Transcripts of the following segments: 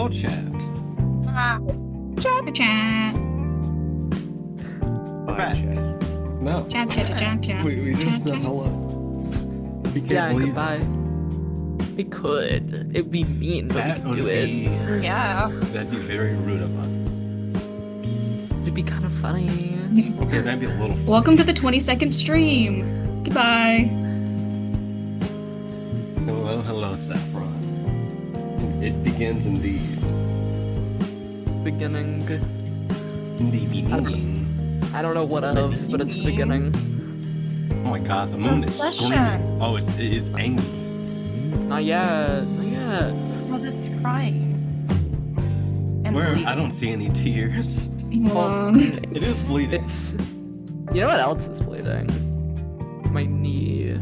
hello, chat. Chat. We're back. No. Chat. We just said hello. We can't believe goodbye. We could. It'd be mean, but that we would could do it. be. Yeah. That'd be very rude of us. It'd be kind of funny. Okay, that'd be a little funny. Welcome to the 22nd stream. Goodbye. Hello, Saffron. It begins indeed. Beginning. In the beginning. I don't know what of, but it's the beginning. Oh my god, the moon is That's screaming. Oh, it's angry. Not yet. Not yet. Because it's crying. And Where bleeding. I don't see any tears. It is bleeding. It's. You know what else is bleeding? My knee.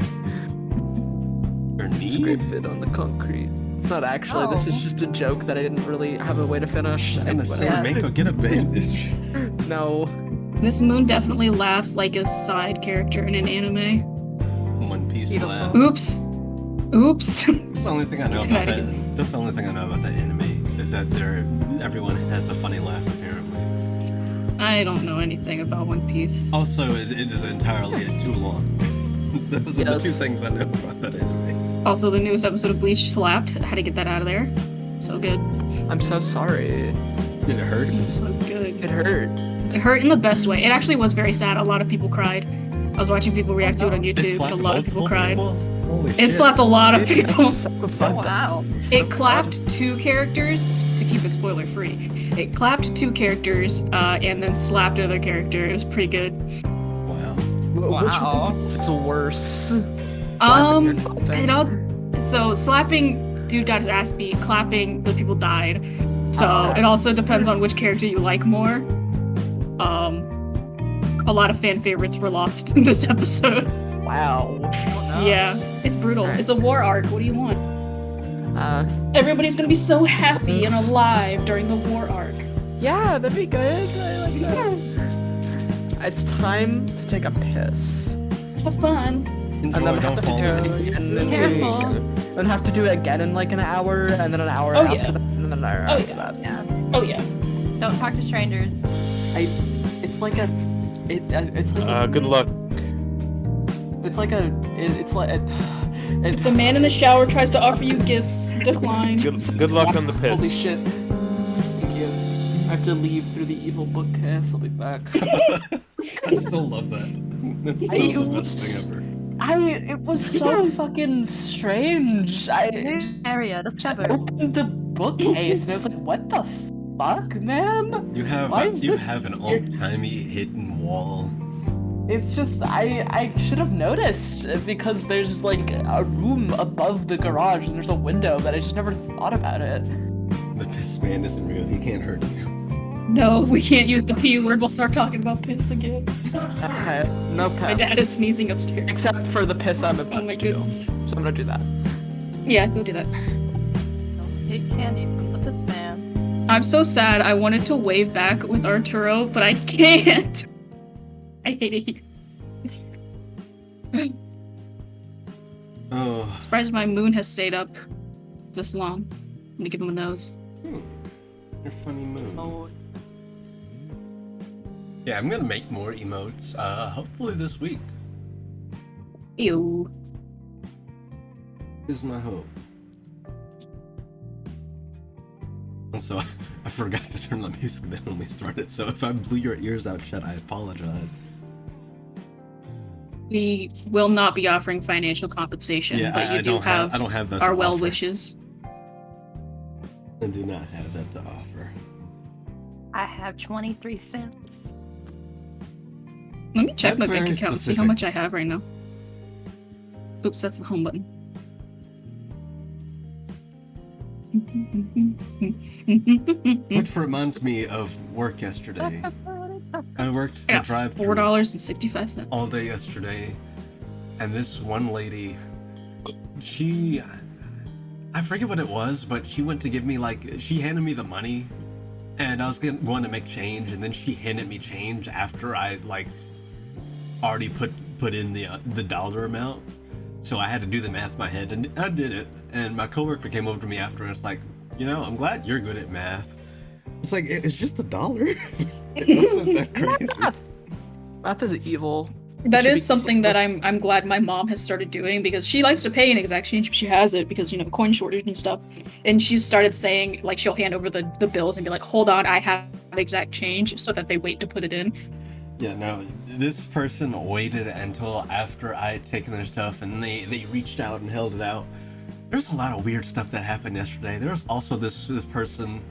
Your knee? Scraped it on the concrete. It's not actually. This is just a joke that I didn't really have a way to finish. Just gonna say, Yeah. Mako, get a bandage. No. This moon definitely laughs like a side character in an anime. One Piece Beautiful. laugh. Oops. That's the only thing I know about that. That's the only thing I know about that anime is that everyone has a funny laugh apparently. I don't know anything about One Piece. Also, it is entirely too long. Those are the Yes. two things I know about that anime. Also, the newest episode of Bleach slapped. Had to get that out of there. So good. I'm so sorry. Did it hurt? It's so good. It hurt. It hurt in the best way. It actually was very sad. A lot of people cried. I was watching people react to it on It YouTube, and slapped a lot of people multiple cried. people? Holy It shit. slapped a lot of people. It's so Oh, fucked up. wow. It clapped two characters, to keep it spoiler free. It clapped two characters, and then slapped another character. It was pretty good. Wow. Wow. Which is worse? It all. So slapping dude got his ass beat. Clapping the people died. So it also depends on which character you like more. A lot of fan favorites were lost in this episode. Wow. Yeah, it's brutal. Alright. It's a war arc. What do you want? Everybody's gonna be so happy and alive during the war arc. Yeah, that'd be good. I like that. It's time to take a piss. Have fun. And Enjoy, then don't have to fall do it in. again. And then Careful. then have to do it again in like an hour, and then an hour Oh, after yeah. that, and then an hour Oh, after yeah. that. Yeah. Oh yeah. Don't talk to strangers. It's like a. It's like Good luck. It's like a. It's like. If the man in the shower tries to offer you gifts, decline. Good luck on the piss. Holy shit. Thank you. I have to leave through the evil bookcase. I'll be back. I still love that. That's still the best thing ever. It was so fucking strange. I Area discovered. opened the bookcase and I was like, what the fuck, man? You Why is this have an here? old-timey hidden wall. It's just, I should have noticed because there's like a room above the garage and there's a window, but I just never thought about it. The piss man isn't real. He can't hurt you. No, we can't use the P word. We'll start talking about piss again. No piss. My dad is sneezing upstairs. Except for the piss I'm about Oh my to do. goodness. So I'm gonna do that. Yeah, go do that. Don't take candy from the piss man. I'm so sad. I wanted to wave back with Arturo, but I can't. I hate it here. Oh. Surprised my moon has stayed up this long. I'm gonna give him a nose. Your funny moon. Oh, Yeah, I'm gonna make more emotes. Hopefully this week Ew. is my hope. Also, I forgot to turn the music down when we started, so if I blew your ears out, Chet, I apologize. We will not be offering financial compensation, Yeah, but you I do don't have I don't have that our to well offer. wishes. I do not have that to offer. I have 23 cents. Let me check That's my bank very account and see how specific. much I have right now. Oops, that's the home button. Which reminds me of work yesterday. I worked the I got drive-thru $4.65. all day yesterday, and this one lady, I forget what it was, but she went to give me she handed me the money, and I was going to make change, and then she handed me change after I already put in the dollar amount. So I had to do the math in my head, and I did it. And my coworker came over to me after, and it's like, You know, I'm glad you're good at math. It's like, it's just $1. It wasn't that crazy. Math is evil. That should be is something that I'm glad my mom has started doing because she likes to pay in exact change if she has it because, you know, coin shortage and stuff. And she's started saying, like, she'll hand over the bills and be like, hold on, I have exact change, so that they wait to put it in. Yeah, no, this person waited until after I had taken their stuff and they reached out and held it out. There's a lot of weird stuff that happened yesterday. There was also this person,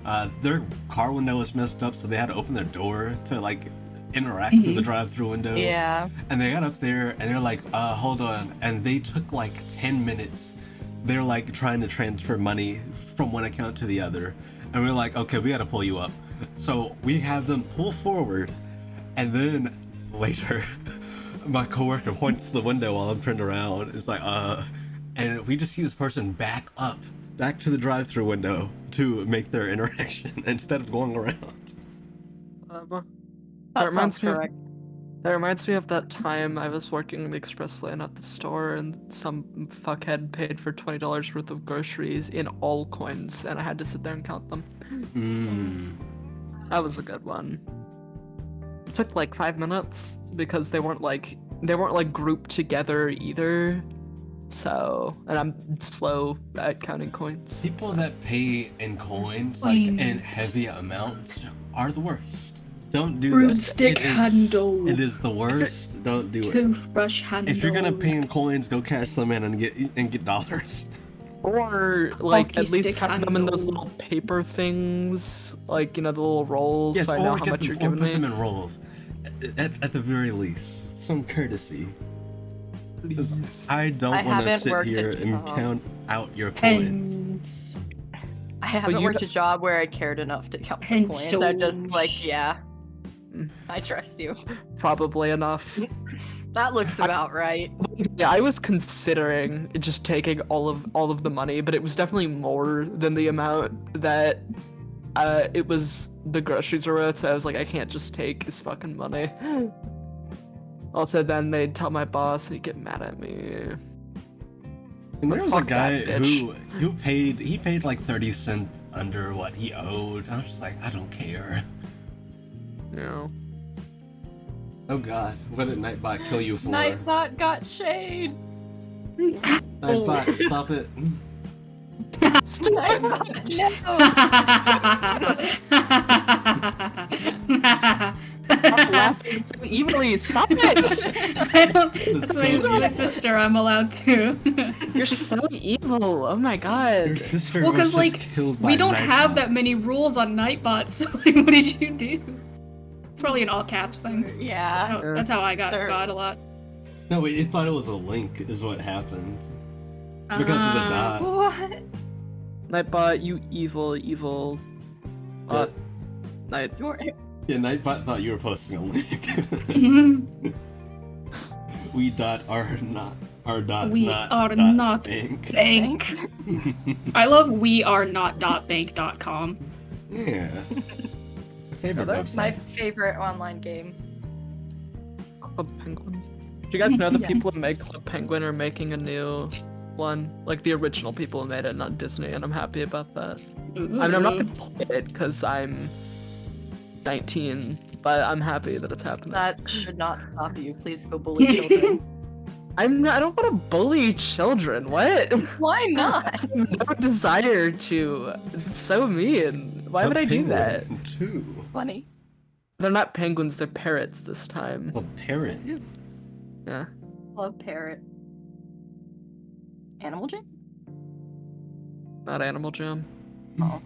their car window was messed up, so they had to open their door to, like, interact with the drive-through window. Yeah. And they got up there and they're like, hold on. And they took like 10 minutes. They're like trying to transfer money from one account to the other. And we're like, okay, we gotta pull you up. So we have them pull forward. And then later, my coworker points to the window while I'm turned around. It's like, and we just see this person back to the drive-through window to make their interaction instead of going around. That reminds me of that time I was working in the express lane at the store and some fuckhead paid for $20 worth of groceries in all coins and I had to sit there and count them. That was a good one. It took like 5 minutes because they weren't like grouped together either. So, and I'm slow at counting coins. People that pay in coins, like in heavy amounts, are the worst. Don't do that. Broomstick handle. It is the worst. Don't do it. Toothbrush handle. If you're gonna pay in coins, go cash them in and get dollars. Or like Hockey at least stick have them in those handle. little paper things, like you know the little rolls. Yes, so I know or how get much them, you're or giving put me. them in rolls. At the very least, some courtesy. 'Cause Please. I don't I want to haven't sit worked here a and job. count out your coins. Pens. I haven't you worked a job where I cared enough to count the coins. I just like, yeah. I trust you. Probably enough. That looks about right. Yeah, I was considering just taking all of the money, but it was definitely more than the amount that it was the groceries were worth. So I was like, I can't just take his fucking money. Also, then they'd tell my boss and he'd get mad at me. And there was a Fuck guy that who paid like 30 cents under what he owed. I was just like, I don't care. You know. Oh god, what did Nightbot kill you for? Nightbot got shade. Nightbot, stop it. Nightbot, no. Stop laughing so evilly. Stop it! I don't. That's It's so my sister. I'm allowed to. You're so evil. Oh my Your god. sister Well, was because just like killed by we don't Nightbot. have that many rules on Nightbot, so like, what did you do? Probably an all caps thing. Yeah. That's how I got They're- God a lot. No, wait, it thought it was a link, is what happened. Because of the Ah. dots. What? Nightbot, you evil. Yeah. Night. Yeah, Nightbot thought you were posting a link. We dot are not We not are dot not bank. bank. I love wearenot.bank.com. Yeah. Favorite that's website. My favorite online game. Club Penguin. Do you guys know the Yeah. people who make Club Penguin are making a new one? Like the original people who made it, not Disney, and I'm happy about that. I mean, I'm not gonna play it because I'm 19, but I'm happy that it's happening. That should not stop you. Please go bully children. I don't want to bully children. What? Why not? I have no desire to. It's so mean. Why would I do that? Too. Funny. They're not penguins, they're parrots this time. A parrot. Yeah. Love parrot. Animal Jam? Not Animal Jam. Oh.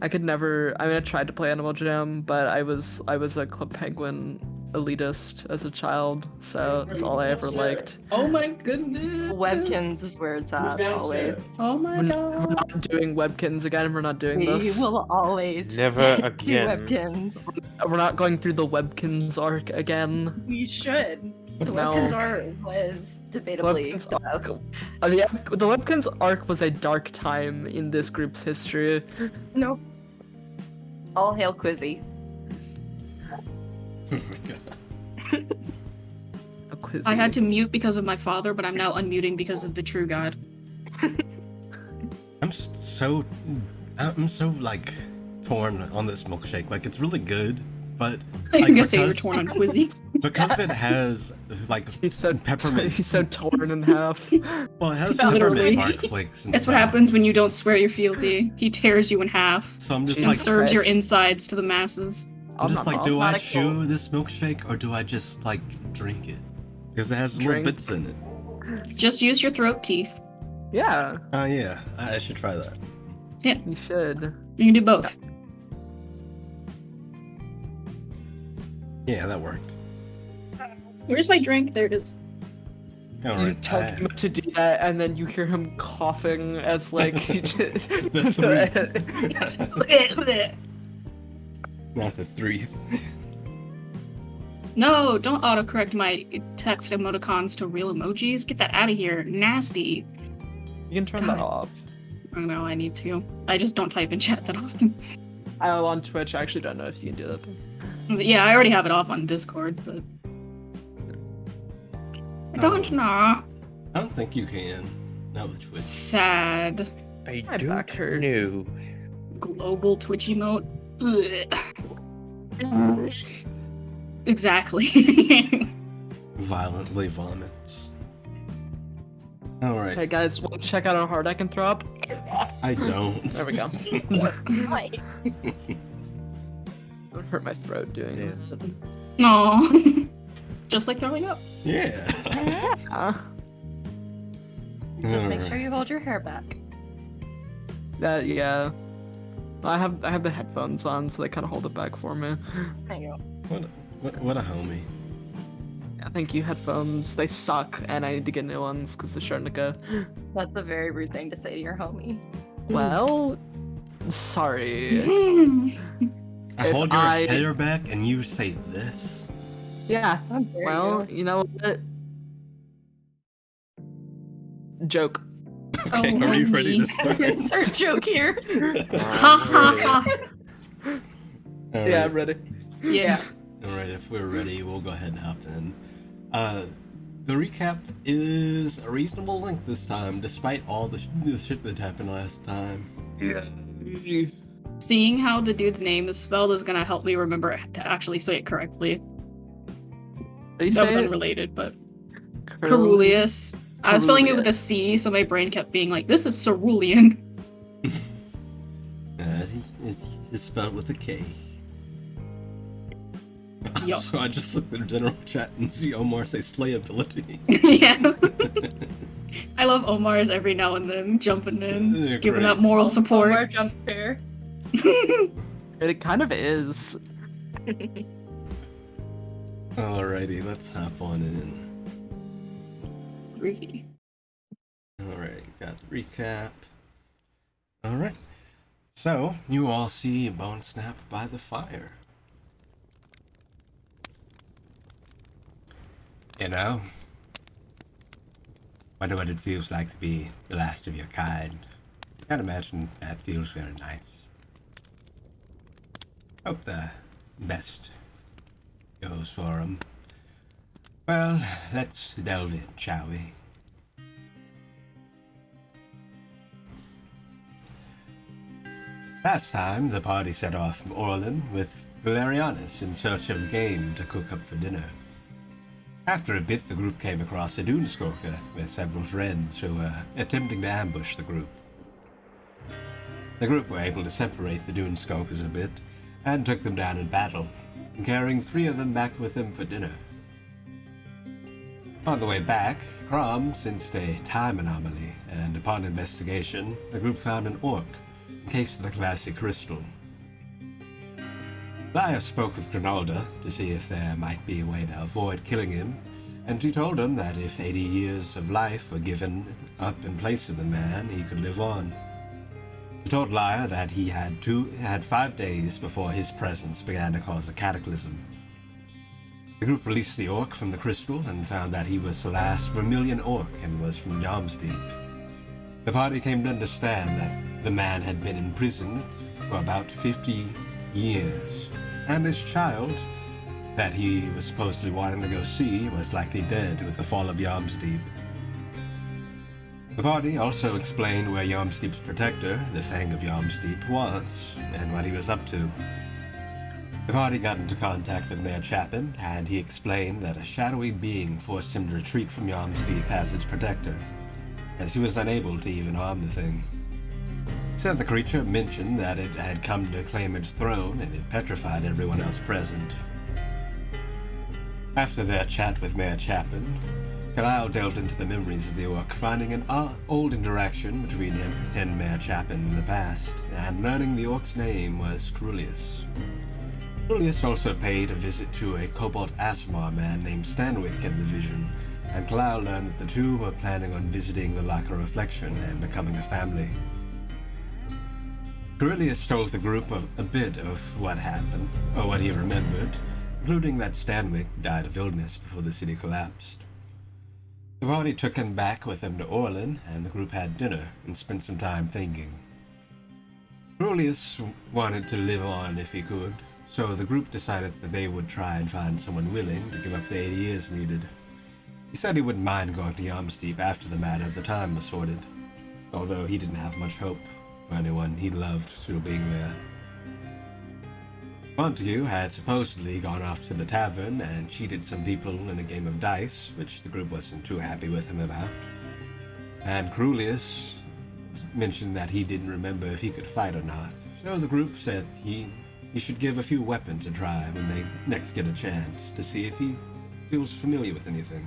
I could never. I mean, I tried to play Animal Jam, but I was a Club Penguin elitist as a child, so that's all I ever liked. Oh my goodness. Webkins is where it's at, always. Oh my We're god. not doing Webkins again. We're not doing We this. will always Never do again. Webkins. We're not going through the Webkins arc again. We should. The No. Webkins art was debatably Webkins the arc. best. Yeah, the Webkins arc was a dark time in this group's history. Nope. All hail Quizzy. Oh my god. A quiz. I had to mute because of my father, but I'm now unmuting because of the true God. I'm so I'm so like torn on this milkshake. Like it's really good, but I like, was gonna say you were torn on Quizzy. because it has like He's so peppermint. He's so torn in half. Well, it has Literally. peppermint bark flakes. And That's what stuff. happens when you don't swear you're fealty. He tears you in half So I'm just and like, serves your Christ. insides to the masses. I'm just like, do I Not a chew cold. this milkshake or do I just like drink it? Because it has little Drink. bits in it. Just use your throat teeth. Yeah, Oh yeah, I should try that. you should. You can do both. Yeah, that worked. Where's my drink? There it is. All You right. tell him to do that, and then you hear him coughing as like he just... Not the three. No, don't autocorrect my text emoticons to real emojis. Get that out of here. Nasty. You can turn that God. off. I don't know, I need to. I just don't type in chat that often. Oh, on Twitch, I actually don't know if you can do that. Though. Yeah, I already have it off on Discord, but I don't know. I don't think you can. Not with Twitch. Sad. I My back don't hurt. know. Global Twitch emote. Ugh. Exactly. Violently vomits. All right. Hey guys, want to check out how hard I can throw up? I don't. There we go. Why? Don't hurt my throat doing Yeah. it. Aw. Just like throwing up. Yeah. Just make Alright. sure you hold your hair back. That yeah. I have the headphones on, so they kind of hold it back for me. There you go. What a homie. Yeah, thank you, headphones. They suck, and I need to get new ones because they're starting to go. That's a very rude thing to say to your homie. Well, sorry. I If hold your I- hair back and you say this. Yeah. How dare Well, you know what? Joke. Okay, Oh, are you ready to homie. start? Insert joke here. Ha ha ha. All Yeah, right. I'm ready. Yeah. All right, if we're ready, we'll go ahead and hop in. The recap is a reasonable length this time, despite all the shit that happened last time. Seeing how the dude's name is spelled is gonna help me remember to actually say it correctly. Did you That was say it? unrelated, but Ceruleus. I was spelling it with a Ceruleus. C, so my brain kept being like, "This is cerulean." It's spelled with a K. Yup. So I just looked at the general chat and see Omar say slayability. Yeah. I love Omar's every now and then jumping in, They're giving great. that moral support. Omar jump fair. It kind of is. Alrighty, let's hop on in. Groovy. Alright, got the recap. Alright. So, you all see Bone Snap by the fire. You know, wonder what it feels like to be the last of your kind. Can't imagine that feels very nice. Hope the best goes for him. Well, let's delve in, shall we? Last time, the party set off from Orlin with Valerianus in search of game to cook up for dinner. After a bit, the group came across a dune skulker with several friends who were attempting to ambush the group. The group were able to separate the dune skulkers a bit and took them down in battle, carrying 3 of them back with them for dinner. On the way back, Crom sensed a time anomaly, and upon investigation, the group found an orc encased in the classic crystal. Lyra spoke with Grinalda to see if there might be a way to avoid killing him, and she told him that if 80 years of life were given up in place of the man, he could live on. He told Lyra that he had 5 days before his presence began to cause a cataclysm. The group released the orc from the crystal and found that he was the last Vermilion orc and was from Yamsdeep. The party came to understand that the man had been imprisoned for about 50 years, and his child, that he was supposedly wanting to go see, was likely dead with the fall of Yamsdeep. The party also explained where Yamsteep's protector, the Fang of Yamsteep, was, and what he was up to. The party got into contact with Mayor Chapin, and he explained that a shadowy being forced him to retreat from Yamsteep as its protector, as he was unable to even harm the thing. He said the creature mentioned that it had come to claim its throne, and it petrified everyone else present. After their chat with Mayor Chapin, Kalile delved into the memories of the orc, finding an old interaction between him and Mayor Chapin in the past, and learning the orc's name was Crulius. Crulius also paid a visit to a Cobalt Asmar man named Stanwyck in the vision, and Kalile learned that the two were planning on visiting the Locker Reflection and becoming a family. Crulius told the group a bit of what happened, or what he remembered, including that Stanwyck died of illness before the city collapsed. The party took him back with them to Orlin, and the group had dinner and spent some time thinking. Crulius wanted to live on if he could, so the group decided that they would try and find someone willing to give up the 80 years needed. He said he wouldn't mind going to Yamsteep after the matter of the time was sorted, although he didn't have much hope for anyone he loved still being there. Montague had supposedly gone off to the tavern and cheated some people in a game of dice, which the group wasn't too happy with him about. And Crulius mentioned that he didn't remember if he could fight or not, so the group said he should give a few weapons a try when they next get a chance to see if he feels familiar with anything.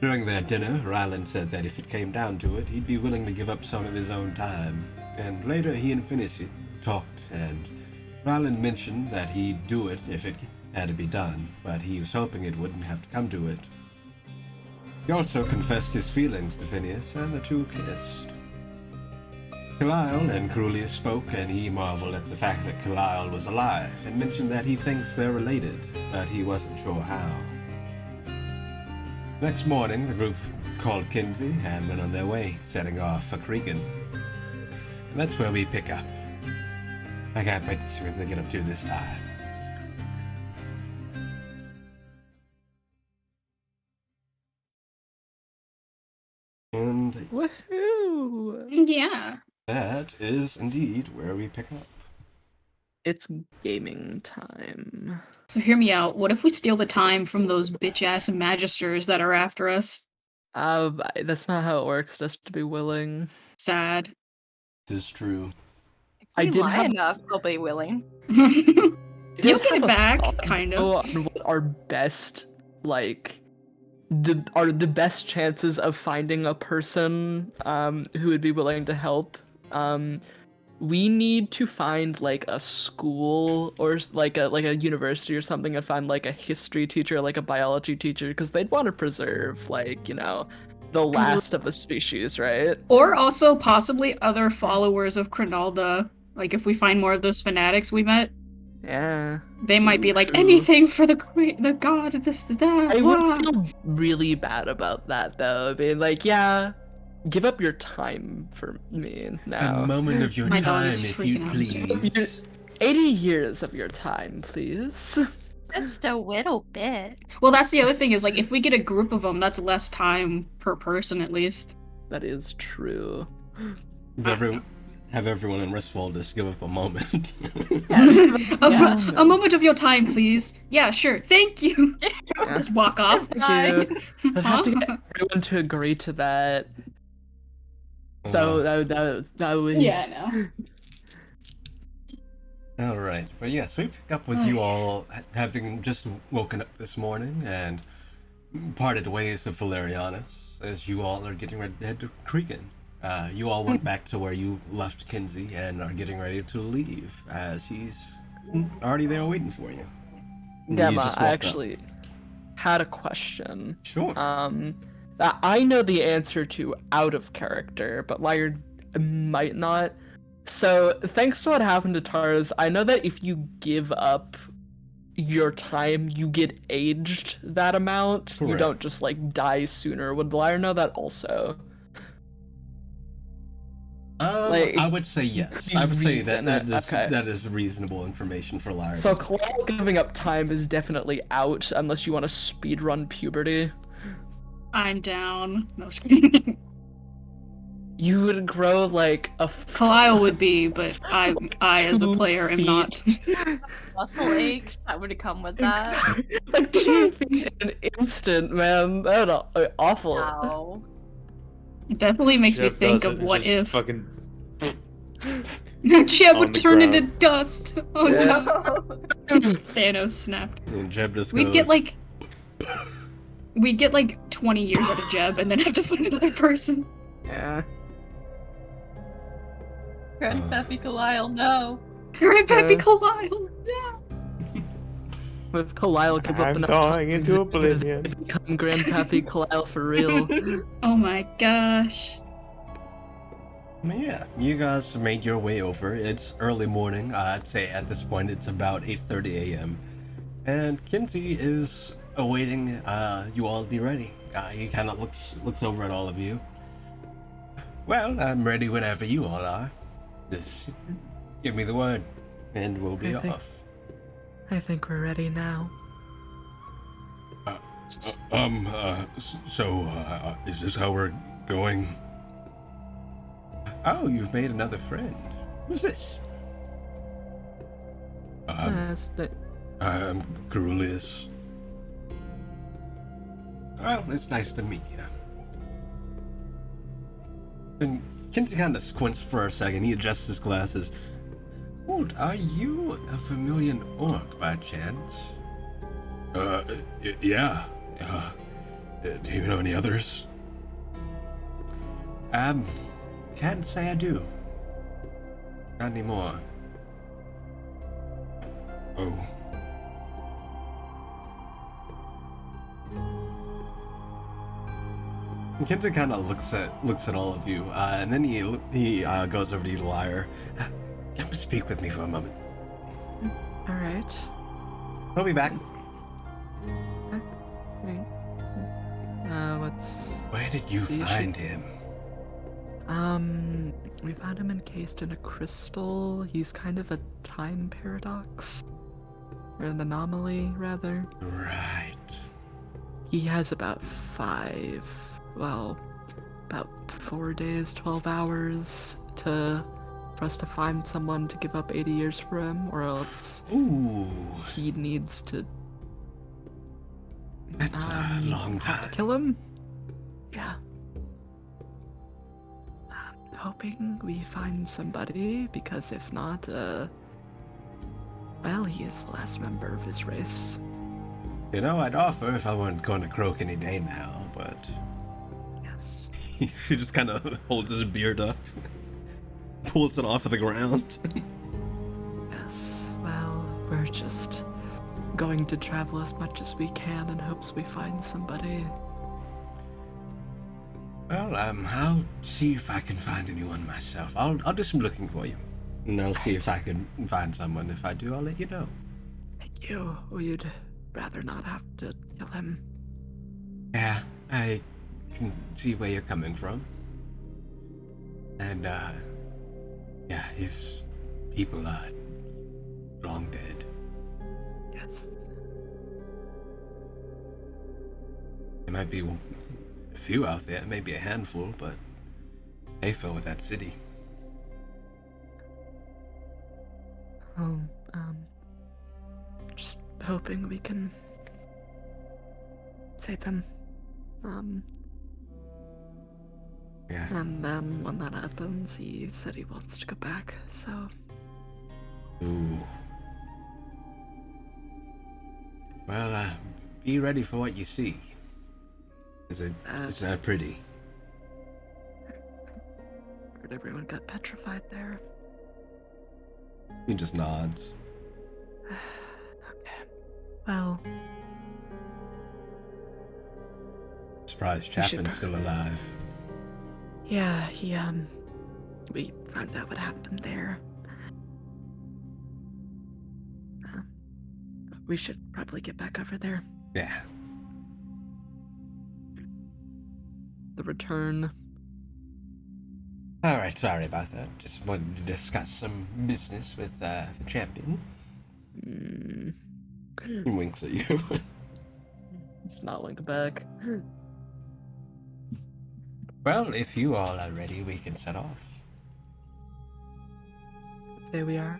During their dinner, Ryland said that if it came down to it, he'd be willing to give up some of his own time, and later he and Finis talked, and Ryland mentioned that he'd do it if it had to be done, but he was hoping it wouldn't have to come to it. He also confessed his feelings to Phineas, and the two kissed. Kalile and Crulius spoke, and he marveled at the fact that Kalile was alive, and mentioned that he thinks they're related, but he wasn't sure how. Next morning, the group called Kinsey and went on their way, setting off for Cregan. And that's where we pick up. I can't wait to see what they get up to this time. And Woohoo! Yeah. that is indeed where we pick up. It's gaming time. So hear me out. What if we steal the time from those bitch-ass magisters that are after us? That's not how it works, just to be willing. Sad. This is true. If we did lie have- enough, they'll be willing. You'll did get have it a back, thought, kind though, of. on what our best, like, the best chances of finding a person who would be willing to help. We need to find like a school or like a university or something and find like a history teacher, like a biology teacher, because they'd want to preserve like, you know, the last of a species, right? Or also possibly other followers of Cronalda. Like if we find more of those fanatics we met, Yeah. they might be like True. anything for the god of this, that. I blah." would feel really bad about that though. Being like, yeah, give up your time for me now. A moment of your My dog time, is if you freaking out. please. 80 years of your time, please. Just a little bit. Well, that's the other thing is like if we get a group of them, that's less time per person at least. That is true. Have everyone in Restfaldus give up a moment. A moment of your time, please. Yeah, sure. Thank you. Just walk off. Thank you. I'd have to Huh? get everyone to agree to that. So that would. Yeah, I know. All right, but yes, we pick up with you all having just woken up this morning and parted ways with Valerianus as you all are getting ready to head to Cregan. You all went back to where you left Kinsey and are getting ready to leave as he's already there waiting for you. You Gemma, just I walked actually had a question. Sure. That I know the answer to out of character, but Lyre might not. So, thanks to what happened to Tars, I know that if you give up your time, you get aged that amount. You Correct. don't just, like, die sooner. Would Lyre know that also? I would say yes. I would say that Okay. that is reasonable information for Lyra. So, Kalal giving up time is definitely out, unless you want to speedrun puberty. I'm down. No, just kidding. You would grow like a Kalile would be, but I as a player am not. Muscle aches that would come with that. Like 2 feet in an instant, man. That would be awful. Ow. It definitely makes me Jeff think does of it and what just if fucking Jeb on would the turn ground. into dust. Oh Yeah. no. Thanos snapped. And Jeb just We'd get goes, like 20 years out of Jeb and then have to find another person. Yeah. Grandpappy Kalile, no. Grandpappy Yeah. Kalile. Yeah. If Kalile give up I'm enough going time, into oblivion. he'd become Grandpappy Kalile for real. Oh my gosh. yeah, you guys made your way over. It's early morning. I'd say at this point it's about 8:30 a.m. And Kinsey is awaiting you all to be ready. He kind of looks over at all of you. Well, I'm ready whenever you all are. Just give me the word, and we'll be I think- off. I think we're ready now. Is this how we're going? Oh, you've made another friend. Who's this? I'm Grulius. Well, it's nice to meet you. And Kinsey kind of squints for a second. He adjusts his glasses. Hold, are you a Vermilion orc by chance? Yeah. Do you know any others? Can't say I do. Not anymore. Oh. Kinsey kind of looks at all of you, and then he goes over to you, Liar. Come speak with me for a moment. All right. We'll be back. Right. What's... Where did you The issue- find him? We found him encased in a crystal. He's kind of a time paradox. Or an anomaly, rather. Right. He has about 4 days, 12 hours for us to find someone to give up 80 years for him, or else Ooh, he needs to that's a long have time. to kill him. Yeah. Hoping we find somebody, because if not, well, he is the last member of his race. You know, I'd offer if I weren't going to croak any day now, but Yes. he just kind of holds his beard up, pulls it off of the ground. Yes. Well, we're just going to travel as much as we can in hopes we find somebody. Well, I'll see if I can find anyone myself. I'll do some looking for you, and I'll see if I can find someone. If I do, I'll let you know. Thank you. We'd rather not have to kill him. Yeah, I can see where you're coming from. And, yeah, his people are long dead. Yes. There might be a few out there, maybe a handful, but they fell with that city. Oh, just hoping we can save him. Yeah. And then when that happens, he said he wants to go back, so... Ooh. Well, be ready for what you see. It's not pretty. Heard everyone got petrified there. He just nods. Okay. Well, Surprised should Chapman's still alive. yeah, we found out what happened there. We should probably get back over there. Yeah. The return. Alright, sorry about that. Just wanted to discuss some business with the champion. Mm, He winks at you. it's not like back. Well, if you all are ready, we can set off. There we are.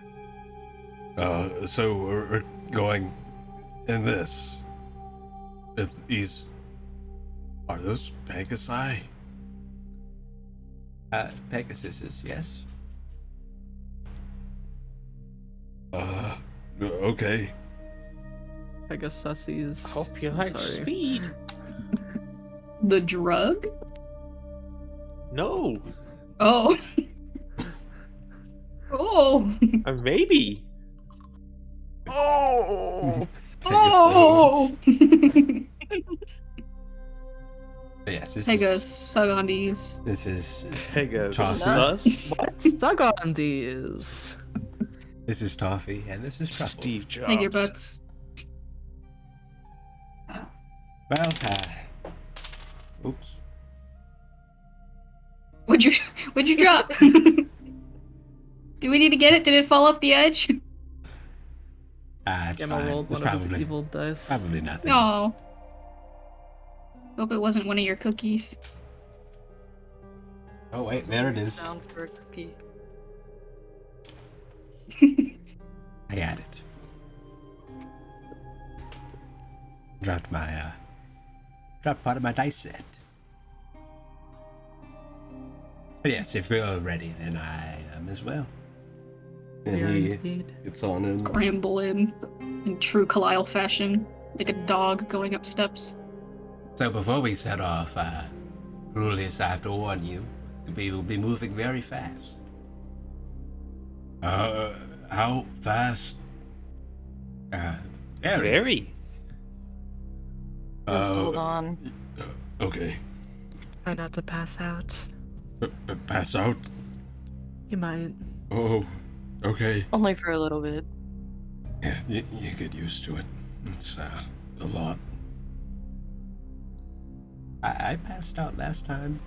So we're going in this. These are those Pegasi? Pegasuses, yes. Okay. Pegasuses. Hope you I'm like sorry. speed. The drug? No, Oh. Oh. maybe. Oh! Oh. Yes, Pegasugandes. this is Pegasus. What? Suck on these. This is Toffee, and this is Truffle. Steve Jobs. Take your butts. Well, oops. What'd you drop? Do we need to get it? Did it fall off the edge? It's Gamma fine. rolled It's one of his probably, evil dice. probably nothing. Oh. Hope it wasn't one of your cookies. Oh wait, there it is. Sound for a cookie. I had it. Dropped part of my dice set. But yes, if you're ready, then I am as well. And Yeah, he indeed. gets on in. Scramble in true Kalile fashion, like a dog going up steps. So before we set off, Rulius, I have to warn you, we will be moving very fast. How fast? Very. Just hold on. Okay. Try not to pass out. Pass out? You might. Oh, okay. Only for a little bit. Yeah, you get used to it. It's, a lot. I passed out last time.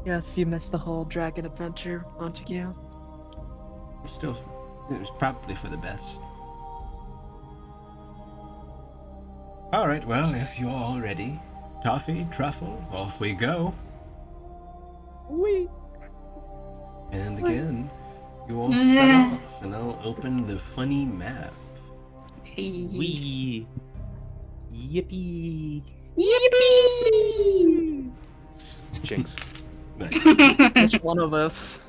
Yes, you missed the whole dragon adventure, Montague. Still, it was probably for the best. Alright, well, if you're all ready, Toffee, Truffle, off we go. Wee. And again, you all set off, and I'll open the funny map. Hey. Wee. Yippee. Yippee! Jinx. Which one of us?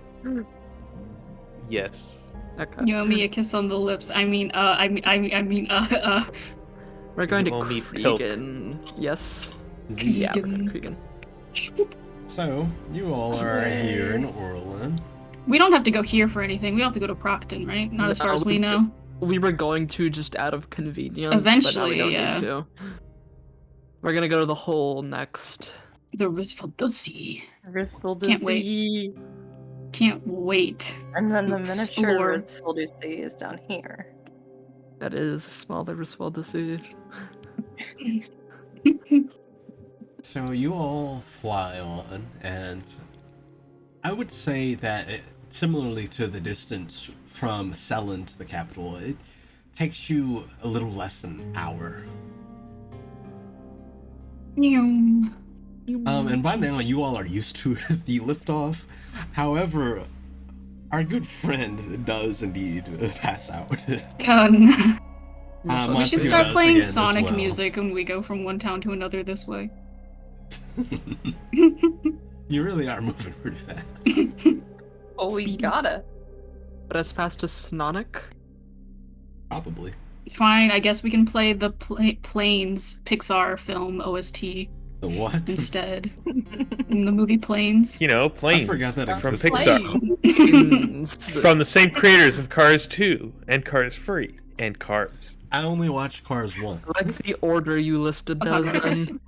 Yes. Okay. You owe me a kiss on the lips. We're going to You owe me pilk. Cregan. Yes. Yeah, we're going to Cregan. Cregan. So, you all are here in Orlin. We don't have to go here for anything. We don't have to go to Procton, right? Not as far No, as we we- know. We were going to just out of convenience, Eventually, but now we don't yeah. need to. We're gonna go to the hole next. The Risfaldusi. Risfaldusi. Can't wait. Can't wait. And then to the miniature explore. Risfaldusi is down here. That is smaller as well to see. So you all fly on, and I would say that similarly to the distance from Selin to the capital, it takes you a little less than an hour. And by now you all are used to the liftoff. However, our good friend does indeed pass out. We Montague should start does playing again as Sonic well. music when we go from one town to another this way. You really are moving pretty fast. Oh, we Speedy. gotta. But as fast as Sonic? Probably. Fine, I guess we can play the Planes Pixar film OST The what? instead. In the movie Planes. You know, planes. I forgot that from existed. Pixar. From the same creators of Cars 2 and Cars 3 and Cars. I only watched Cars 1. I like the order you listed I'll those talk about in.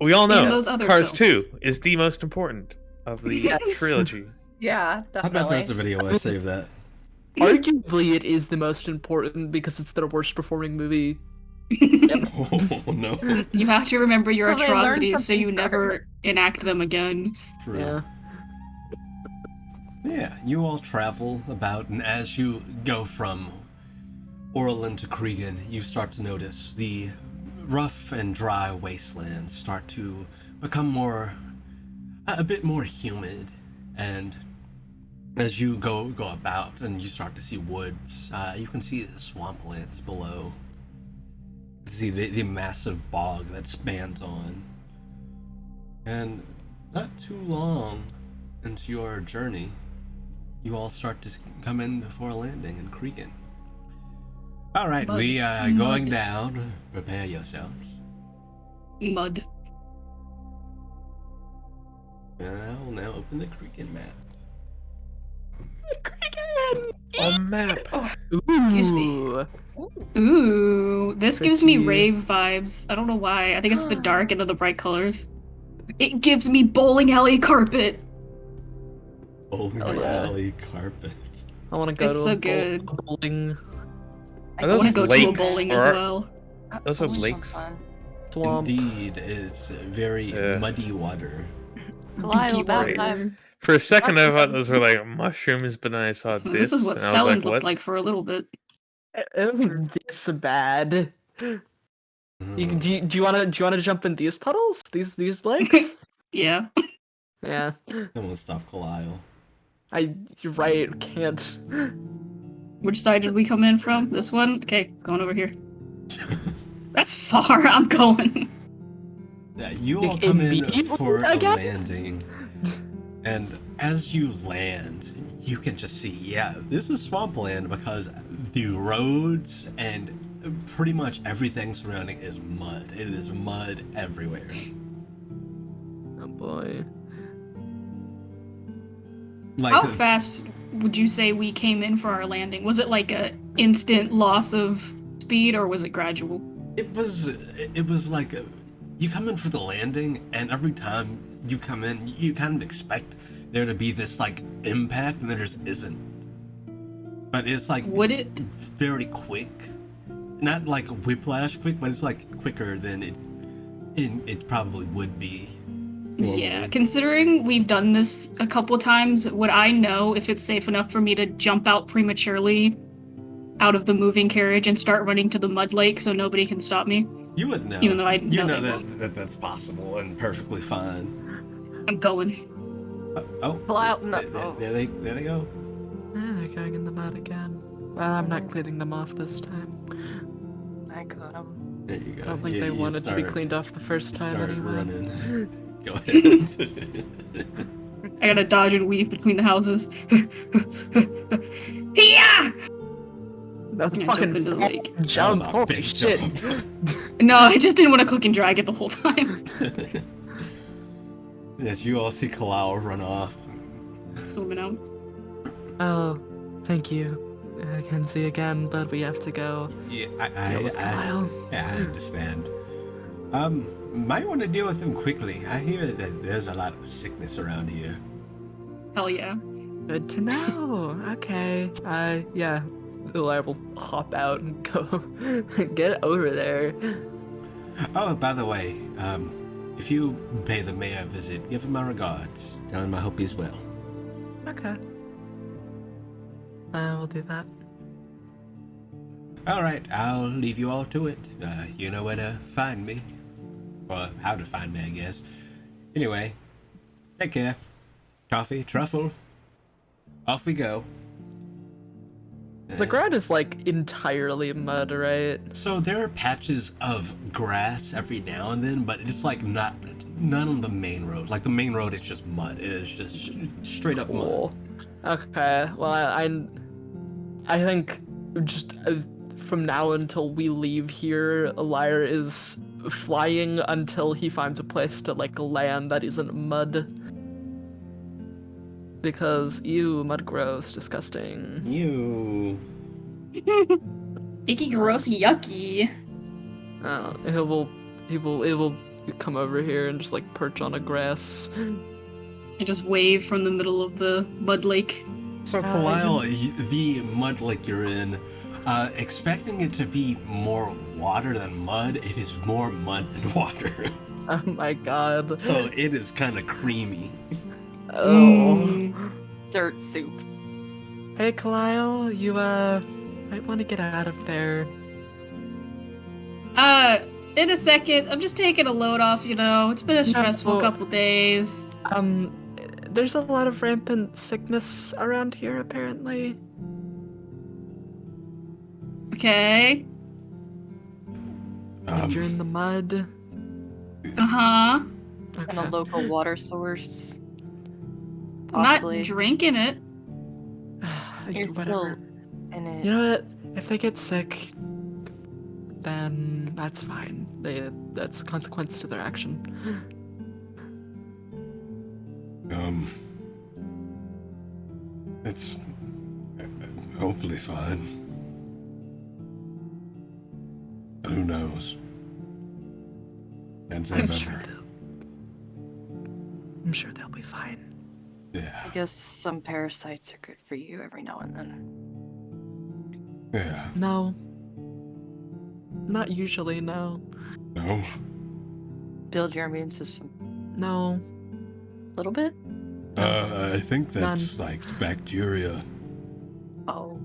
We all know And those other Cars films. 2 is the most important of the Yes. trilogy. Yeah, I bet there's a definitely. video I saved that. Arguably, it is the most important because it's their worst performing movie. Oh no. You have to remember your So they learned atrocities so something you from never enact them again. True. Yeah. Yeah, you all travel about, and as you go from Orlin to Cregan, you start to notice the rough and dry wastelands start to become a bit more humid, and as you go about and you start to see woods, you can see the swamplands below. See the massive bog that spans on. And not too long into your journey, you all start to come in for a landing in Cregan. All right, we are going down. Prepare yourselves. Mud. And I will now open the Cregan map. A map. Excuse me. Ooh, this gives me rave vibes. I don't know why. I think it's the dark and then the bright colors. It gives me bowling alley carpet. Bowling alley carpet. I want to go to good. bowling. I want to go to a bowling as well. Those are lakes. Swamp. Indeed, it's very muddy water. For a second, I thought those were like mushrooms, but then I saw this. This is what and I was selling like, looked what? like for a little bit. It wasn't this bad. Do you want to jump in these puddles? These lakes? Yeah. Yeah. Someone stop Kalile. You're right. Can't. Which side did we come in from? This one? Okay, going over here. That's far. I'm going. Yeah, you all come in for a landing, and as you land, you can just see, yeah, this is swampland because the roads and pretty much everything surrounding is mud. It is mud everywhere. Oh boy. Like, how fast would you say we came in for our landing? Was it like a instant loss of speed, or was it gradual? It was like you come in for the landing, and every time you come in, you kind of expect there to be this like impact, and there just isn't. But it's like very quick, not like whiplash quick, but it's like quicker than it probably would be. Yeah, considering we've done this a couple times, would I know if it's safe enough for me to jump out prematurely out of the moving carriage and start running to the mud lake so nobody can stop me? You would know. Even though I you know that that's possible and perfectly fine. I'm going. There they go. Yeah, they're going in the mud again. Well, I'm not cleaning them off this time. I got them. There you go. I don't think they wanted to be cleaned off the first time anyway. Running. Go ahead. I gotta dodge and weave between the houses. Yeah! That's I'm gonna fucking jump into the lake. Jump! Holy shit! No, I just didn't want to click and drag it the whole time. Yes, you all see Kalao run off. Swimming out. Oh, thank you. I can see again, but we have to go. Yeah, I I understand. Might want to deal with them quickly. I hear that there's a lot of sickness around here. Hell yeah. Good to know. Okay. Yeah. I will hop out and go get over there. Oh, by the way, if you pay the mayor a visit, give him my regards. Tell him I hope he's well. Okay. I will do that. All right, I'll leave you all to it. You know where to find me. Or how to find me, I guess. Anyway, take care. Toffee, truffle. Off we go. The ground is like entirely mud, right? So there are patches of grass every now and then, but it's like none on the main road. Like the main road is just mud. It is just straight up mud. Okay. Well, I think just from now until we leave here, Lyre is flying until he finds a place to like land that isn't mud. Because mud gross, disgusting. Ew. Icky, gross, yucky. He will come over here and just like perch on a grass. And just wave from the middle of the mud lake. So Kalile, the mud lake you're in, expecting it to be more water than mud, it is more mud than water. Oh my god. So it is kind of creamy. Oh. Dirt soup. Hey, Kalile, you might want to get out of there. In a second. I'm just taking a load off, you know. It's been a stressful No. couple days. There's a lot of rampant sickness around here, apparently. Okay. And you're in the mud. Uh-huh. And a Okay. local water source. Not Possibly. drinking it. You're Whatever. still in it. You know what? If they get sick, then that's fine. That's a consequence to their action. It's hopefully fine. But who knows? Can't say I'm I've sure ever. I'm sure they'll be fine. Yeah. I guess some parasites are good for you every now and then. Yeah. No. Not usually, no. No. Build your immune system. No. A little bit? I think that's like bacteria. Oh.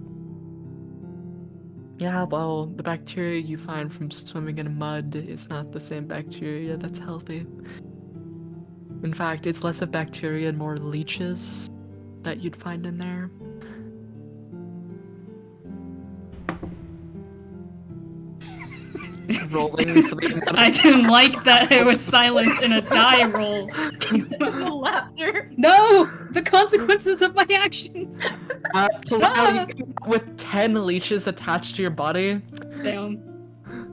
Yeah, well, the bacteria you find from swimming in mud is not the same bacteria that's healthy. In fact, it's less of bacteria and more leeches that you'd find in there. Rolling for the I didn't like that there was silence in a die roll. Laughter. No! The consequences of my actions! so now you come out with 10 leeches attached to your body. Damn. I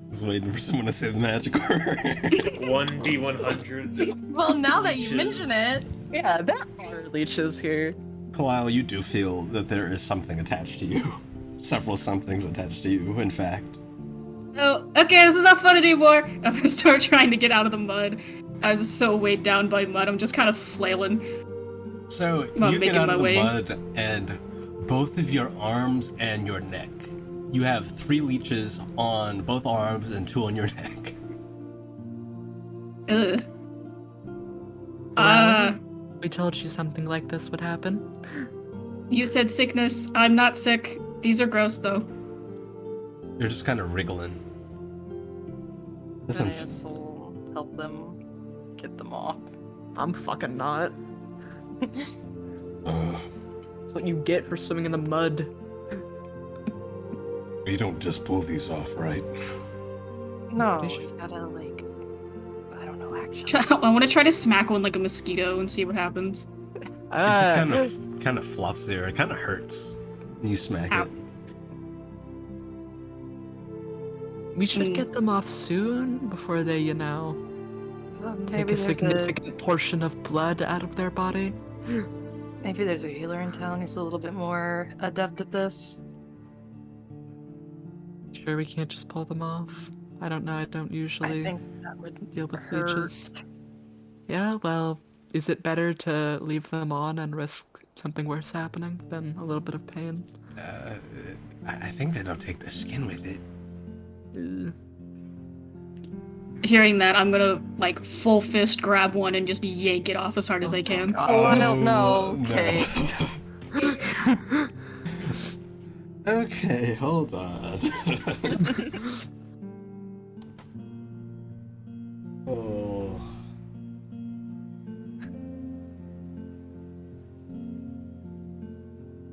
was waiting for someone to say the magic word. 1d100. Well, now that you Leeches. mention it. Yeah, there are leeches here. Kalyle, you do feel that there is something attached to you. Several somethings attached to you, in fact. Oh, okay, this is not fun anymore. I'm gonna start trying to get out of the mud. I'm so weighed down by mud, I'm just kind of flailing. So I'm you get making out my of the way. mud, and both of your arms and your neck. You have 3 leeches on both arms and 2 on your neck. Ugh. Well, we told you something like this would happen. You said sickness. I'm not sick. These are gross, though. You're just kind of wriggling. Listen, I guess will help them get them off. I'm fucking not. uh, That's what you get for swimming in the mud. you don't just pull these off, right? No, They should- you gotta like, I don't know, actually. I want to try to smack one like a mosquito and see what happens. It just kind of flops there. It kind of hurts. And you smack Ow. it. We should get them off soon before they, take Maybe a there's significant portion of blood out of their body. maybe there's a healer in town who's a little bit more adept at this. Sure, we can't just pull them off. I don't know. I don't usually I think that would deal with hurt. leeches. Yeah, well, is it better to leave them on and risk something worse happening than a little bit of pain? I think they don't take the skin with it. Hearing that, I'm gonna like full fist grab one and just yank it off as hard as I can. Oh, I don't know. no. Okay. Okay, hold on. Oh.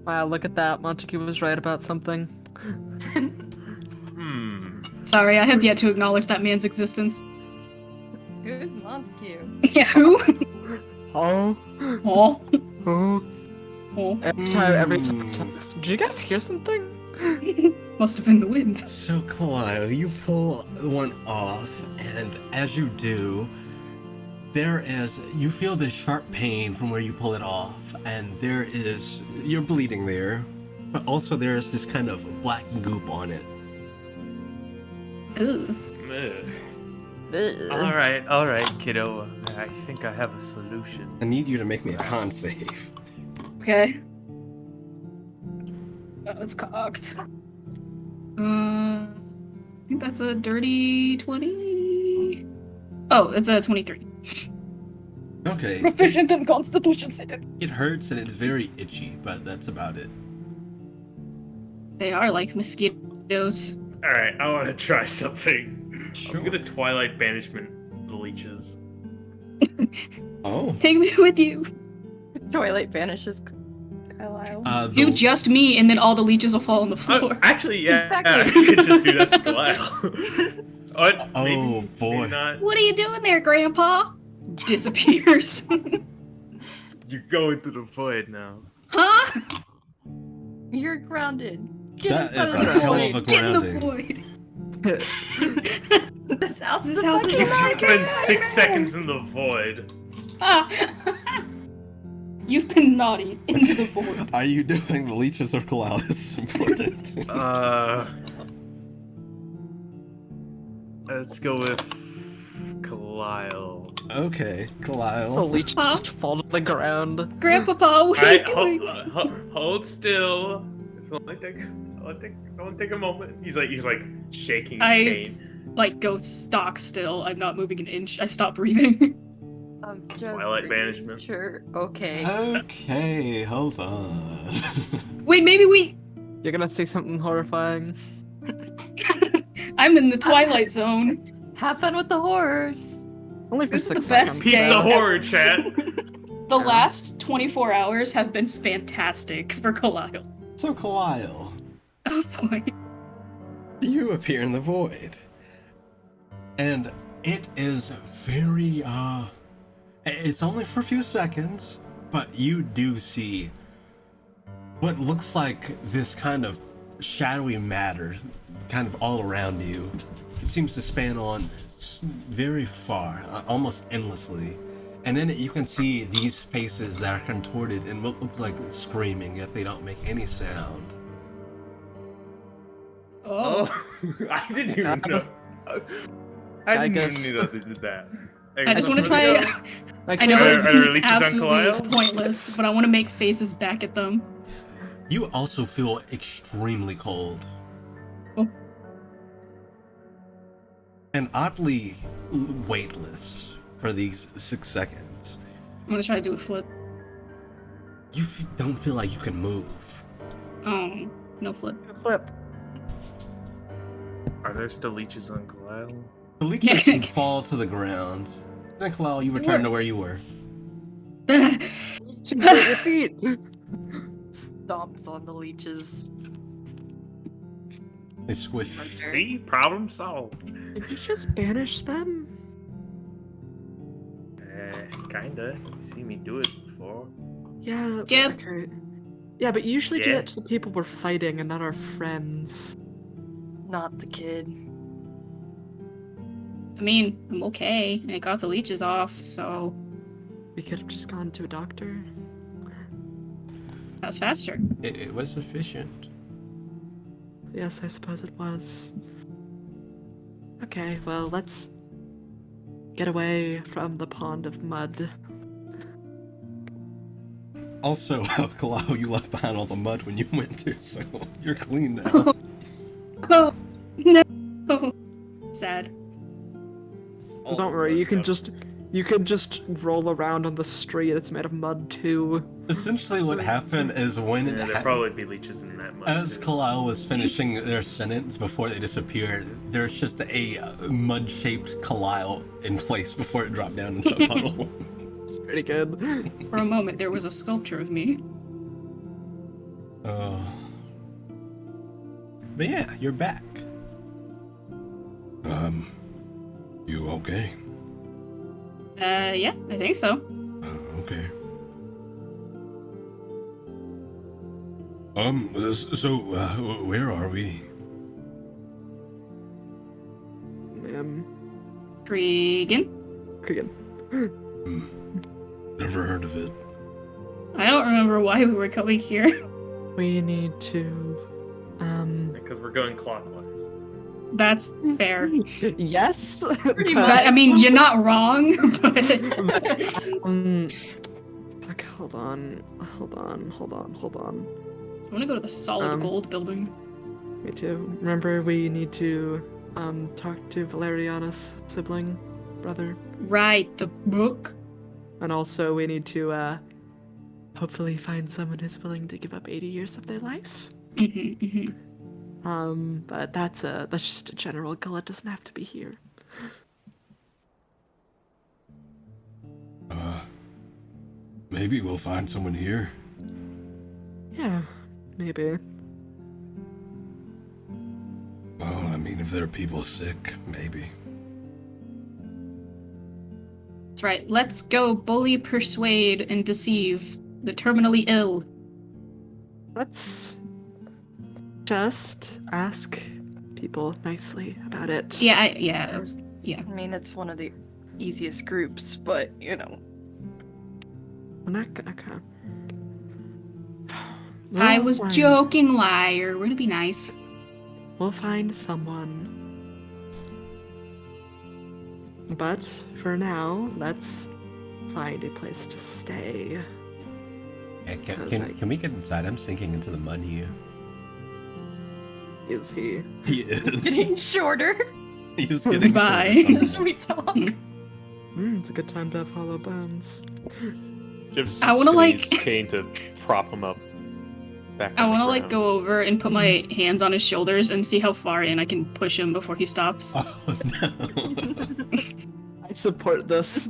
Wow, look at that. Montague was right about something. Sorry, I have yet to acknowledge that man's existence. Who's Montague? Yeah, who? Oh. Oh. Oh. Oh. Every time I tell this. Did you guys hear something? Must have been the wind. So, Kalyle, you pull one off, and as you do, you feel the sharp pain from where you pull it off, and you're bleeding there, but also there's this kind of black goop on it. Ooh. All right, kiddo. I think I have a solution. I need you to make me a con save. Okay. Oh, it's cocked. I think that's a dirty 20. Oh, it's a 23. Okay. Proficient in Constitution saving. It hurts and it's very itchy, but that's about it. They are like mosquitoes. Alright, I want to try something. Sure. I'm gonna Twilight Banishment the leeches. Oh. Take me with you. Twilight banishes Carlisle. Do just me, and then all the leeches will fall on the floor. Actually, yeah, Exactly. I could just do that to Carlisle. Oh, maybe, boy. Maybe not. What are you doing there, Grandpa? Disappears. You're going through the void now. Huh? You're grounded. Get That inside is of a the hell void. of a Get in the grounding. void. This house is This house is You've not just spent 6 seconds in the void. Ah. You've been naughty into the void. Are you doing the leeches or Kalal? This is important. Let's go with Carlisle. Okay, Kalal. So leeches Huh? just fall to the ground. Grandpapa, what are you Alright, doing? hold still. It's only take a moment. He's like shaking his cane. Like, go stock still. I'm not moving an inch. I stop breathing. Twilight banishment. Sure. Okay. Okay, hold on. Wait, maybe we... You're gonna say something horrifying. I'm in the Twilight Zone. Have fun with the horrors. Only for This is 6 the best seconds. Peep day. the horror, chat. The last 24 hours have been fantastic for Kalile. So, Kalile, Oh boy. you appear in the void. And it is very, it's only for a few seconds, but you do see what looks like this kind of shadowy matter kind of all around you. It seems to span on very far, almost endlessly. And in it you can see these faces that are contorted and what look like screaming, yet they don't make any sound. Oh. I didn't even know. I didn't even know they did that. I just want to try... I know Are this there is leeches on absolutely Kalile? pointless, but I want to make faces back at them. You also feel extremely cold. Oh. And oddly weightless for these 6 seconds. I'm gonna try to do a flip. You don't feel like you can move. Oh, no flip. Flip. Are there still leeches on Kalile? The leeches fall to the ground. Then, Kalal, you return to where you were. She's at your feet. Stomps on the leeches. They squish. See? Problem solved. Did you just banish them? Kinda. You see me do it before. Yeah. Yep. Okay. Yeah, but you usually do Yeah. that to the people we're fighting and not our friends. Not the kid. I mean, I'm okay. I got the leeches off, so We could have just gone to a doctor. that was faster. It was efficient. Yes, I suppose it was. Okay, well, let's get away from the pond of mud. Also, Kalal, you left behind all the mud when you went to, so you're clean now. Oh, no. Sad. Don't worry, you can just roll around on the street. It's made of mud too. Essentially what happened is when Yeah, there'd probably be leeches in that mud. as too. Kalal was finishing their sentence before they disappeared, there's just a mud-shaped Kalal in place before it dropped down into a puddle. It's pretty good. For a moment, there was a sculpture of me. But yeah, you're back. You okay? Yeah, I think so. Okay. So, where are we? Cregan? Cregan. Never heard of it. I don't remember why we were coming here. We need to, Because we're going clockwise. That's fair. Yes? Pretty but- But, I mean, you're not wrong, but... Fuck, hold on. I want to go to the solid Um, gold building. Me too. Remember, we need to, talk to Valeriana's sibling, brother. Right, the book. And also, we need to, hopefully find someone who's willing to give up 80 years of their life. But that's just a general gull. It doesn't have to be here. Maybe we'll find someone here. Yeah, maybe. Well, I mean, if there are people sick, maybe. That's right. Let's go bully, persuade, and deceive the terminally ill. Let's just ask people nicely about it. Yeah, I mean, it's one of the easiest groups, but, you know. We're not gonna come. I was joking, liar. We're gonna be nice. We'll find someone. But for now, let's find a place to stay. Yeah, can we get inside? I'm sinking into the mud here. Is he? He is. Getting shorter. He's getting Bye. shorter. As we talk. It's a good time to have hollow bones. I wanna, like- Kane to prop him up. Back I on the want to like ground. go over and put my hands on his shoulders and see how far in I can push him before he stops. Oh no. I support this.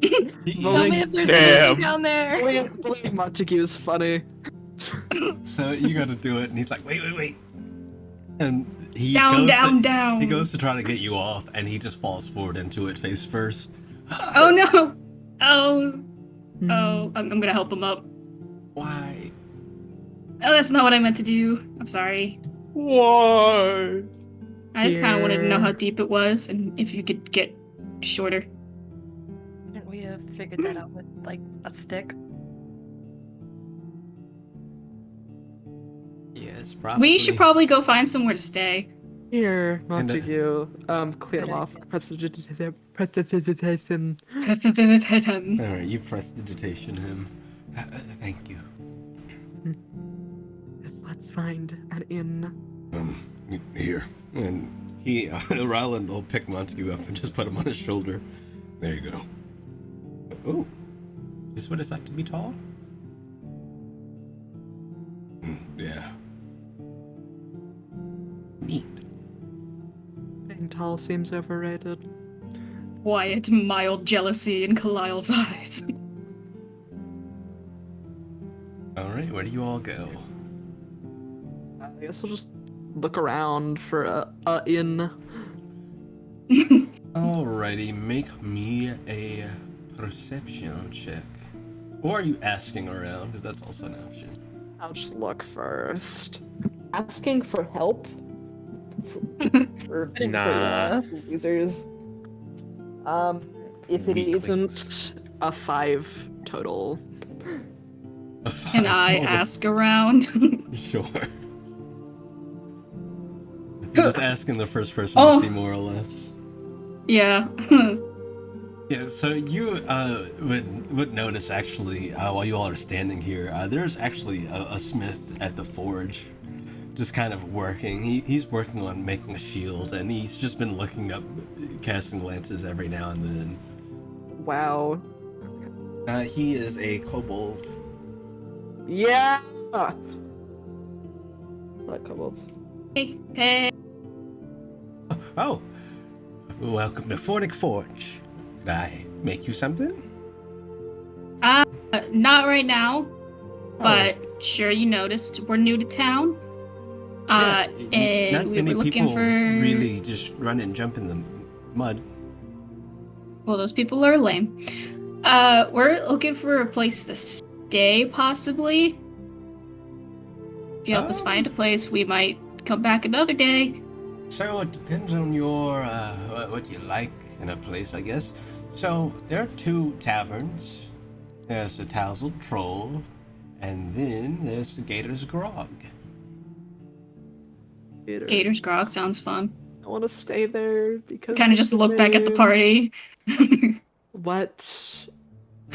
Tell me if there's Damn. anything down there. Bullying Montague is funny. So you got to do it, and he's like, wait, and he Down, goes down, to, down. He goes to try to get you off, and he just falls forward into it face first. Oh no! Oh, I'm gonna help him up. Why? Oh, that's not what I meant to do. I'm sorry. Why? I just kind of wanted to know Here. how deep it was and if you could get shorter. Didn't we have figured that out with, like, a stick? Yes, probably. We should probably go find somewhere to stay. Here, Montague. Clear Good off. Prestidigitation. All right, you prestidigitation him. Thank you. Yes, let's find an inn. Here, and he, Ryland will pick Montague up and just put him on his shoulder. There you go. Oh, is this what it's like to be tall? Yeah. Neat. Being tall seems overrated. Quiet, mild jealousy in Kalile's eyes. All right, where do you all go? I guess we'll just look around for a inn. Alrighty, make me a perception check. Or are you asking around? Because that's also an option. I'll just look first. Asking for help? for Nah. users. If it Weaklings. isn't a 5 total. Can I ask around? Sure. Just asking the first person Oh. to see more or less. Yeah. Yeah, so you would notice actually while you all are standing here, there's actually a smith at the forge, just kind of working. He's working on making a shield, and he's just been looking up, casting lances every now and then. Wow. He is a kobold. Yeah! I like kobolds. Hey. Oh, welcome to Fornic Forge. Can I make you something? Not right now, Oh. but sure you noticed we're new to town. Yeah, And not we many were looking people for really just run and jump in the mud. Well, those people are lame. We're looking for a place to stay, possibly. If you help us Oh. find a place, we might come back another day. So it depends on your what you like in a place, I guess. So there are 2 taverns. There's the Tousled Troll, and then there's the Gator's Grog. Gator's Grog sounds fun. I want to stay there because. Kind of just look back at the party. What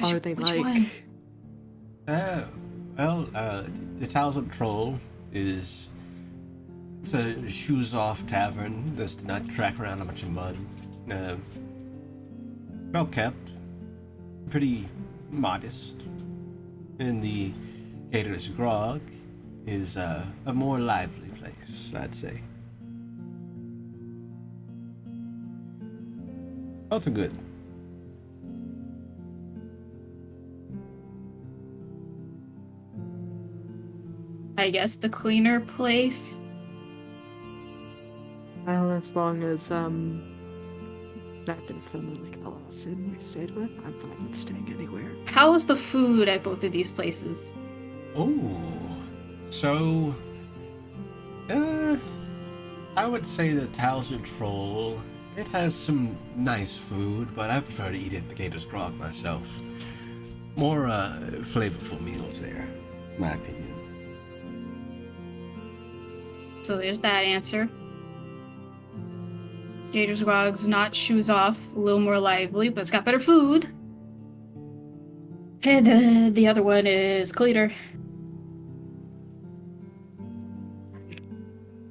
are they which like? one? The Tousled Troll is it's a shoes off tavern. Does not track around a bunch of mud. Well kept, pretty modest. And the Gator's Grog is a more lively place. weeks, I'd say. Both are good. I guess the cleaner place. Well, as long as nothing from like the last inn we stayed with, I'm fine with staying anywhere. How is the food at both of these places? Oh, so, I would say that Towser Troll, it has some nice food, but I prefer to eat at the Gator's Grog myself. More, flavorful meals there, in my opinion. So there's that answer. Gator's Grog's not shoes off, a little more lively, but it's got better food. And the other one is cleaner.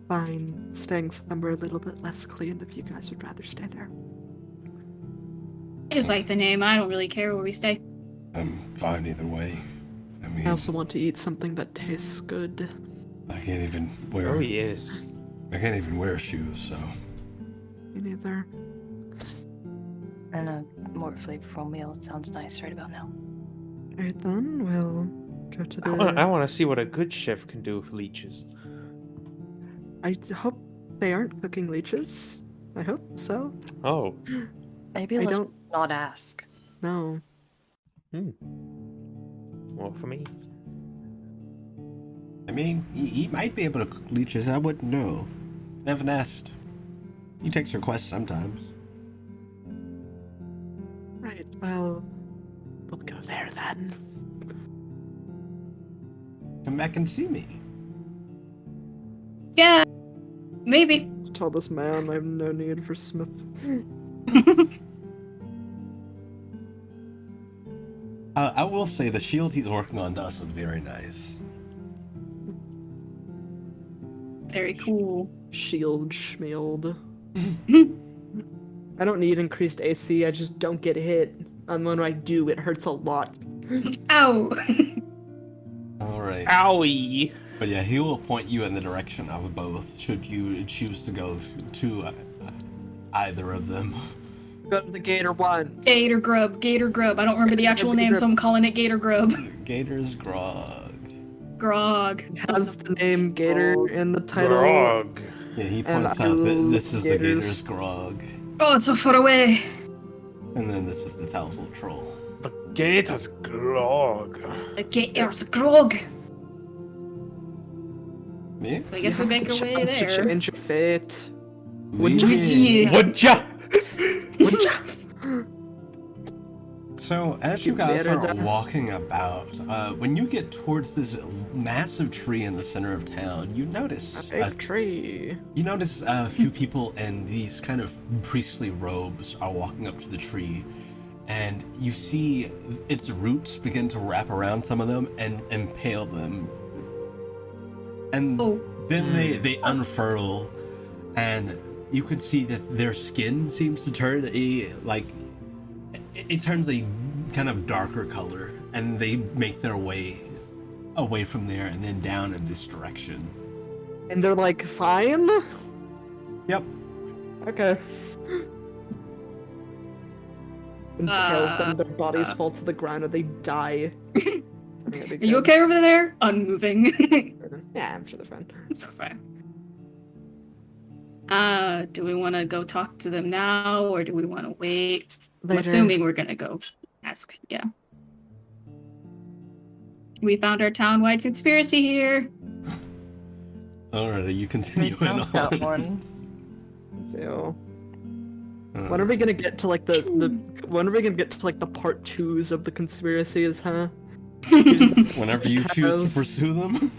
Fine, staying somewhere a little bit less clean if you guys would rather stay there. I just like the name. I don't really care where we stay. I'm fine either way. I mean, I also want to eat something that tastes good. I can't even wear. Oh yes. I can't even wear shoes, so. Me neither. And a more flavorful meal. It sounds nice right about now. Alright then, we'll go to the... I want to see what a good chef can do with leeches. I hope they aren't cooking leeches. I hope so. Oh. Maybe let's not ask. No. Well, for me. I mean, he might be able to cook leeches, I wouldn't know. Haven't asked. He takes requests sometimes. Right, well, we'll go there then. Come back and see me. Yeah, maybe. Tell this man I have no need for Smith. I will say the shield he's working on does look very nice. Very cool. Shield schmield. I don't need increased AC, I just don't get hit. And when I do, it hurts a lot. Ow! Alright. Owie! But yeah, he will point you in the direction of both, should you choose to go to either of them. Go to the Gator one. Gator Grub, Gator Grub. I don't remember the actual name, so I'm calling it Gator Grub. Gator's Grog. Grog. It has the name Gator in the title. Grog. Yeah, he And points out that this is the Gators. Gator's Grog. Oh, it's so far away. And then this is the Tousle Troll. The Gator's Grog. The Gator's Grog. Yeah? So I guess we make our way Chance to there. change your fate. Would you? Would ya? So, as you You guys better are die. walking about, when you get towards this massive tree in the center of town, you notice A tree. a few people in these kind of priestly robes are walking up to the tree, and you see its roots begin to wrap around some of them and impale them. And Oh. then they unfurl, and you could see that their skin seems to turn it turns a kind of darker color, and they make their way away from there and then down in this direction. And they're like, fine? Yep. Okay. Impales them, their bodies fall to the ground, and they die. Are you okay over there? Unmoving. Yeah, I'm sure they're fine. So fine. Do we want to go talk to them now, or do we want to wait? I'm Later. assuming we're gonna go ask. Yeah. We found our town-wide conspiracy here. Alright, are you continuing That on? one. Ew. When are we gonna get to like the when are we gonna get to like the part 2s of the conspiracies, huh? Whenever you choose to pursue them?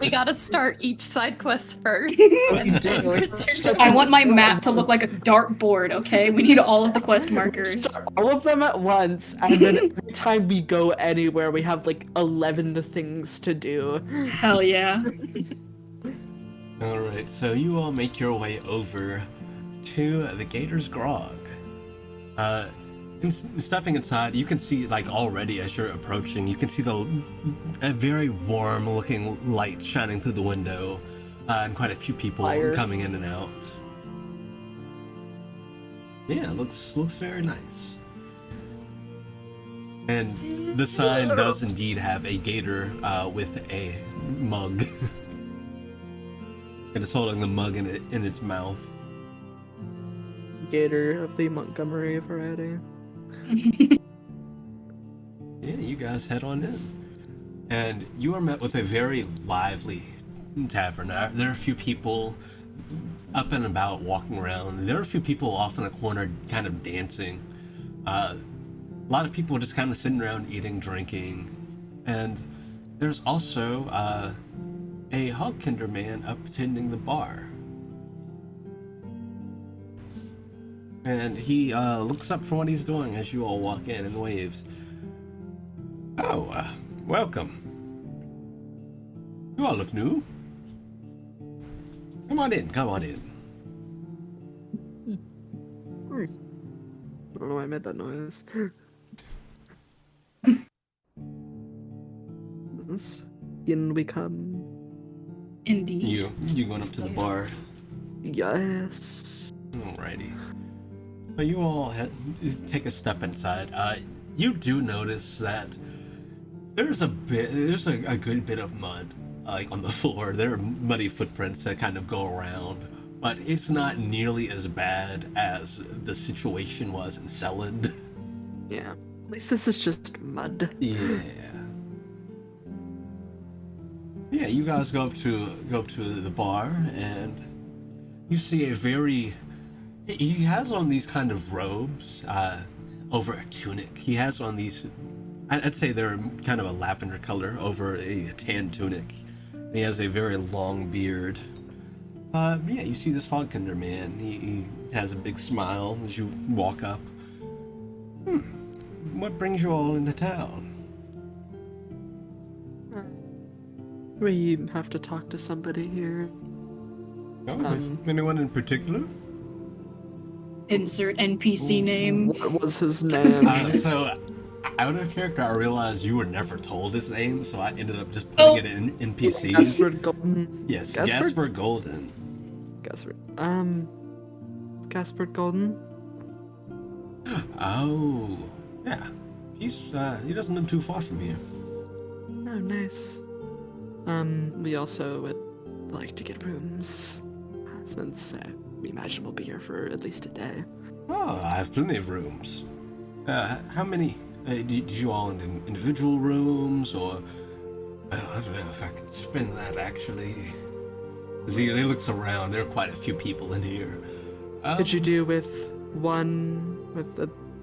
We gotta start each side quest first. I want my map to look like a dartboard, okay? We need all of the quest markers. Start all of them at once, and then every time we go anywhere, we have like 11 things to do. Hell yeah. Alright, so you all make your way over to the Gator's Grog. Stepping inside, you can see, like, already as you're approaching, you can see a very warm looking light shining through the window. and quite a few people Fire. coming in and out. Yeah, it looks very nice. And the sign does indeed have a gator with a mug. And it's holding the mug in its mouth. Gator of the Montgomery variety. Yeah, you guys head on in. And you are met with a very lively tavern. There are a few people up and about walking around. There are a few people off in a corner kind of dancing. A lot of people just kind of sitting around eating, drinking. And there's also a Hogkinder man up tending the bar. And he looks up from what he's doing as you all walk in and waves. Oh, welcome. You all look new. Come on in, come on in. I don't know why I made that noise. In we come. Indeed. You going up to the bar? Yes. Alrighty. So you all take a step inside. You do notice that there's a good bit of mud, like on the floor. There are muddy footprints that kind of go around, but it's not nearly as bad as the situation was in Selland. Yeah. At least this is just mud. Yeah. Yeah, you guys go up to the bar and you see a very. He has on these kind of robes over a tunic. He has on these. I'd say they're kind of a lavender color over a tan tunic. He has a very long beard. Yeah, you see this Hogkinder man. He has a big smile as you walk up. What brings you all into town? We have to talk to somebody here. Oh, anyone in particular? Insert NPC name. What was his name? So, out of character, I realized you were never told his name, so I ended up just putting it in NPC. Gaspard Golden. Yes, Gaspard Golden. Gaspard Golden. Oh, yeah. He doesn't live too far from here. Oh, nice. We also would like to get rooms, since we imagine we'll be here for at least a day. Oh, I have plenty of rooms. How many? Did you all in individual rooms, or I don't know if I could spin that actually. He looks around. There are quite a few people in here. Could you do with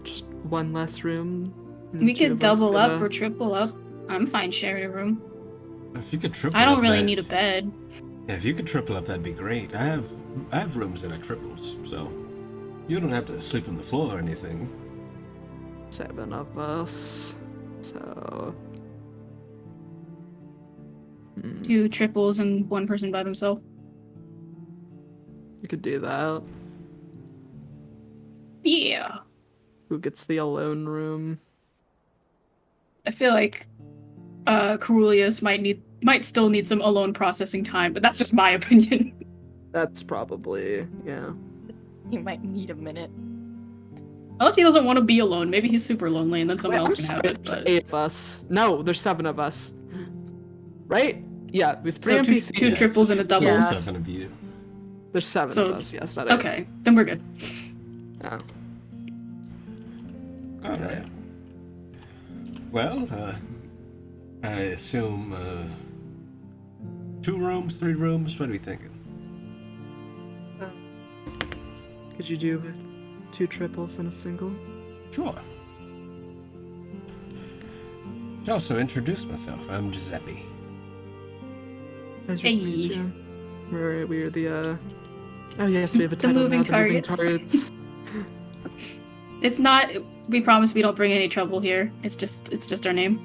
just one less room? We could double up or triple up. I'm fine sharing a room. If you could triple I don't up really that, need a bed. Yeah, if you could triple up, that'd be great. I have rooms that are triples, so you don't have to sleep on the floor or anything. 7 of us, so 2 triples and 1 person by themselves. you could do that. Yeah. Who gets the alone room? I feel like Carulius might still need some alone processing time, but that's just my opinion. That's probably, yeah. You might need a minute. Unless he doesn't want to be alone. Maybe he's super lonely and then someone else can have it. There's But... 8 of us. No, there's 7 of us. Right? Yeah, we have 3 So NPCs. two triples and a double. Yeah. 7 of you. There's 7 So- of us, yes, not 8. Okay, then we're good. Oh. All right. Well, I assume 2 rooms, 3 rooms. What are we thinking? Could you do with 2 triples and a single? Sure. Should also introduce myself. I'm Giuseppe. Nice to meet Hey. you. We're the Oh yes, we have a The title moving now, the moving targets. targets. It's not. We promise we don't bring any trouble here. It's just our name.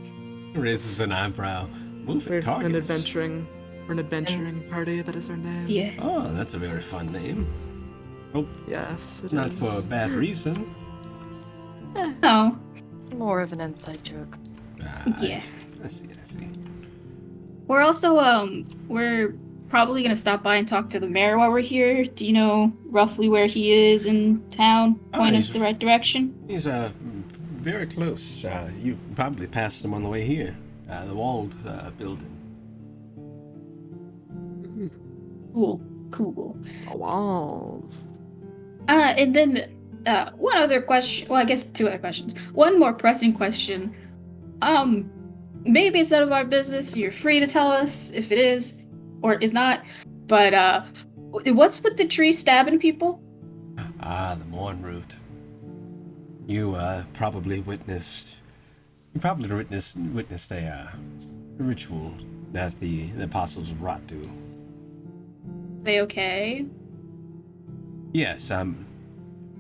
Raises an eyebrow. Moving We're targets. an adventuring party. That is our name. Yeah. Oh, that's a very fun name. Oh, Yes, it not is. for a bad reason. No. More of an inside joke. Ah, Yeah. I see. We're also we're probably gonna stop by and talk to the mayor while we're here. Do you know roughly where he is in town? Point us the right direction. He's very close. You probably passed him on the way here. The walled building. Cool. The walls. And then one other question. Well, I guess two other questions. One more pressing question. Maybe it's none of our business. You're free to tell us if it is or it is not. But what's with the tree stabbing people? The Morn Root. You probably witnessed a ritual that the apostles of Rot do. They okay? Yes,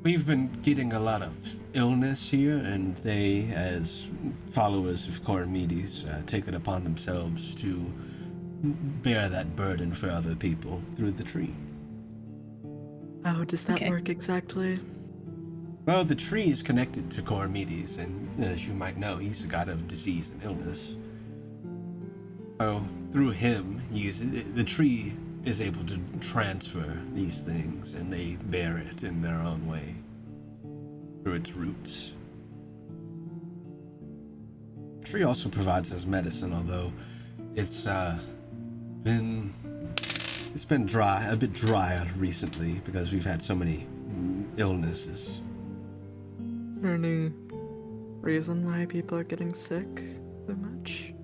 we've been getting a lot of illness here, and they, as followers of Cormedes, take it upon themselves to bear that burden for other people through the tree. How does that work exactly? Well, the tree is connected to Cormedes, and as you might know, he's the god of disease and illness. So, through him, the tree is able to transfer these things, and they bear it in their own way through its roots. The tree also provides us medicine, although it's been a bit drier recently because we've had so many illnesses. Is there any reason why people are getting sick so much?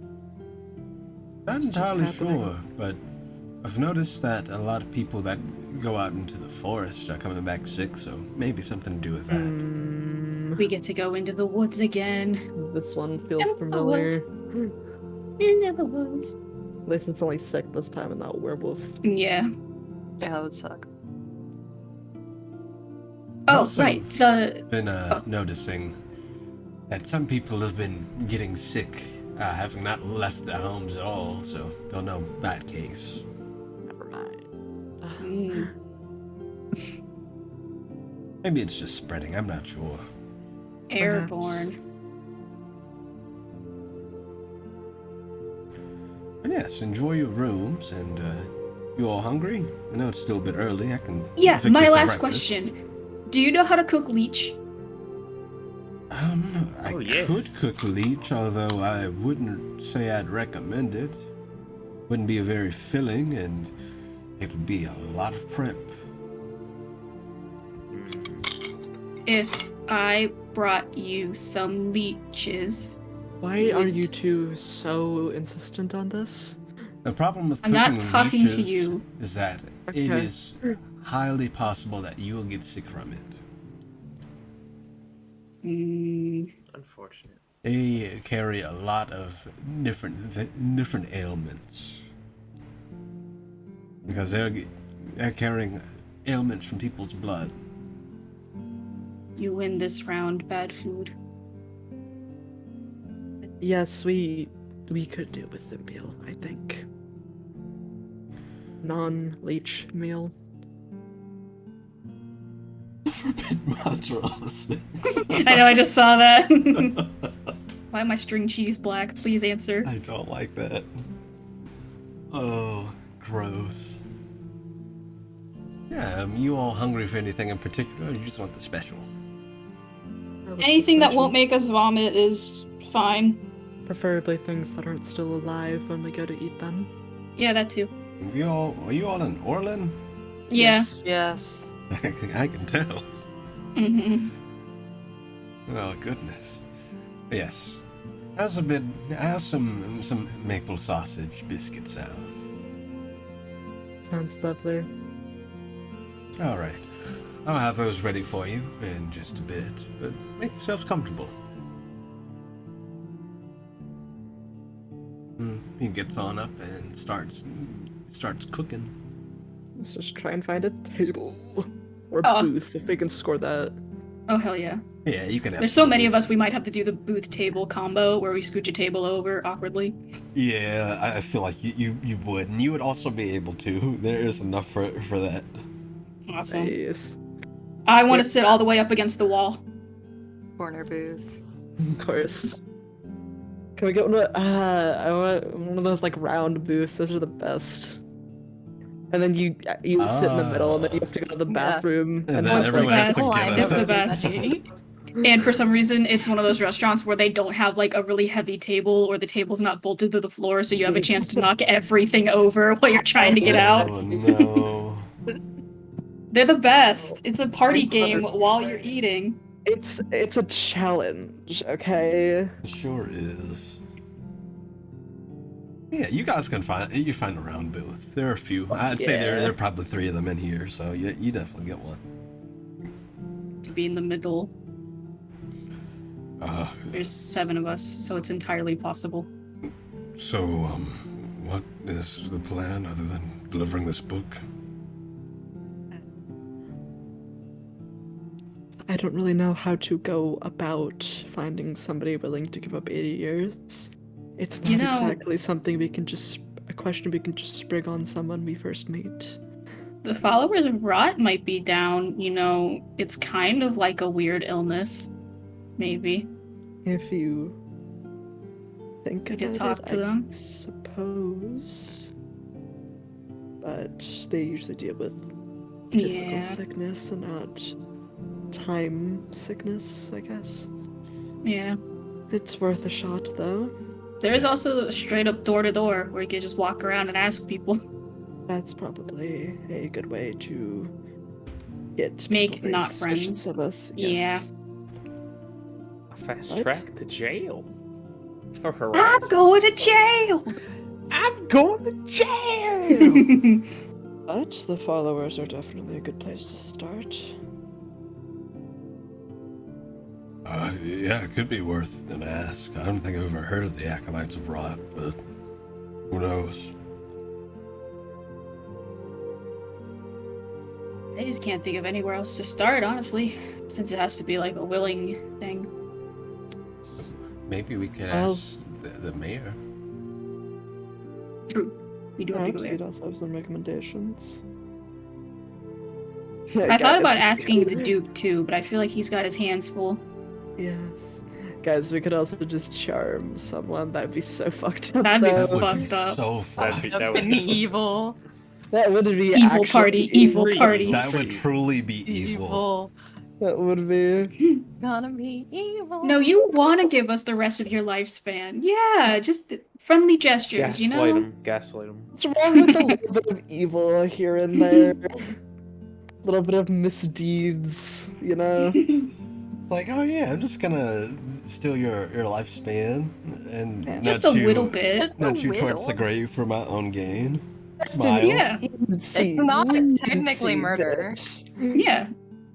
Not entirely sure, but I've noticed that a lot of people that go out into the forest are coming back sick, so maybe something to do with that. We get to go into the woods again. This one feels familiar. Into the woods. At least it's only sick this time and not werewolf. Yeah. Yeah, that would suck. Oh, right. Been noticing that some people have been getting sick, having not left their homes at all, so don't know that case. Never mind. Maybe it's just spreading, I'm not sure. Airborne. And yes, enjoy your rooms, and you all hungry? I know it's still a bit early, I can Yeah, fix you my some last breakfast. question. Do you know how to cook leech? I could cook leech, although I wouldn't say I'd recommend it. Wouldn't be a very filling, and it would be a lot of prep. If I brought you some leeches... Why are you two so insistent on this? The problem with I'm cooking not talking leeches to you. is that it is highly possible that you will get sick from it. Unfortunate. They carry a lot of different ailments because they're carrying ailments from people's blood. You win this round, bad food. Yes, we could do with the meal, I think. Non-leech meal. Forbidden mozzarella sticks. I know, I just saw that. Why am I string cheese black? Please answer. I don't like that. Oh, gross. Yeah, you all hungry for anything in particular, or you just want the special? Anything that won't make us vomit is fine. Preferably things that aren't still alive when we go to eat them. Yeah, that too. Are you all in Orlin? Yeah. Yes. I can tell. Mm-hmm. Oh goodness. Yes. How's some maple sausage biscuit sound? Sounds lovely. All right. I'll have those ready for you in just a bit, but make yourselves comfortable. He gets on up and starts cooking. Let's just try and find a table or Oh. booth if we can score that. Oh, hell yeah. Yeah, you can. There's so many of us, we might have to do the booth table combo where we scooch a table over awkwardly. Yeah, I feel like you would, and you would also be able to. There is enough for that. Awesome. Nice. I want to sit all the way up against the wall. Corner booth. Of course. Can we get one of I want one of those like round booths? Those are the best. And then you sit in the middle, and then you have to go to the Yeah. bathroom. And And then it's the everyone has to best. get up. It's the best. And for some reason, it's one of those restaurants where they don't have like a really heavy table, or the table's not bolted to the floor, so you have a chance to knock everything over while you're trying to get out. Oh no. They're the best. It's a party game while you're eating. It's a challenge, okay? It sure is. Yeah, you guys can find a round booth. There are a few. I'd say there are probably 3 of them in here, so you definitely get one. To be in the middle. There's 7 of us, so it's entirely possible. So, what is the plan other than delivering this book? I don't really know how to go about finding somebody willing to give up 80 years. It's not exactly something a question we can just spring on someone we first meet. The followers of Rot might be down, it's kind of like a weird illness. Maybe. If you think We about could talk it, to them. I suppose. But they usually deal with physical sickness and not time sickness, I guess. Yeah. It's worth a shot, though. There is also straight up door to door where you can just walk around and ask people. That's probably a good way to get Make people very not suspicious friends. of us. Yeah. Yes. A fast What? track to jail. For I'm harassment. going to jail! I'm going to jail! But the followers are definitely a good place to start. Yeah, it could be worth an ask. I don't think I've ever heard of the Acolytes of Rot, but who knows? I just can't think of anywhere else to start, honestly, since it has to be like a willing thing. Maybe we could Well- ask the mayor. True. We do have to go Perhaps there. he'd also have some recommendations. I thought about Guys, asking the Duke too, but I feel like he's got his hands full. Yes. Guys, we could also just charm someone. That'd be so fucked up. That'd be though. That would be fucked up. so That'd be- fucked. that would An evil. That would be Evil actually party, evil Pretty party. evil. That would truly be evil. That would be. Gonna be evil. No, you want to give us the rest of your lifespan. Yeah, just friendly gestures, Gaslight him. Gaslight him. What's wrong with a little bit of evil here and there? A little bit of misdeeds, Like, oh yeah, I'm just gonna steal your lifespan and Just nudge a you- little bit. nudge you towards Whittle. the grave for my own gain. Just Smile. Yeah. It's not technically murder. Yeah.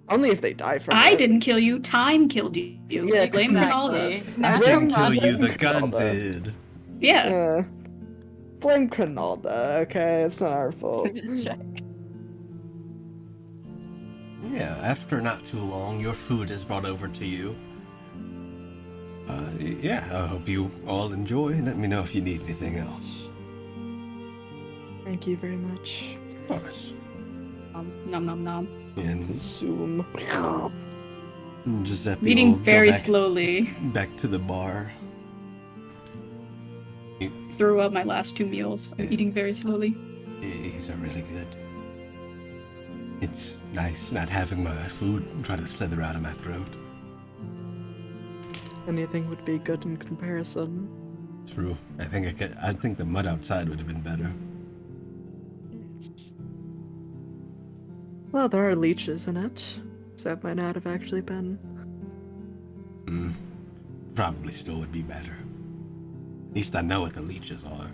Only if they die from I it. didn't kill you, time killed you. Yeah, Blame Exactly. Ronaldo. I That's didn't what kill I'm you, the Ronaldo. gun did. Yeah. Blame Cronalda, okay? It's not our fault. Check. Yeah, after not too long, your food is brought over to you. Yeah, I hope you all enjoy. Let me know if you need anything else. Thank you very much. Of course. Nom nom nom. And Consume. Giuseppe will Eating go very back, slowly. back to the bar. Threw up my last 2 meals. I'm eating very slowly. These are really good. It's nice not having my food try to slither out of my throat. Anything would be good in comparison. True. I think the mud outside would have been better. Well, there are leeches in it, so it might not have actually been. Probably still would be better. At least I know what the leeches are.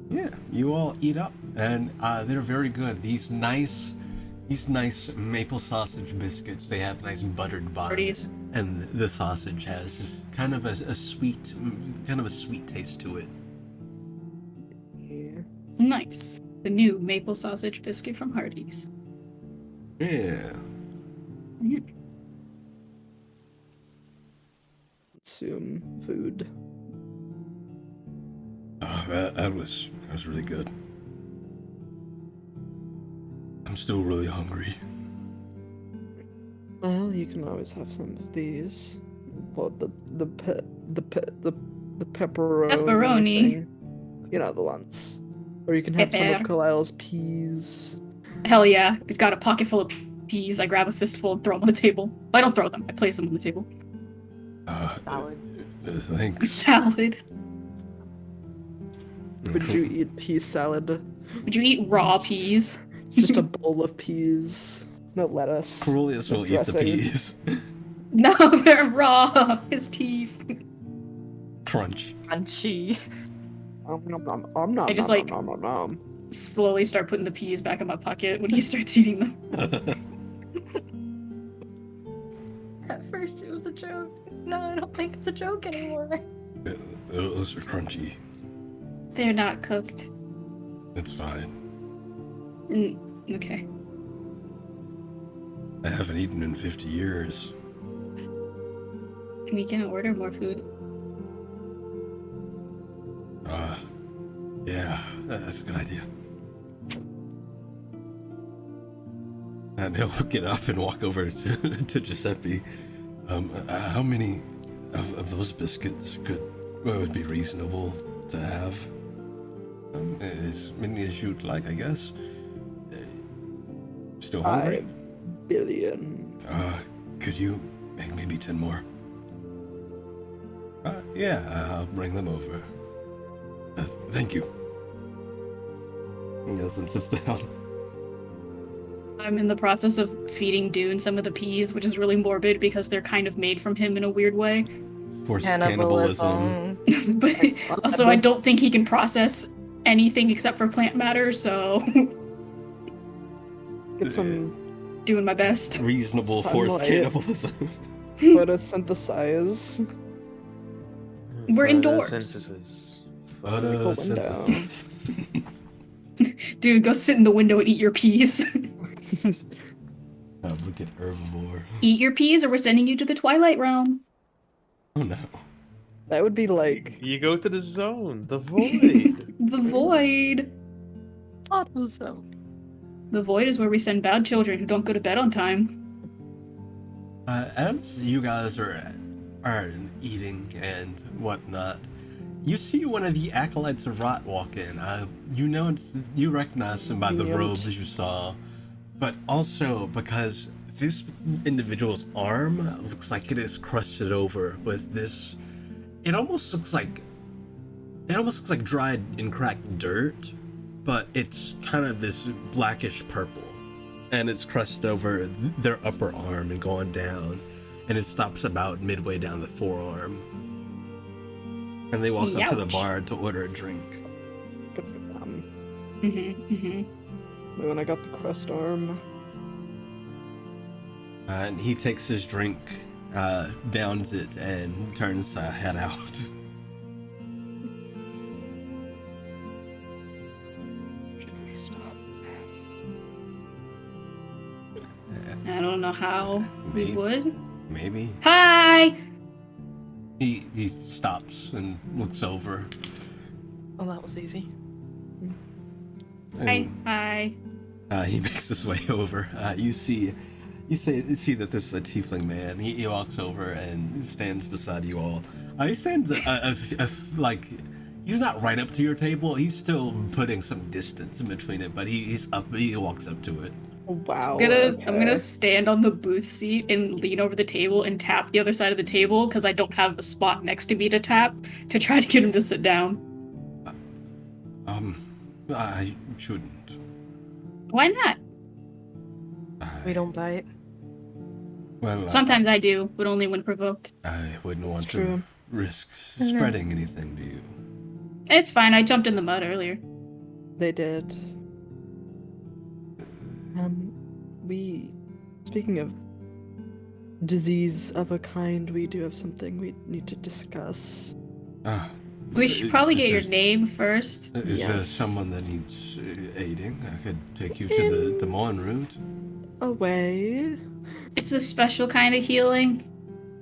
Yeah, you all eat up, and they're very good. These nice maple sausage biscuits. They have nice buttered bun, Parties. and the sausage has just kind of a sweet taste to it. Yeah. Nice. The new maple sausage biscuit from Hardee's. Yeah. Consume food. Oh, that was really good. I'm still really hungry. Well, you can always have some of these. Well, the the pepperoni. Pepperoni. Thing. You know the ones. Or you can have some of Kalile's peas. Hell yeah. He's got a pocket full of peas. I grab a fistful and throw them on the table. I don't throw them. I place them on the table. Salad. Thanks. Salad. Would you eat pea salad? Would you eat raw peas? Just a bowl of peas. No lettuce. Cornelius will eat the peas. No, they're raw. His teeth. Crunch. Crunchy. I just like slowly start putting the peas back in my pocket when he starts eating them. At first it was a joke. No, I don't think it's a joke anymore. Those are crunchy. They're not cooked. It's fine. Okay. I haven't eaten in 50 years. We can order more food. Yeah, that's a good idea. And he'll get up and walk over to Giuseppe. How many of those biscuits would be reasonable to have? As many as you'd like, I guess. Still hungry? 5 billion. Could you make maybe 10 more? Yeah, I'll bring them over. Thank you. He goes and sits down. I'm in the process of feeding Dune some of the peas, which is really morbid because they're kind of made from him in a weird way. Forced cannibalism. But also, I don't think he can process anything except for plant matter, so... Get some... Doing my best. Reasonable forced cannibalism. Photosynthesize. We're indoors. Photosynthesis. Dude, go sit in the window and eat your peas. Look at herbivore. Eat your peas or we're sending you to the Twilight Realm. Oh no. That would be like... You go to the zone, the void. The void. Auto zone. The void is where we send bad children who don't go to bed on time. As you guys are eating and whatnot, you see one of the acolytes of Rot walk in. You recognize him by the robes you saw, but also because this individual's arm looks like it is crusted over with this. It almost looks like dried and cracked dirt, but it's kind of this blackish purple, and it's crusted over their upper arm and going down, and it stops about midway down the forearm. And they walk up to the bar to order a drink. Good for them. When I got the crushed arm. And he takes his drink, downs it, and turns head out. Should we stop? I don't know how we would. Maybe. Hi! He stops and looks over. Oh, that was easy. Hi. He makes his way over. You see that this is a tiefling man. He walks over and stands beside you all. He stands like he's not right up to your table. He's still putting some distance in between it, but he's up. He walks up to it. Wow. I'm gonna stand on the booth seat and lean over the table and tap the other side of the table because I don't have a spot next to me to tap to try to get him to sit down. I shouldn't. Why not? We don't bite. Well, sometimes I do, but only when provoked. I wouldn't want to risk spreading anything to you. It's fine. I jumped in the mud earlier. They did. Speaking of disease of a kind, we do have something we need to discuss. We should probably get your name first. Is there someone that needs aiding? I could take you to the Des Moines route. Away. It's a special kind of healing.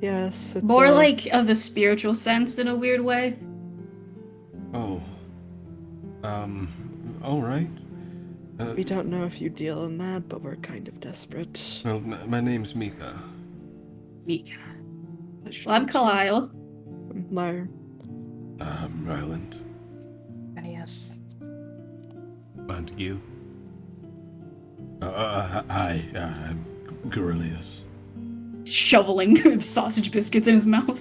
Yes. It's more like of a spiritual sense in a weird way. Oh. All right. We don't know if you deal in that, but we're kind of desperate. Well, my name's Mika. Mika. Well, I'm Kalile. Liar. Ryland. Yes. Montague. Hi, I'm Gorilius. Shoveling sausage biscuits in his mouth.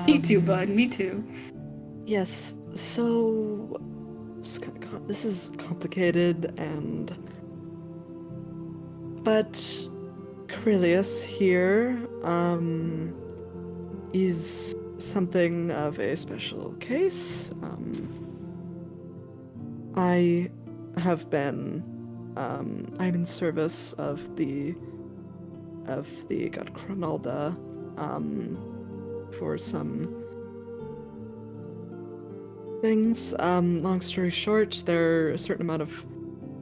Me too, bud. Me too. Yes, so this is complicated but Corellius here is something of a special case. I have been I'm in service of the god Cronalda for some things. Long story short, there are a certain amount of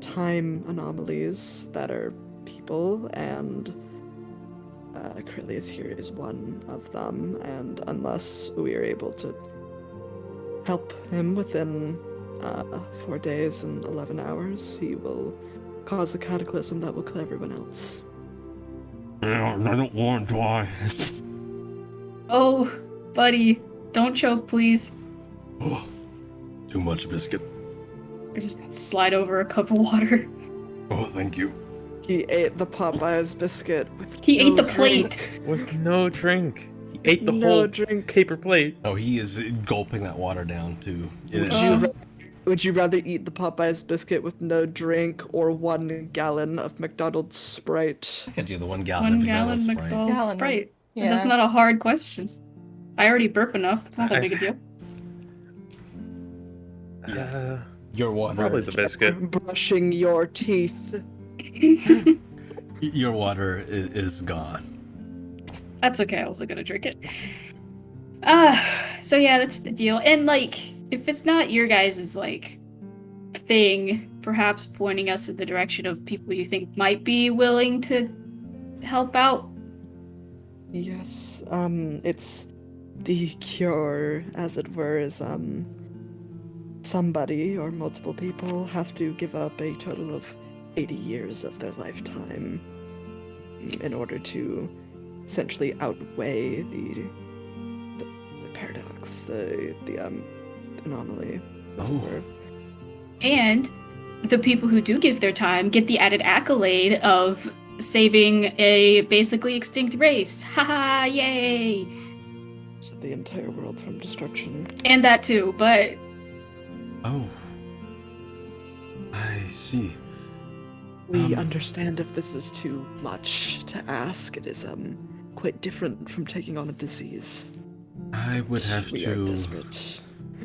time anomalies that are people, and Corellius here is one of them, and unless we are able to help him within 4 days and 11 hours, he will cause a cataclysm that will kill everyone else. Yeah, I don't want to die. Oh, buddy, don't choke, please. Oh, too much biscuit. Or just slide over a cup of water. Oh, thank you. He ate the Popeye's biscuit with He no ate the drink. plate. With no drink. He ate the No whole drink. paper plate. Oh, he is gulping that water down too. Would you rather eat the Popeye's biscuit with no drink or 1 gallon of McDonald's Sprite? I could do the 1 gallon 1 of gallon vanilla McDonald's Gallon. Sprite. Yeah. That's not a hard question. I already burp enough. It's not that big a deal. Your water. Probably the biscuit. Brushing your teeth. Your water is gone. That's okay. I wasn't gonna drink it. So yeah, that's the deal. And like, if it's not your guys' like thing, perhaps pointing us in the direction of people you think might be willing to help out. Yes, it's the cure, as it were, is somebody or multiple people have to give up a total of 80 years of their lifetime in order to essentially outweigh the paradox, the anomaly, as it were. And the people who do give their time get the added accolade of saving a basically extinct race. Haha, yay! So the entire world from destruction. And that too, but Oh. I see. We understand if this is too much to ask. It is quite different from taking on a disease. I would have We are desperate.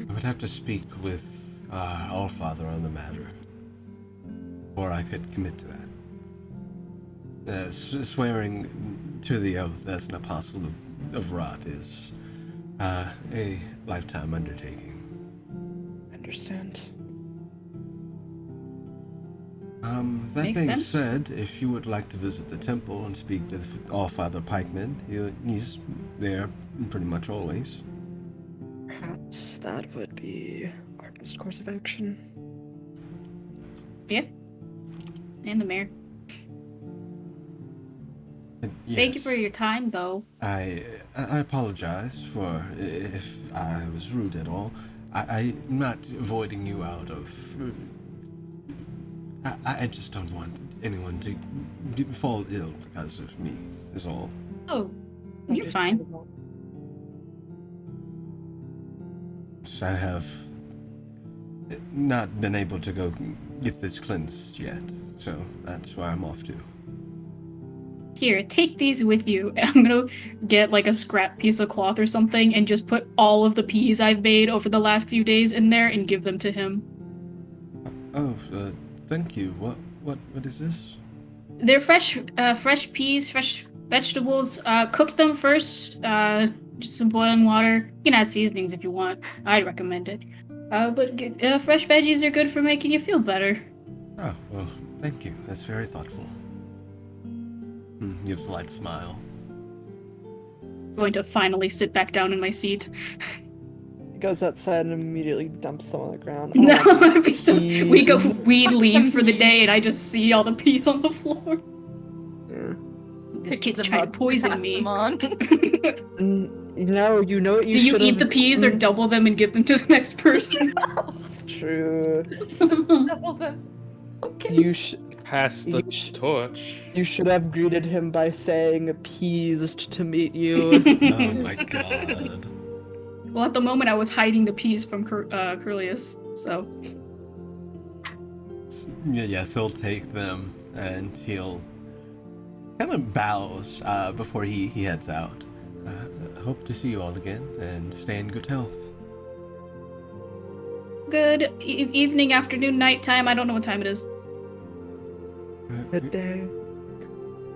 I would have to speak with our father on the matter, or I could commit to that. Swearing to the oath as an apostle of Rot is a lifetime undertaking. Understand. That Makes being sense. said, if you would like to visit the temple and speak with All-Father Pikeman, he's there pretty much always. Perhaps that would be our best course of action. yeah. And the mayor. Yes. Thank you for your time, though. I apologize for if I was rude at all. I'm not avoiding you out of... I just don't want anyone to fall ill because of me, is all. Oh, you're fine. So I have not been able to go get this cleansed yet, so that's where I'm off to. Here, take these with you. I'm gonna get like a scrap piece of cloth or something and just put all of the peas I've made over the last few days in there and give them to him. Thank you. What is this? They're fresh peas, fresh vegetables. Cook them first, just some boiling water. You can add seasonings if you want. I'd recommend it. But fresh veggies are good for making you feel better. Oh, well, thank you. That's very thoughtful. Gives a light smile. Going to finally sit back down in my seat. He goes outside and immediately dumps them on the ground. No, Oh, it'd be so. We leave for the day, and I just see all the peas on the floor. yeah. This Pick kid's them trying to up, poison pass me. them on. No, you know what you Do you should eat have the peas or done? double them and give them to the next person? It's true. Double them. Okay. You should. Pass the You sh- torch. You should have greeted him by saying "appeased to meet you." Oh my god. Well, at the moment, I was hiding the peas from Curlius, so. Yes, he'll take them and he'll kind of bows before he heads out. Hope to see you all again and stay in good health. Good evening, afternoon, nighttime. I don't know what time it is. Good day.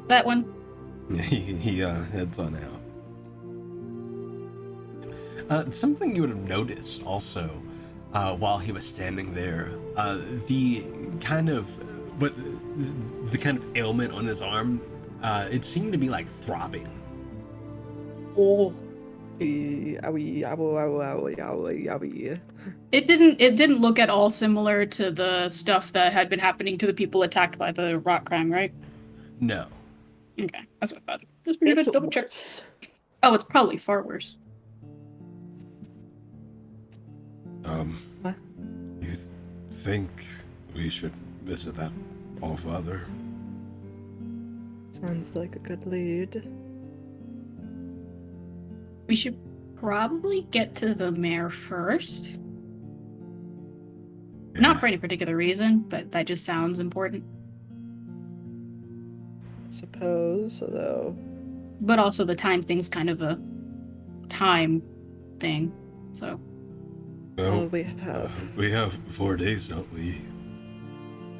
That one. He heads on out. Something you would have noticed also while he was standing there, the kind of ailment on his arm, it seemed to be like throbbing. Oh. Owie, owie, owie, owie, owie. It didn't look at all similar to the stuff that had been happening to the people attacked by the rock crime, right? No. Okay, that's what I thought. Just need to It's double check. worse. Oh, it's probably far worse. What? You think we should visit that Allfather? Sounds like a good lead. We should probably get to the mayor first. Not for any particular reason, but that just sounds important. Suppose, though. But also the time thing's kind of a time thing, so. Well, Well, we have 4 days, don't we?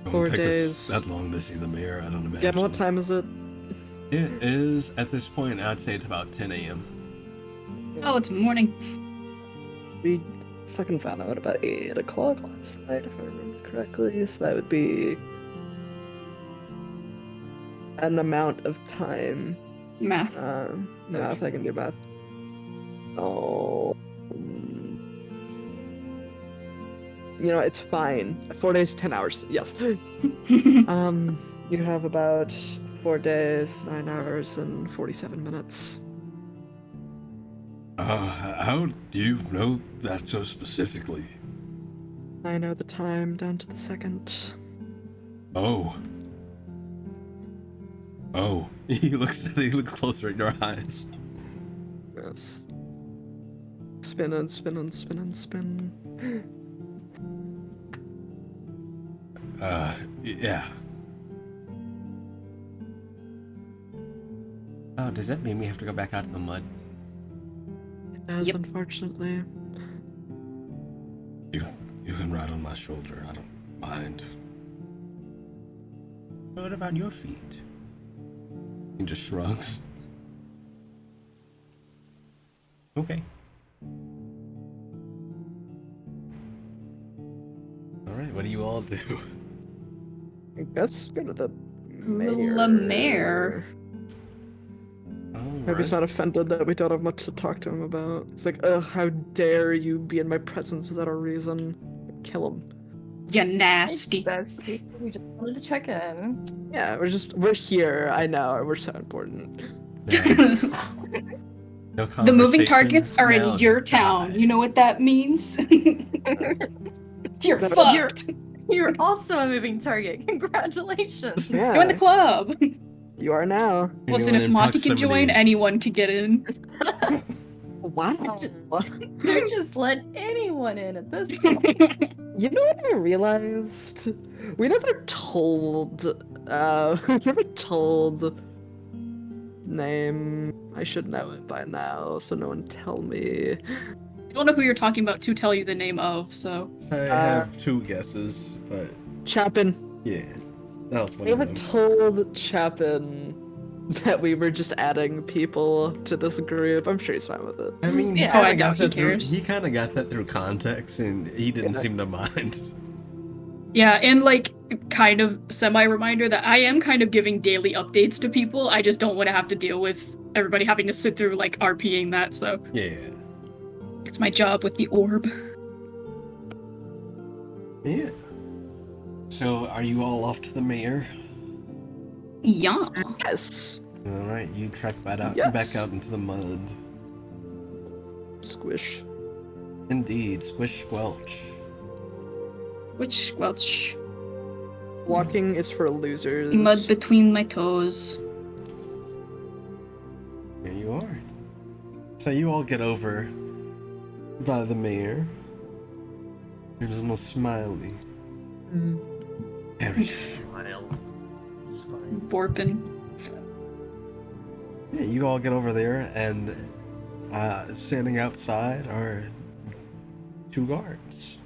It 4 won't take days. us that long to see the mayor, I don't imagine. Yeah, what time is it? It is, at this point, I'd say it's about 10 a.m. Oh, it's morning. We fucking found out about 8 o'clock last night, if I remember correctly. So that would be an amount of time. Math. Math, I can do math. Oh. You know, it's fine. 4 days, 10 hours. Yes. You have about 4 days, 9 hours, and 47 minutes. How do you know that so specifically? I know the time down to the second. Oh. He looks closer at your eyes. Yes. Spin and spin and spin and spin. Yeah. Oh, does that mean we have to go back out in the mud? It does, Yep. unfortunately. You can ride on my shoulder, I don't mind. What about your feet? He just shrugs. Okay. Alright, what do you all do? I guess go to the La mayor. Maybe he's not offended that we don't have much to talk to him about. It's like, ugh, how dare you be in my presence without a reason? Kill him. You nasty. Bestie. We just wanted to check in. Yeah, we're here. I know, we're so important. No The moving conversation, targets are now in your town. die. You know what that means? You're No, fucked. You're also a moving target. Congratulations. Yeah. Join the club. You are now. Listen, Anyone if in Monty can join, proximity- anyone can get in. Wow. They just let anyone in at this point. You know what I realized? We never told name. I should know it by now, so no one tell me. I don't know who you're talking about to tell you the name of, so. I have 2 guesses, but Chapin. yeah. That was one We of never them. told Chapin that we were just adding people to this group. I'm sure he's fine with it. I mean, he Yeah, kind I of doubt got that he through. cares. He kind of got that through context, and he didn't Yeah. seem to mind. Yeah, and like, kind of semi-reminder that I am kind of giving daily updates to people. I just don't want to have to deal with everybody having to sit through, like, RPing that, so. Yeah. It's my job with the orb. Yeah. So, are you all off to the mayor? Yeah. Yes. All right, you trek back out, Yes. back out into the mud. squish. Indeed, squish squelch. Which squelch? Walking is for losers. Mud between my toes. Here you are. So you all get over by the mayor. There's no smiley. Perish. Smile. Borpin. Yeah, you all get over there, and standing outside are 2 guards.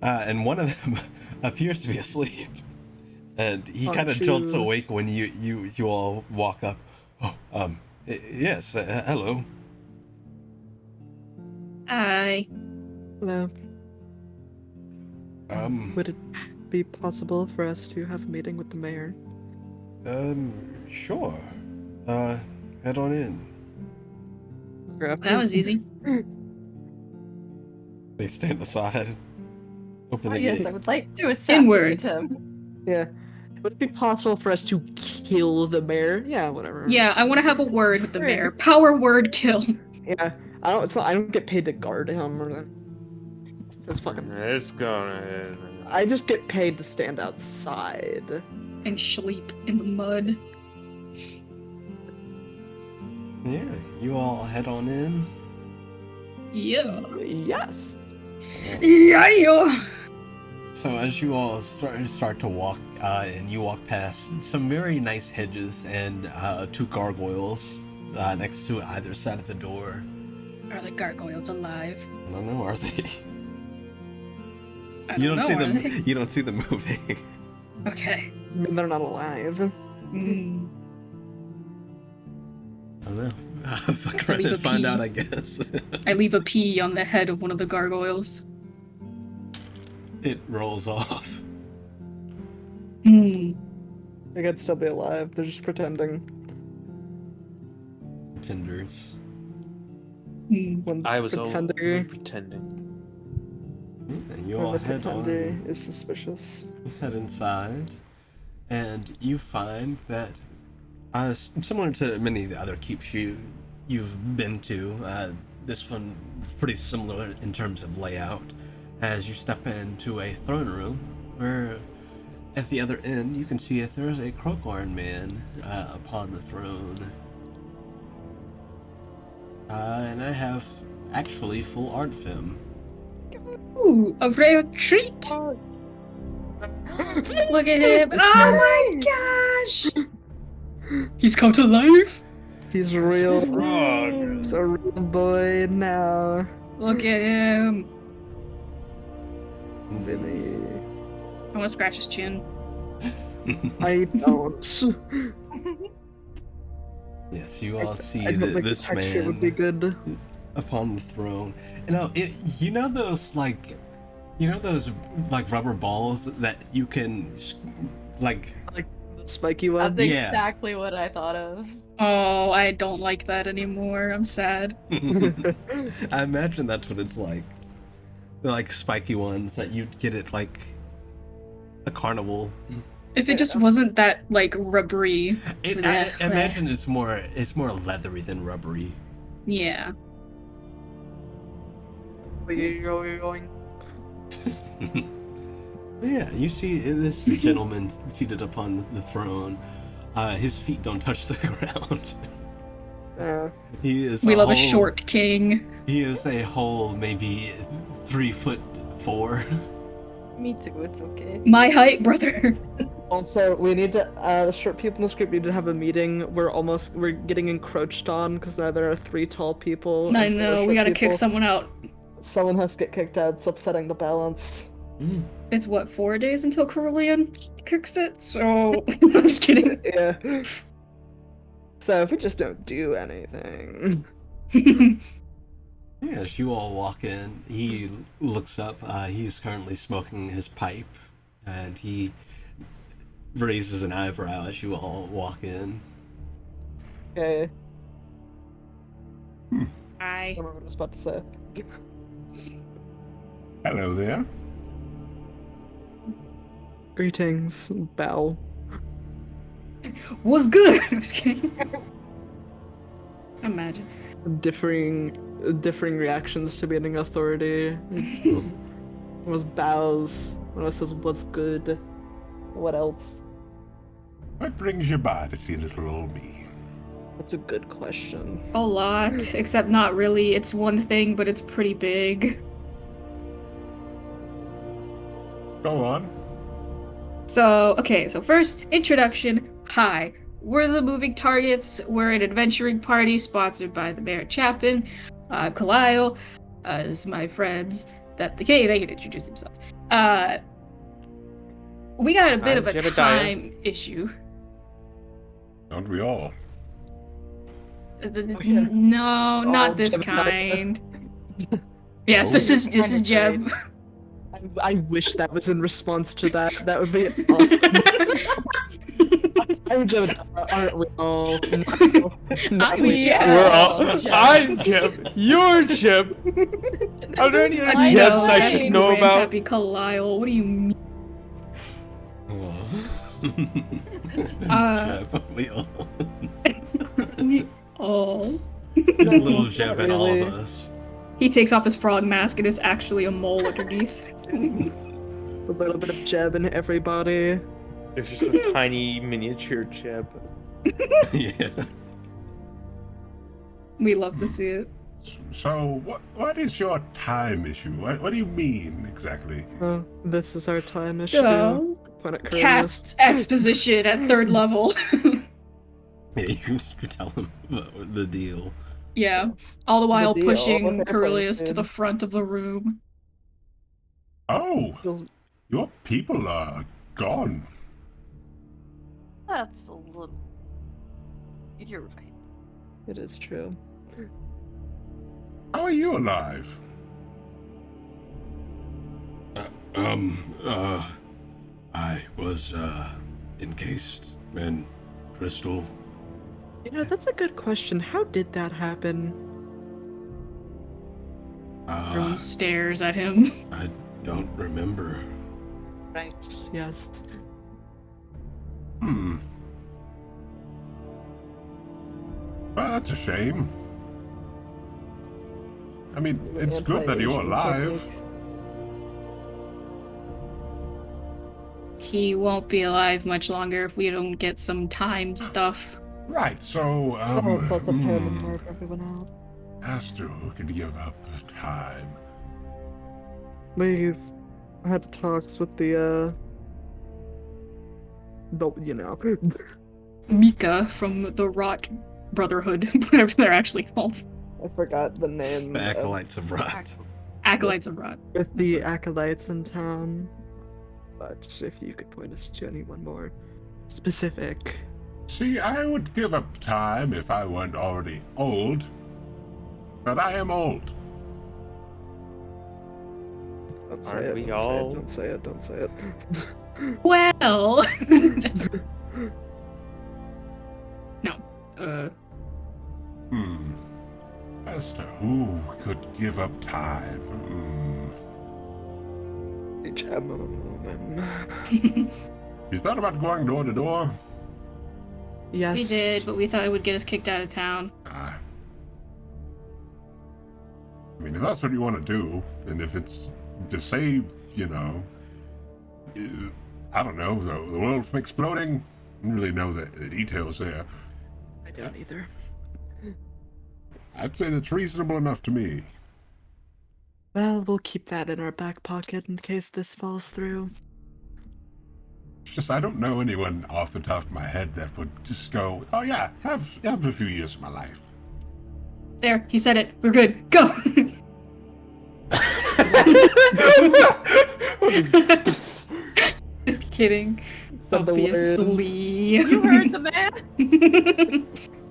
And one of them appears to be asleep. And he kind of jolts awake when you all walk up. Oh, yes, hello. Hi. Hello. Would it be possible for us to have a meeting with the mayor? Sure. Head on in. That was easy. They stand aside. Open the Yes, gate. I would like to assassinate Inwards. him. Yeah. Would it be possible for us to kill the mayor? Yeah, whatever. Yeah, I want to have a word with the mayor. Power word kill. Yeah. I don't get paid to guard him or that's fucking. It's gonna. I just get paid to stand outside. And sleep in the mud. Yeah, you all head on in. Yeah. Yes. Yeah. So as you all start to walk, and you walk past some very nice hedges and 2 gargoyles next to either side of the door. Are the gargoyles alive? I don't know, are they? I You don't know, see are them. they? You don't see them moving. Okay. I mean, they're not alive. Mm. I don't know. Fuck around leave and a find pea. out, I guess. I leave a pea on the head of one of the gargoyles. It rolls off. Hmm. They could still be alive. They're just pretending. Tenders. When I was pretender, pretending. And you when all the head pretender on. is suspicious. Head inside, and you find that, similar to many of the other keeps you've been to, this one pretty similar in terms of layout. As you step into a throne room, where at the other end you can see that there is a Crocorn man upon the throne. And I have actually full art of him. Ooh, a rare treat. Look at him. Oh my gosh. He's come to life. He's real. Frog. He's a real boy now. Look at him. Billy. I want to scratch his chin. I don't. Yes, you all see I don't think this the texture would be man good. upon the throne. You know those rubber balls that you can Like the spiky one. That's Yeah. exactly what I thought of. Oh, I don't like that anymore. I'm sad. I imagine that's what it's like. The like spiky ones that you'd get at like a carnival. If it just wasn't that like rubbery. I imagine it's more leathery than rubbery. Yeah. Where you going? Yeah, you see this gentleman seated upon the throne. His feet don't touch the ground. He is. We love a short king. He is a whole maybe 3'4". Me too, it's okay. My height, brother. Also, we need to. The short people in this group need to have a meeting. We're getting encroached on because now there are 3 tall people. I and 4 know, short we gotta people. kick someone out. Someone has to get kicked out. It's upsetting the balance. It's what, 4 days until Carillion kicks it? So I'm just kidding. Yeah. So if we just don't do anything. Yeah, as you all walk in, he looks up. He's currently smoking his pipe, and he raises an eyebrow as you all walk in. Okay. Hi. I don't know what I was about to say. Hello there. Greetings, bow. What's good? I'm just kidding. Imagine. Differing reactions to being an authority. One was bows. One else says, "What's good?" What else? What brings you by to see little old me? That's a good question. A lot, except not really. It's one thing, but it's pretty big. Go on. So first, introduction. Hi, we're the Moving Targets. We're an adventuring party sponsored by the Mayor Chapin. Kalile is my friends. They can introduce themselves. We got a bit of a Jebediah. time issue. Don't we all? No, not this Jebediah. kind. Yes, Oh. this is Jeb. I wish that was in response to that. That would be awesome. I'm Jeb, aren't we all? I'm Jeb. We're all. I'm Jeb. You're Jeb. Are there any other I Jebs know, I right? should know about? Happy Kalile. What do you mean? Jeb, we all. Oh. There's a little Jeb in all Really. of us. He takes off his frog mask and is actually a mole underneath. A little bit of Jeb in everybody. There's just a tiny miniature Jeb. Yeah. We love to see it. So, what is your time issue? What do you mean exactly? This is our time issue. So, Planet Courier. cast exposition at 3rd level. Yeah, you tell him the deal. Yeah. All the while deal. pushing Okay, Corellius to fine. the front of the room. Oh, Feels- your people are gone. That's a little. You're right. It is true. How are you alive? I was, encased in crystal. You know, that's a good question. How did that happen? Everyone stares at him. I don't remember. Right. Yes. Well, that's a shame. I mean, it's good that you're alive. He won't be alive much longer if we don't get some time stuff. Right, so, That's a pain for everyone else. Master, who could give up the time? We've had talks with the you know. Mika from the Rot Brotherhood, whatever they're actually called. I forgot the name. The Acolytes of Rot. Acolytes of Rot. With the acolytes in town. But if you could point us to anyone more specific. See, I would give up time if I weren't already old. But I am old. Don't say Aren't it, we don't all? say it, don't say it, don't say Well. it. No. As to who could give up time? You thought about going door to door? Yes. We did, but we thought it would get us kicked out of town. I mean, if that's what you want to do, and if it's to save, you know, I don't know, the world from exploding, I don't really know the details there. I don't either. I'd say that's reasonable enough to me. Well, we'll keep that in our back pocket in case this falls through. It's just I don't know anyone off the top of my head that would just go, oh yeah, have a few years of my life. There, he said it. We're good. Go! Just kidding. Said the Obviously. You heard the man. You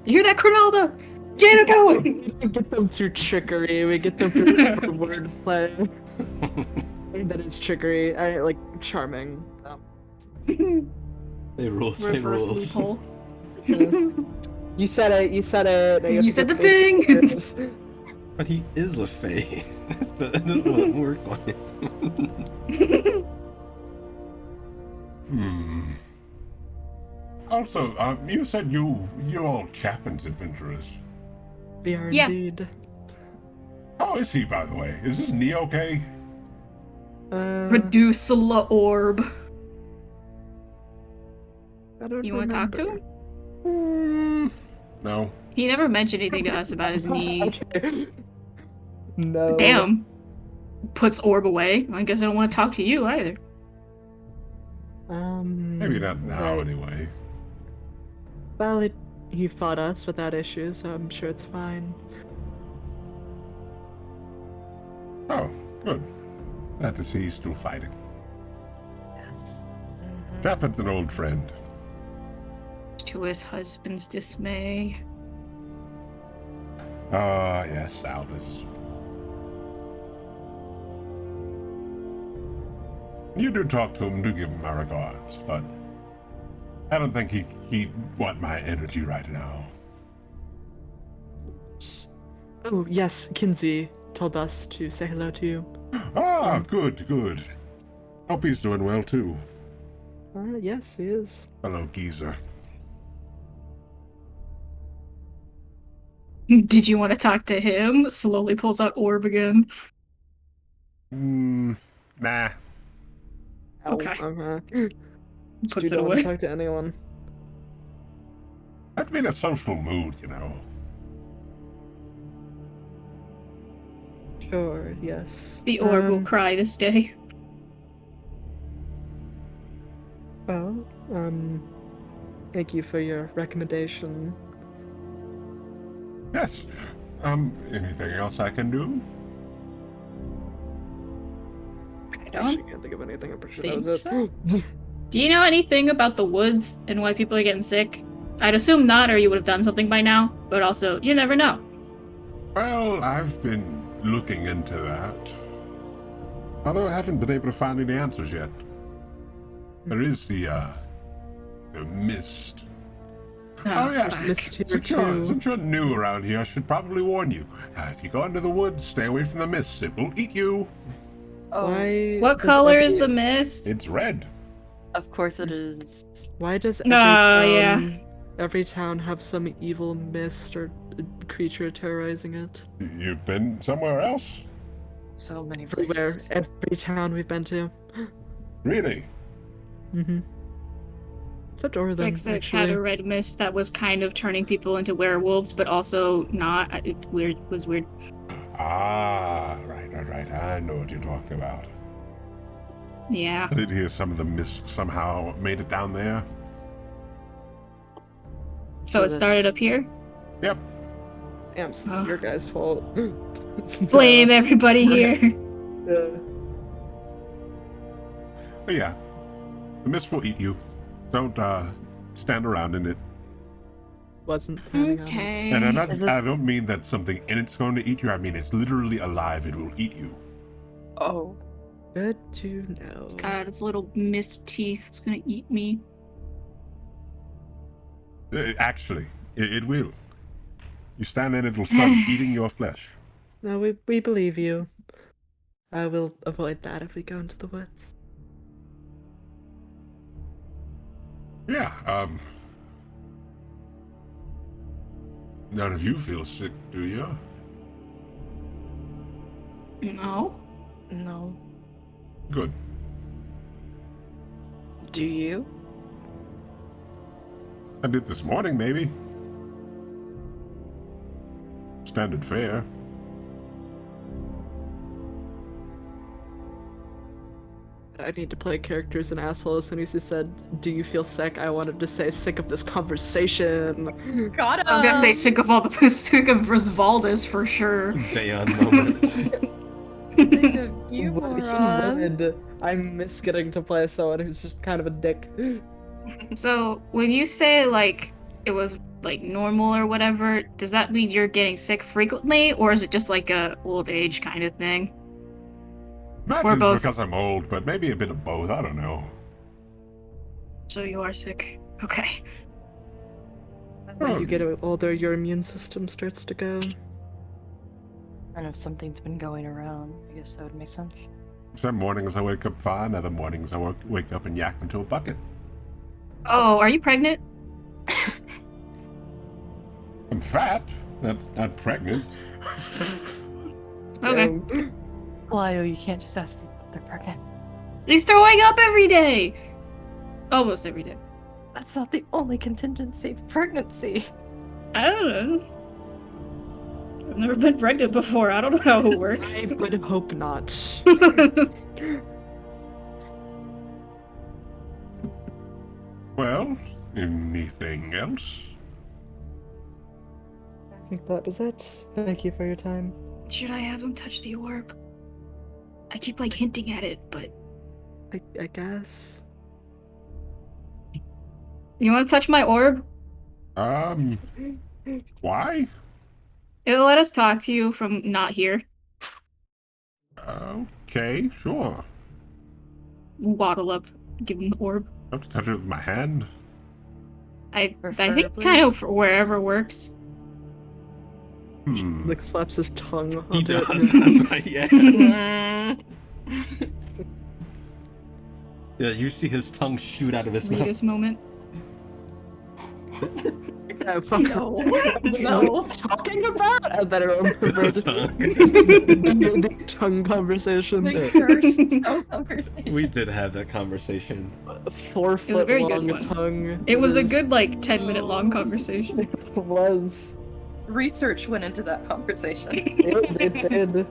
hear that, Cronaldo? Get it going! We get them through trickery. We get them through wordplay. That is trickery. I like charming. They rules, they Reverse rules. loophole. You said it. You said it. Now You have to said go the through thing. it. But he is a fae. That doesn't work like it. Also, you said you're all Chapin's adventurers. We are Yeah. indeed. How is he, by the way? Is this knee okay? Produce orb. I don't You want to talk to him? No. He never mentioned anything to us about his knee. Okay. No. Damn. Puts orb away. I guess I don't want to talk to you either. Maybe not now, right. anyway. Well, he fought us without issue, so I'm sure it's fine. Oh, good. Glad to see he's still fighting. Yes. Chapin's an old friend. To his husband's dismay. Ah, yes, Albus. You do talk to him, do give him my regards, but I don't think he'd want my energy right now. Oh, yes, Kinsey told us to say hello to you. Ah, good, good. Hope he's doing well, too. Yes, he is. Hello, geezer. Did you want to talk to him? Slowly pulls out orb again. Nah. Okay. Puts You it don't want away. to talk to anyone. I'd be in a social mood, you know. Sure, yes. The orb will cry this day. Well, thank you for your recommendation. Yes. Anything else I can do? I I don't. actually can't think of anything. I'm pretty sure that think was it. Do you know anything about the woods and why people are getting sick? I'd assume not, or you would have done something by now. But also, you never know. Well, I've been looking into that. Although I haven't been able to find any answers yet. There is the mist. Oh, yeah. There's mist here Since too. you're new around here, I should probably warn you. If you go into the woods, stay away from the mist. It will eat you. Oh, Why? What does color is every- the mist? It's red. of course it is. Why does yeah. every town have some evil mist or creature terrorizing it? You've been somewhere else? So many Everywhere, places. every town we've been to. Really? Mm-hmm. Except Orlin, Like the had actually. a red mist that was kind of turning people into werewolves, but also not. It was weird. Ah, right. I know what you're talking about. Yeah. I did hear some of the mist somehow made it down there. So it started up here. Yep. Damn, this is Ugh. your guys' fault. Blame everybody here. Yeah. But yeah, the mist will eat you. Don't stand around in it. Wasn't planning on it. Okay. And Is it- I don't mean that something in it's going to eat you. I mean it's literally alive. It will eat you. Oh. Good to know. God, its little mist teeth. It's gonna eat me. Actually, it will. You stand in, it will start eating your flesh. No, we believe you. I will avoid that if we go into the woods. Yeah. None of you feel sick, do you? No. No. Good. Do you? I did this morning, maybe. Standard fare. I need to play characters and assholes. As soon as he said, "Do you feel sick?" I wanted to say, "Sick of this conversation." Got him! I'm gonna say sick of all the sick of Rosvaldus for sure. Dayon moment. Think of you, What he morons. wanted. I miss getting to play someone who's just kind of a dick. So when you say like it was like normal or whatever, does that mean you're getting sick frequently, or is it just like a old age kind of thing? Imagine it's both. because I'm old, but maybe a bit of both. I don't know. So you are sick. Okay. When you get older, your immune system starts to go. And if something's been going around, I guess that would make sense. Some mornings I wake up fine, other mornings I wake up and yak into a bucket. Oh, are you pregnant? I'm fat. Not pregnant. Okay. Lyle, you can't just ask people if they're pregnant. He's throwing up every day. Almost every day. That's not the only contingency for pregnancy. I don't know. I've never been pregnant before. I don't know how it works. I would hope not. Well, anything else? I think that was it. Thank you for your time. Should I have him touch the orb? I keep like hinting at it, but I guess. you want to touch my orb? Why? It'll let us talk to you from not here. Okay, sure. Waddle up, give him the orb. I have to touch it with my hand. I think Preferably. kind of wherever works. Hmm. Slaps his tongue He onto it. does. That's right. Yeah. Mm. Yeah. You see his tongue shoot out of his mouth. Sweetest moment. Yeah, fuck. No. What are we talking about? I better remember His the tongue conversation. The cursed tongue conversation. We did have that conversation. 4 It was a foot very good long one. tongue. It was a good like 10-minute long conversation. It was. Research went into that conversation. It did.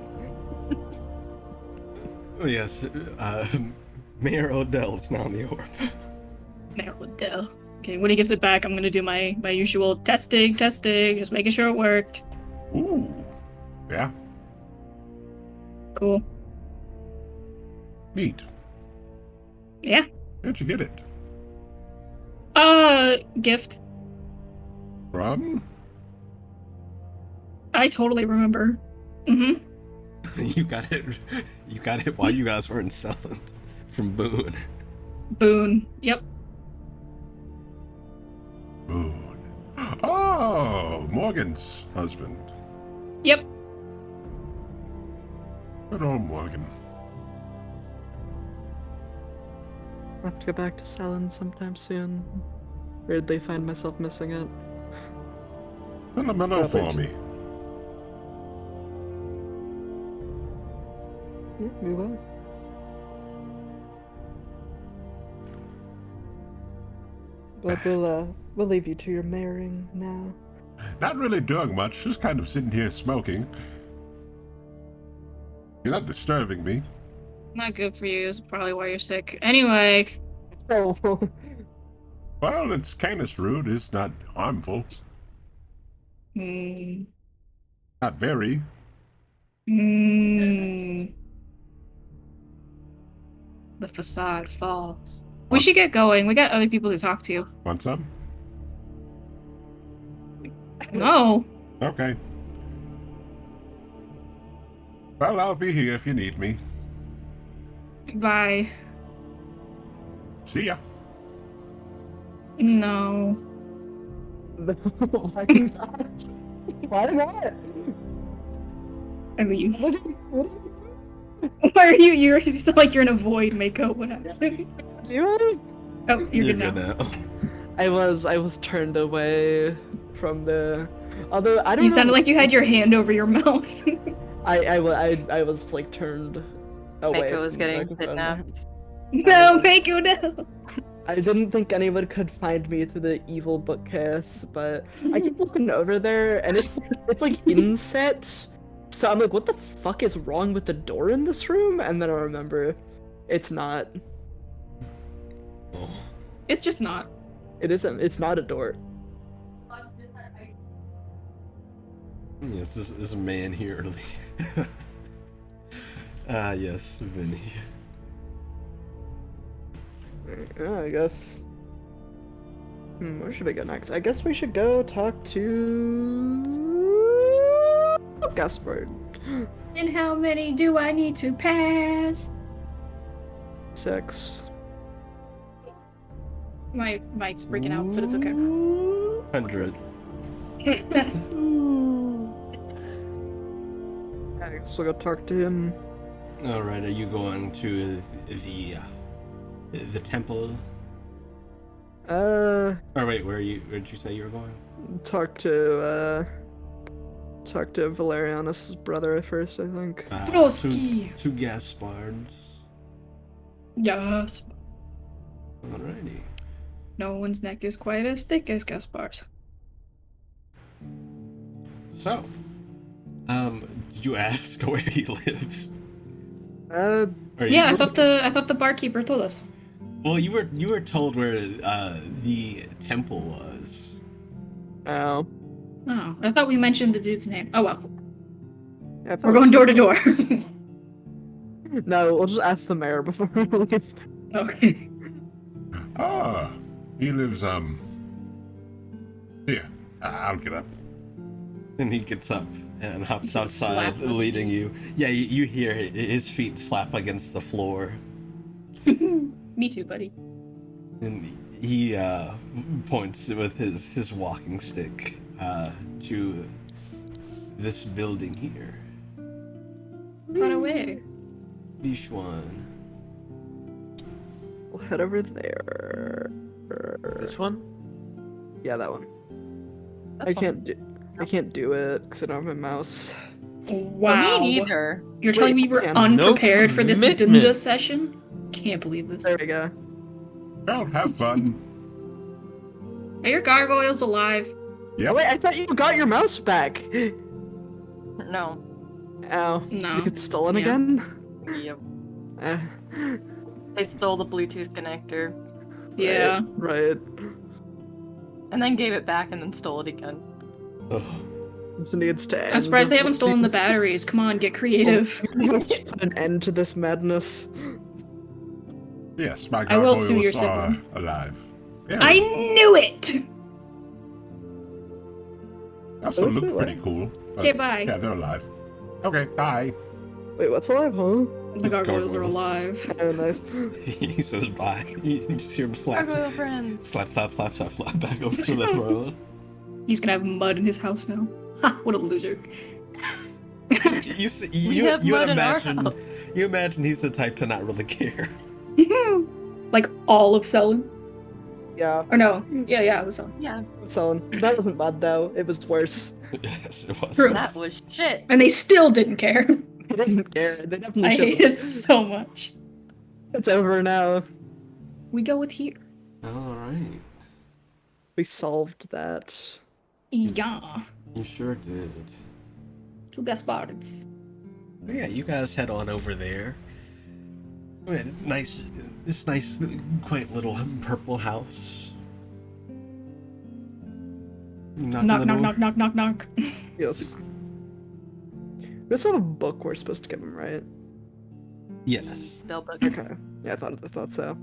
Oh, yes. Mayor Odell is now in the orb. Mayor Liddell. Okay, when he gives it back, I'm gonna do my usual testing, just making sure it worked. Ooh. Yeah. Cool. Neat. Yeah. Where'd you get it? Gift. From? I totally remember. Mm-hmm. You got it while you guys were in Selland from Boone. Boone. Yep. Moon. Oh, Morgan's husband. Yep. Good old Morgan. I'll have to go back to Selland sometime soon. Weirdly find myself missing it. Send a mellow for Perfect. me. Yeah, we will. But we'll leave you to your marrying now. Not really doing much, just kind of sitting here smoking. You're not disturbing me. Not good for you. Is probably why you're sick. Anyway. Oh, Well, it's Canis root. It's not harmful. Hmm. Not very. Hmm. The facade falls. We should get going. We got other people to talk to. Want some? No. Okay. Well, I'll be here if you need me. Bye. See ya. No. why not? Why not? I mean, why are you? You sound like you're in a void, Mako. What happened? Do you? Oh, you're good now. now. I was turned away from the. Although I don't. You know. sounded like you had your hand over your mouth. I was like turned away. Mako was from the getting microphone. kidnapped. No, Mako, no. I didn't think anyone could find me through the evil bookcase, but I keep looking over there and it's like inset. So I'm like, what the fuck is wrong with the door in this room? And then I remember, it's not. Oh. It's just not. It isn't. It's not a door. Yes, this is a man here early. Yes, Vinny. Yeah, I guess. Where should we go next? I guess we should go talk to Gaspard. And how many do I need to pass? 6. My mic's freaking out, but it's okay. 100. I guess we'll go talk to him. All right, are you going to the temple? Uh, Or wait, where did you say you were going? talk to talk to Valerianus' brother at first, I think. Broski. Two Gaspards. Yes. Alrighty. No one's neck is quite as thick as Gaspar's. So, did you ask where he lives? Yeah, I thought the barkeeper told us. Well, you were told where the temple was. Oh. Oh, I thought we mentioned the dude's name. Oh well. Yeah, We're going door to door. No, we'll just ask the mayor before we leave. Okay. Ah, he lives, here, I'll get up. And he gets up and hops outside, slap us. leading you. Yeah, you hear his feet slap against the floor. Me too, buddy. And he points with his walking stick to this building here. Run away. Which one? We'll head over there. This one? Yeah, that one. That's I can't do it because I don't have my mouse. Wow. Me neither. You're telling me we're Wait, unprepared for this commitment. Dunda session? Can't believe this. There we go. Well, have fun. Are your gargoyles alive? Yep. Oh, wait, I thought you got your mouse back. No. Ow. No. You get stolen Yeah. again? Yep. Eh, They stole the Bluetooth connector Yeah. Right. and then gave it back and then stole it again. Ugh. This needs to end. I'm surprised they haven't stolen the batteries. Come on, get creative. Let's put an end to this madness. Yes, my I will sue your gargoyles are sibling. alive. Yeah, I knew it! they also Is it look pretty alive? cool. but Okay, bye. Yeah, they're alive. Okay, bye. Wait, what's alive, huh? The It's gargoyles are gargoyles. alive. Oh, nice. He says bye. You just hear him slap, Gargoyle friends. slap back over to the road. He's gonna have mud in his house now. Ha! What a loser. You have mud in our imagine house. you imagine he's the type to not really care. Like all of Selin? Yeah, Or no? Yeah, it was Selin. Yeah, selling. That wasn't bad though. It was worse. Yes, it was. True. that was shit. And they still didn't care. They didn't care. They definitely I should. hate it so much. It's over now. We go with here. All right. We solved that. Yeah. You sure did. Two Gaspards. Yeah, you guys head on over there. This nice, quaint little purple house. Knock, knock. Yes. We also have a book we're supposed to give him, right? Yes. Spellbook. Okay. Yeah, I thought so.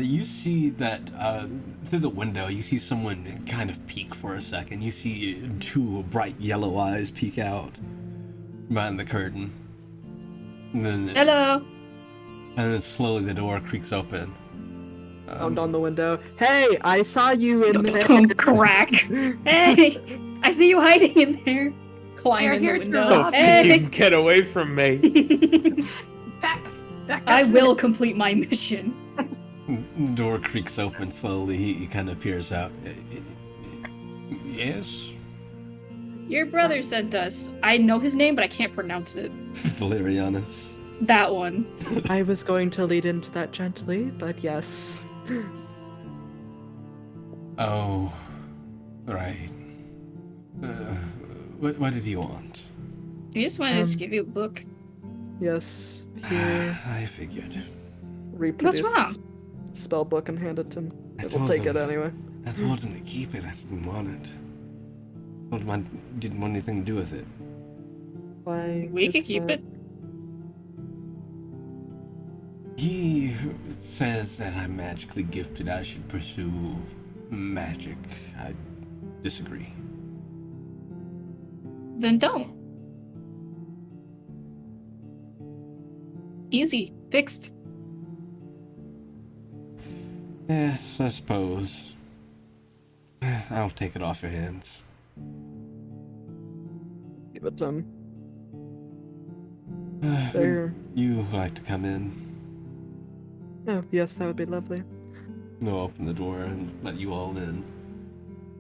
You see that through the window, you see someone kind of peek for a second. You see two bright yellow eyes peek out behind the curtain. And then slowly the door creaks open. Pound on the window. Hey, I saw you in there. Don't crack. Hey, I see you hiding in there. Climb We're in here the to window. rob Don't think you Hey. can get away from me. Back I us will in. complete my mission. The door creaks open slowly. He kind of peers out. Yes? Your brother sent us. I know his name, but I can't pronounce it. Valerianus. That one. I was going to lead into that gently, but yes. Oh, right. What did you want? I just wanted to give you a book. Yes. Here. I figured. Reproduce What's wrong? the spell book and hand it to him. I We'll told take him. it anyway. I told him to keep it. I didn't want it. I told him I didn't want anything to do with it. Why? We is could keep that? it. He says that I'm magically gifted. I should pursue magic. I disagree. Then don't. Easy. Fixed. Yes, I suppose. I'll take it off your hands. Give it to him. Would There. you like to come in? Oh, yes, that would be lovely. I'll open the door and let you all in.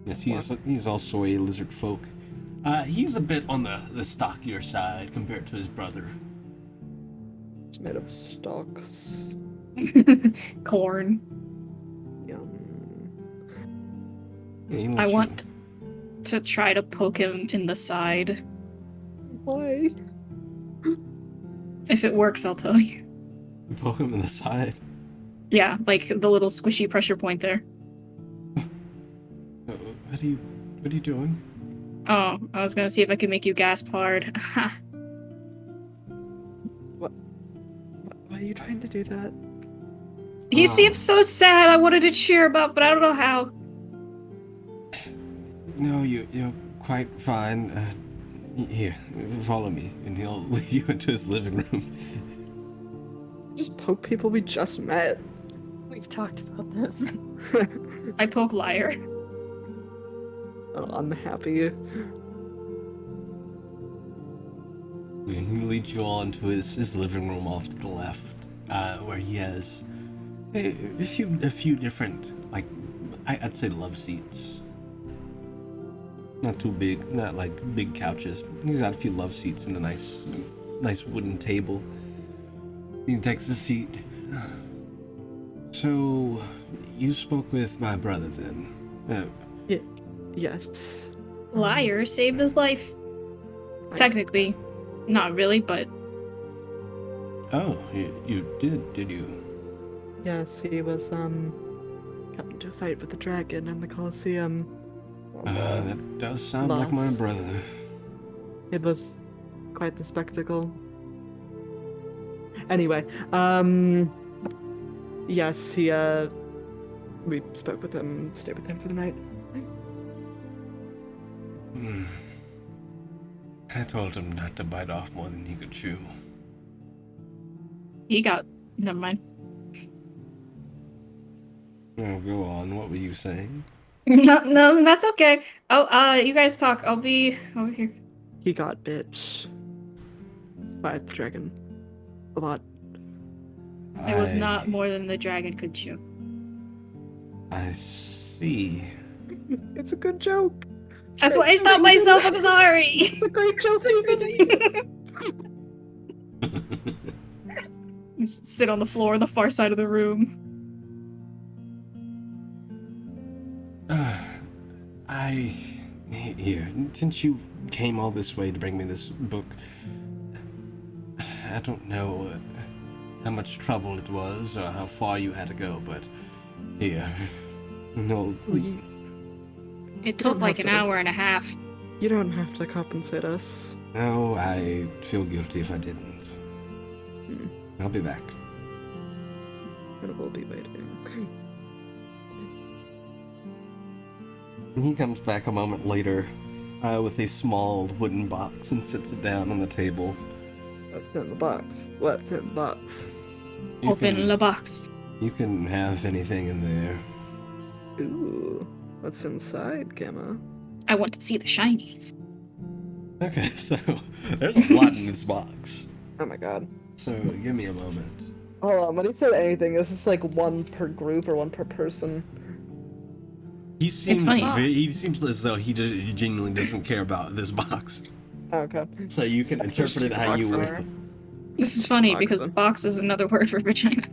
Yes, he's also a lizard folk. He's a bit on the stockier side compared to his brother. It's made of stalks. Corn. Yum. Yeah, I want to try to poke him in the side. Why? If it works, I'll tell you. You poke him in the side. Yeah, like the little squishy pressure point there. What are you doing? Oh, I was gonna see if I could make you gasp hard. Why are you trying to do that? He seems so sad. I wanted to cheer him up, but I don't know how. No, you're quite fine. Here, follow me, and he'll lead you into his living room. Just poke people we just met. We've talked about this. I poke Liar. Unhappy. Yeah, he leads you all into his living room off to the left, where he has a few different, like, I'd say love seats. Not too big, not like big couches. He's got a few love seats and a nice wooden table. He takes a seat. So, you spoke with my brother then? Yes. Liar saved his life. Technically, not really, but... Oh, you did you? Yes, he was, got into a fight with the dragon in the Colosseum. That does sound like my brother. It was quite the spectacle. Anyway, yes, we spoke with him, stayed with him for the night. I told him not to bite off more than he could chew. Never mind. Oh, go on. What were you saying? No, that's okay. Oh, you guys talk. I'll be over here. He got bit by the dragon. A lot. It was not more than the dragon could chew. I see. It's a good joke. That's why I stopped myself. I'm sorry. It's a great joke, Steven. You just sit on the floor on the far side of the room. Here, since you came all this way to bring me this book, I don't know how much trouble it was or how far you had to go, but here. No. It took like an hour and a half. You don't have to compensate us. No, I feel guilty if I didn't. I'll be back. And we'll be waiting. He comes back a moment later with a small wooden box and sits it down on the table. What's in the box? What's in the box? Open the box. You can have anything in there. Ooh. What's inside, Gamma? I want to see the shinies. Okay, so there's a lot in this box. Oh my god. So give me a moment. Hold on, when he said anything, is this like one per group or one per person? He seems funny. he seems as though he genuinely doesn't care about this box. Okay. So you can interpret it how you will. This is funny Box, because then. box is another word for vagina.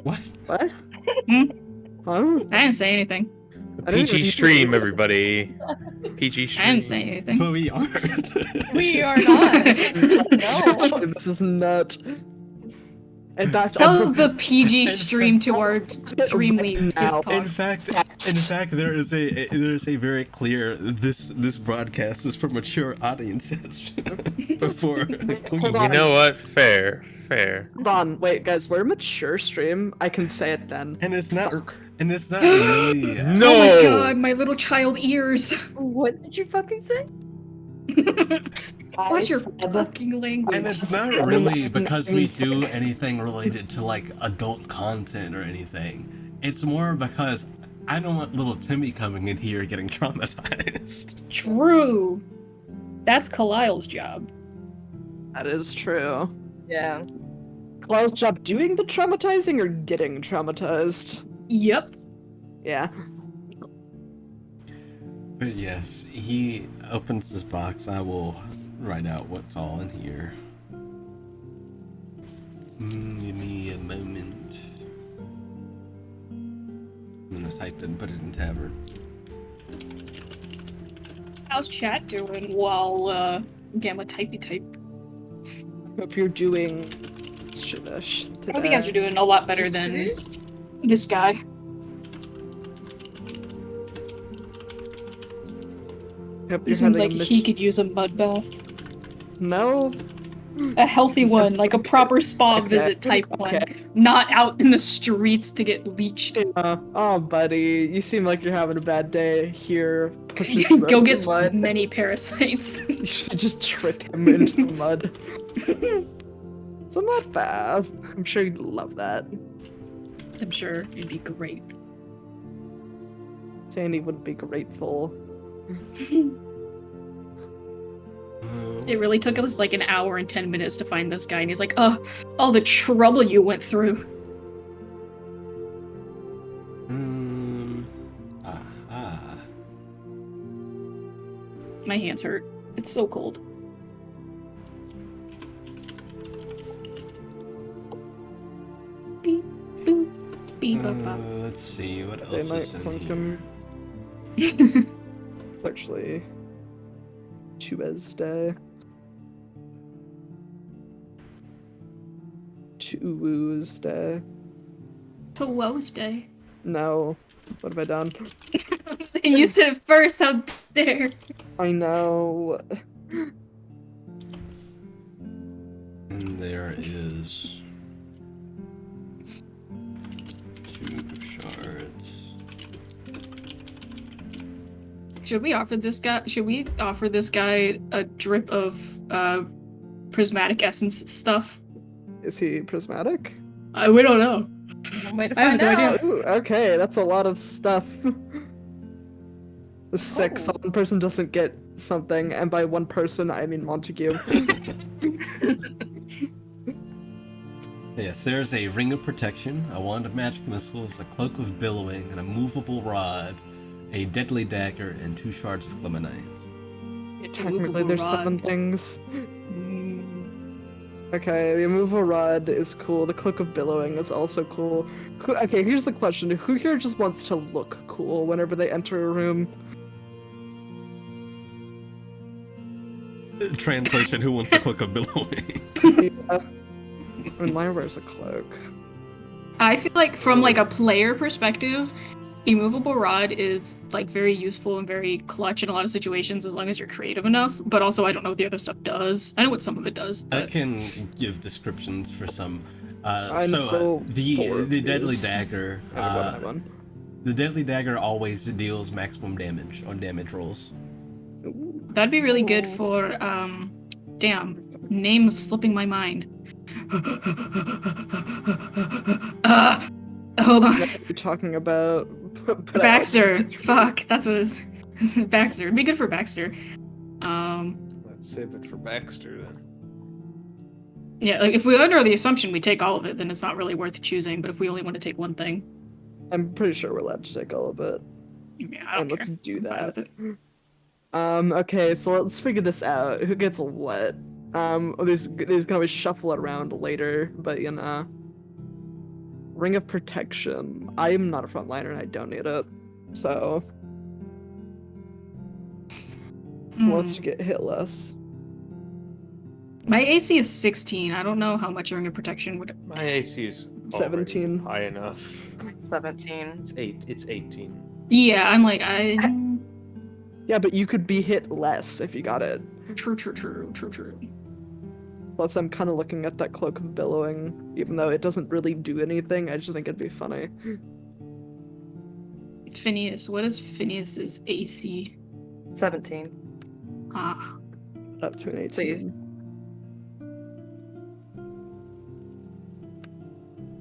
What? What? Hmm? Huh? I didn't say anything. I don't PG even- stream, everybody. PG stream. I didn't say anything. But we aren't. We are not. No. This is nut. In fact, Tell the PG stream to our stream lead. Now. In fact, there is a very clear this broadcast is for mature audiences. Before You know what? Fair. Hold on, wait, guys, we're a mature stream. I can say it then. and it's not really. No. Oh my god, my little child ears. What did you fucking say? What's your said- fucking language? And it's not really because we do anything related to like adult content or anything. It's more because I don't want little Timmy coming in here getting traumatized. True. That's Kalile's job. That is true. Yeah. Klaus' job doing the traumatizing or getting traumatized? Yep. Yeah. But yes, he opens this box. I will write out what's all in here. Give me a moment. I'm gonna type it and put it in Tavern. How's chat doing while Gamma typey type? Hope you're doing shit-ish today. I hope you guys are doing a lot better than this guy. Hope He you're seems having like a he could use a mud bath. No? A healthy one, like a proper spa visit type one. Not out in the streets to get leeched. Oh, buddy, you seem like you're having a bad day. Here, push this Go road get to mud. many parasites. You should just trip him into the mud. It's a mud bath. I'm sure you'd love that. I'm sure it'd be great. Sandy would be grateful. It really took us like an hour and 10 minutes to find this guy, and he's like, oh, all the trouble you went through. My hands hurt. It's so cold. Beep, boop, beep, bop, bop. Let's see what They else might is in clunk here. him. It's actually Tuesday. Tuesday. Tuesday. No. What have I done? You said it first, how dare. I know. And there is 2 shards. Should we offer this guy a drip of prismatic essence stuff? Is he prismatic? We don't know. One way to I have find no out. idea. Ooh, okay, that's a lot of stuff. The 6, one person doesn't get something, and by one person, I mean Montague. Yes, there's a ring of protection, a wand of magic missiles, a cloak of billowing, an immovable rod, a deadly dagger, and 2 shards of clementines. Technically, there's rod. 7 things. Okay, the immovable rod is cool. The cloak of billowing is also cool. Okay, here's the question: who here just wants to look cool whenever they enter a room? Translation: Who wants the cloak of billowing? Yeah. I mean, Lyra wears a cloak. I feel like from like a player perspective, immovable rod is like very useful and very clutch in a lot of situations as long as you're creative enough. But also, I don't know what the other stuff does. I know what some of it does. I But can give descriptions for some. I So know the 4 of deadly these. dagger. I got one. The deadly dagger always deals maximum damage on damage rolls. that'd be really good for damn, name is slipping my mind. Hold on. What you're talking about? But Baxter. Fuck, that's what it is. Baxter. It'd be good for Baxter. Let's save it for Baxter then. Yeah, like if we under the assumption we take all of it, then it's not really worth choosing. But if we only want to take one thing, I'm pretty sure we're allowed to take all of it. yeah, I don't And let's care. do I'm fine that. with it. Okay, so let's figure this out. Who gets what? These can always shuffle around later, but you know. Ring of Protection. I am not a frontliner and I don't need it. So, who wants to get hit less? My AC is 16. I don't know how much Ring of Protection would. My AC is 17. high enough. 17. It's 18. Yeah, I'm like I. Yeah, but you could be hit less if you got it. True. Plus, I'm kind of looking at that Cloak of Billowing, even though it doesn't really do anything. I just think it'd be funny. Phineas, what is Phineas's AC? 17. Ah, Up to an 18.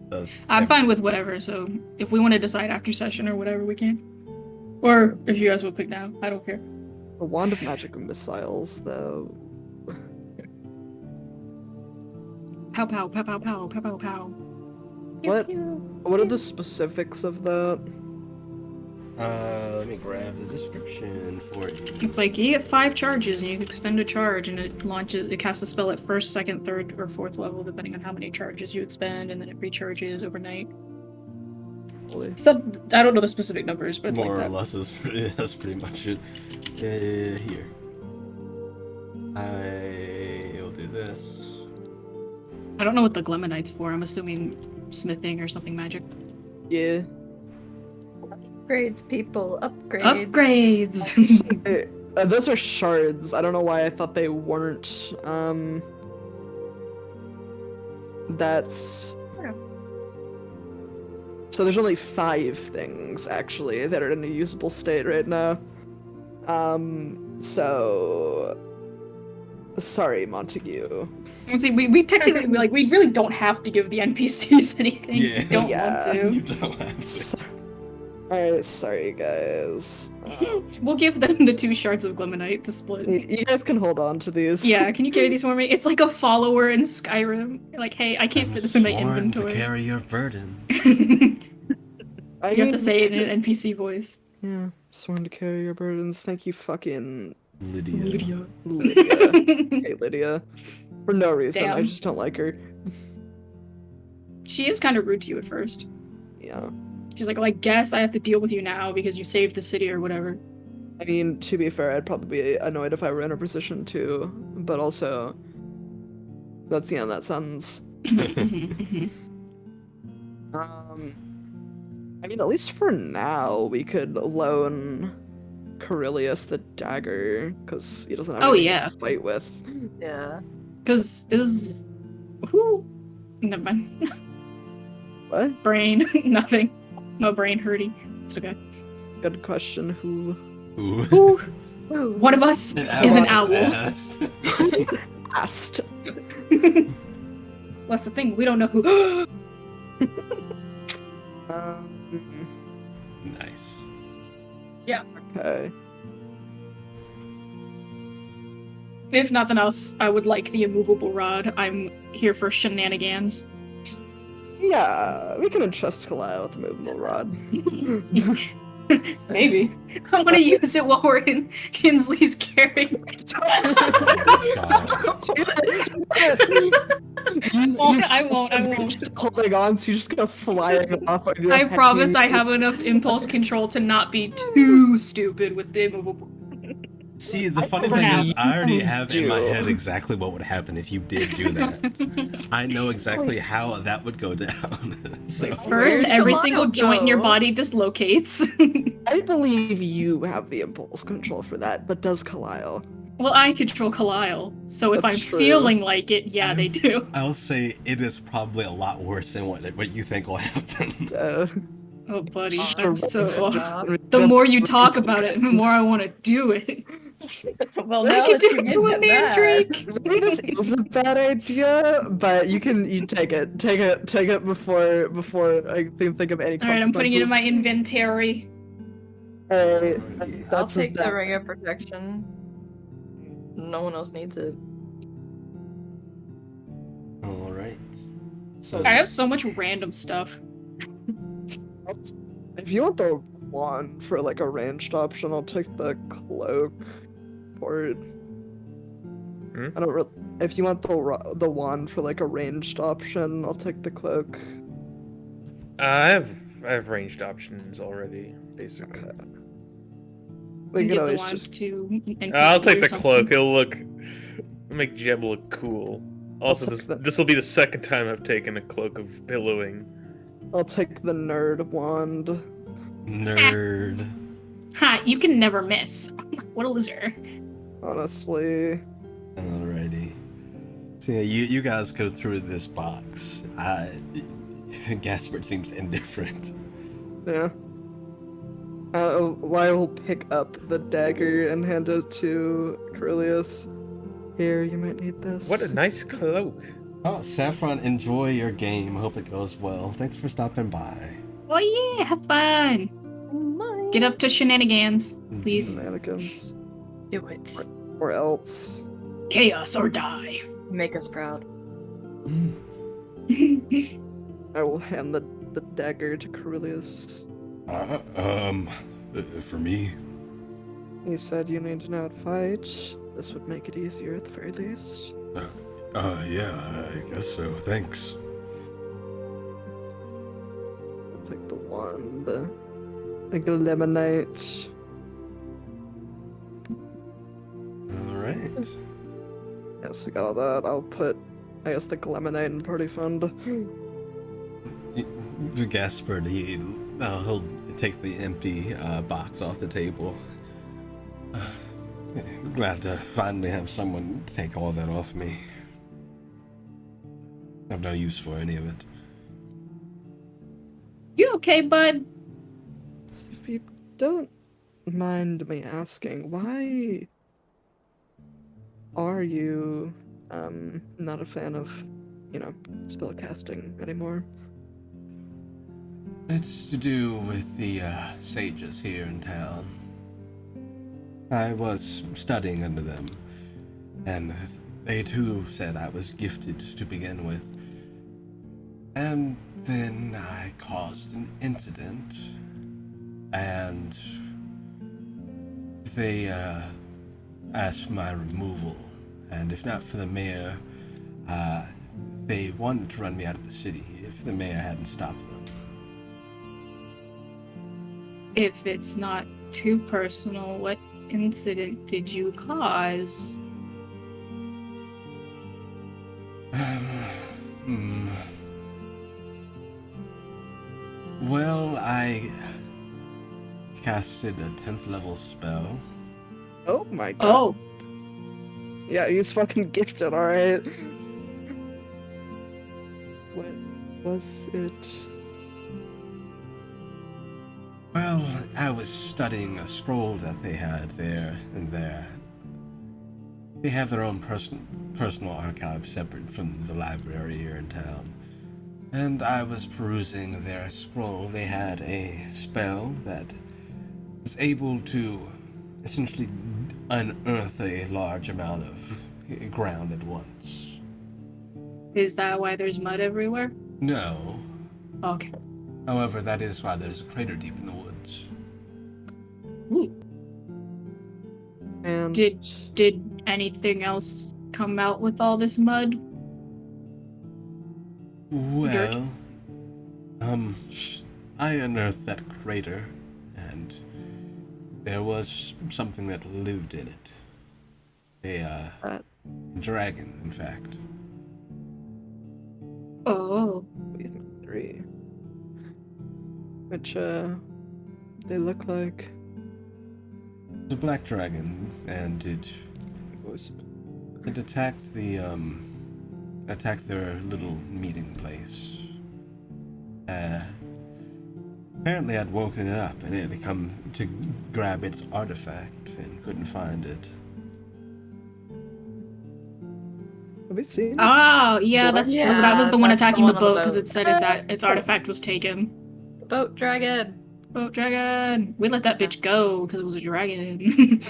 Please. I'm fine with whatever. So if we want to decide after session or whatever, we can. Or if you guys would pick now, I don't care. A Wand of Magic Missiles, though. Pow pow pow pow pow pow pow pow. What are the specifics of that? Let me grab the description for you. It's like you get 5 charges and you can expend a charge and it casts a spell at first, second, third, or fourth level depending on how many charges you expend, and then it recharges overnight. So I don't know the specific numbers, but it's more like or less that's pretty much it. Here. I'll do this. I don't know what the Glemonite's for. I'm assuming smithing or something magic. Yeah. Upgrades, people. Upgrades. Upgrades! Those are shards. I don't know why I thought they weren't. That's... So there's only 5 things, actually, that are in a usable state right now. So... Sorry, Montague. See, we technically, we really don't have to give the NPCs anything. Yeah. We don't Yeah. want to. You don't have to. Alright, sorry, guys. We'll give them the 2 shards of Glemonite to split. You guys can hold on to these. Yeah, can you carry these for me? It's like a follower in Skyrim. You're like, hey, I can't fit this in my Sworn inventory. to carry your burden. You have to say it in an NPC voice. Yeah, sworn to carry your burdens. Thank you, fucking Lydia. Hey, Lydia. For no reason, I Damn. just don't like her. She is kind of rude to you at first. Yeah. She's like, well, I guess I have to deal with you now because you saved the city or whatever. I mean, to be fair, I'd probably be annoyed if I were in a position to, but also, that sounds... I mean, at least for now, we could loan Corellius the dagger, because he doesn't have anything to fight with. Yeah. Because is... Who? Never mind. What? Brain. Nothing. My brain hurting. It's okay. Good question, who? Ooh. Ooh. One of us is an owl. Asked. Asked. That's the thing, we don't know who... Nice. Yeah. Okay. If nothing else, I would like the immovable rod. I'm here for shenanigans. Yeah, we can entrust Kalile with the movable rod. Maybe. I want to use it while we're in Kinsley's character. I won't. Just holding on, so you're just gonna fly it off. On your I head. promise I have enough impulse control to not be too stupid with the immovable. See, the funny thing is, I already have in my head exactly what would happen if you did do that. I know exactly how that would go down. So. First, every single joint in your body dislocates. I believe you have the impulse control for that, but does Kalile? Well, I control Kalile, so if That's I'm true. feeling like it, yeah, they do. I'll say it is probably a lot worse than what you think will happen. Oh, buddy, Sure. I'm so... The more you talk about it, the more I want to do it. Well, I now can that do you it to a mentioned that, mandrake! Maybe this is a bad idea, but you take it before I think of any consequences. Alright, I'm putting it in my inventory. Alright, I'll take the ring of protection. No one else needs it. Alright. So, I have so much random stuff. If you want the wand for like a ranged option, I'll take the cloak for it. I don't really. If you want the wand for like a ranged option, I'll take the cloak. I have ranged options already, basically. Okay. We can Give the always wand just. to NPC I'll take or the something. cloak. It'll make Jeb look cool. Also, this will be the second time I've taken a cloak of billowing. I'll take the nerd wand. nerd. Ha, you can never miss. What a loser. Honestly. Alrighty. So yeah, you guys go through this box. Gaspard seems indifferent. Yeah. I will pick up the dagger and hand it to Corellius. Here, you might need this. What a nice cloak. Oh, Saffron, enjoy your game. Hope it goes well. Thanks for stopping by. Oh yeah, have fun. Get up to shenanigans, please. Shenanigans. Do it. Or else. Chaos or die. Make us proud. I will hand the dagger to Corellius. For me? You said you need to know how to fight. This would make it easier at the very least. Yeah, I guess so. Thanks. I'll take the wand. Eliminate. Alright. Yes, we got all that. I'll put, I guess, the Glemonite in party fund. Gasper, he'll take the empty box off the table. Glad to finally have someone take all that off me. I've no use for any of it. You okay, bud? If you don't mind me asking, why are you not a fan of, spell casting anymore? It's to do with the sages here in town. I was studying under them, and they too said I was gifted to begin with. And then I caused an incident, and they asked my removal, and if not for the mayor, they wanted to run me out of the city if the mayor hadn't stopped them. If it's not too personal, what incident did you cause? Well, I casted a 10th level spell. Oh my god. Oh, Yeah, he's fucking gifted, alright. What was it? Well, I was studying a scroll that they had there and there. They have their own personal archive separate from the library here in town. And I was perusing their scroll. They had a spell that was able to essentially unearth a large amount of ground at once. is that why there's mud everywhere? No. Okay. However, that is why there's a crater deep in the woods. Ooh. And Did anything else come out with all this mud? Well, I unearthed that crater, and there was something that lived in it. A dragon, in fact. Oh. we have 3. Which, they look like. It's a black dragon, and it attacked attacked their little meeting place. Apparently I'd woken it up, and it had come to grab its artifact, and couldn't find it. Have we seen? Oh, yeah, What? that was the one that's the attacking the one on the boat because boat. it said its artifact was taken. Boat dragon. Boat dragon. We let that bitch go because it was a dragon.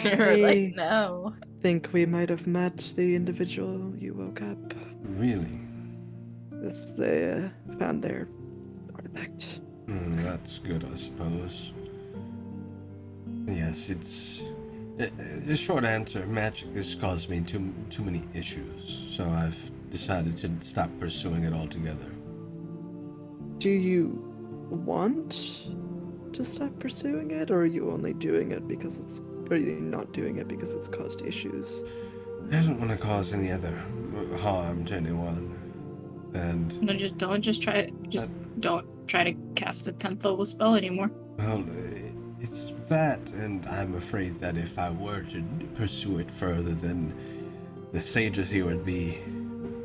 You're like, no. Think we might have met the individual you woke up. Really? This they found their artifact. That's good, I suppose. Yes, it's... The short answer, magic has caused me too many issues, so I've decided to stop pursuing it altogether. Do you want to stop pursuing it, or are you only doing it because it's... Or are you not doing it because it's caused issues? I don't want to cause any other harm to anyone, and... No, don't try to cast a 10th level spell anymore. Well, it's that, and I'm afraid that if I were to pursue it further, then the sages here would be,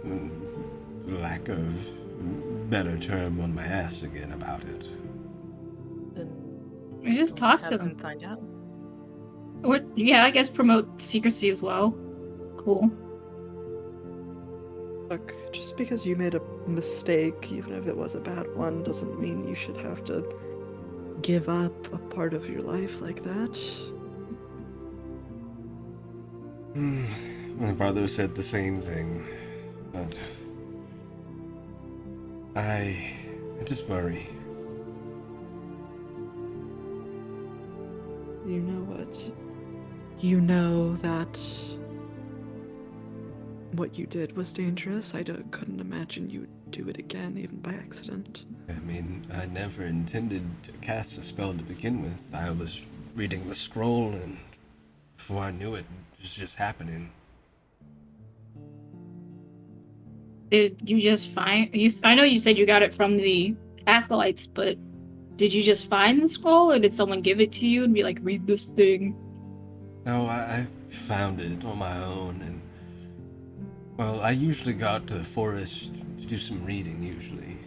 for lack of better term, on my ass again about it. Then We just talk to have them. Find out. Or, yeah, I guess promote secrecy as well. Cool. Look, just because you made a mistake, even if it was a bad one, doesn't mean you should have to give up a part of your life like that. My brother said the same thing, but I just worry. You know what? You know that what you did was dangerous. Couldn't imagine you'd do it again, even by accident. I mean, I never intended to cast a spell to begin with. I was reading the scroll, and before I knew it, it was just happening. Did you just find you? I know you said you got it from the acolytes, but did you just find the scroll, or did someone give it to you and be like, "Read this thing"? No, I found it on my own, and well, I usually go out to the forest to do some reading. Usually,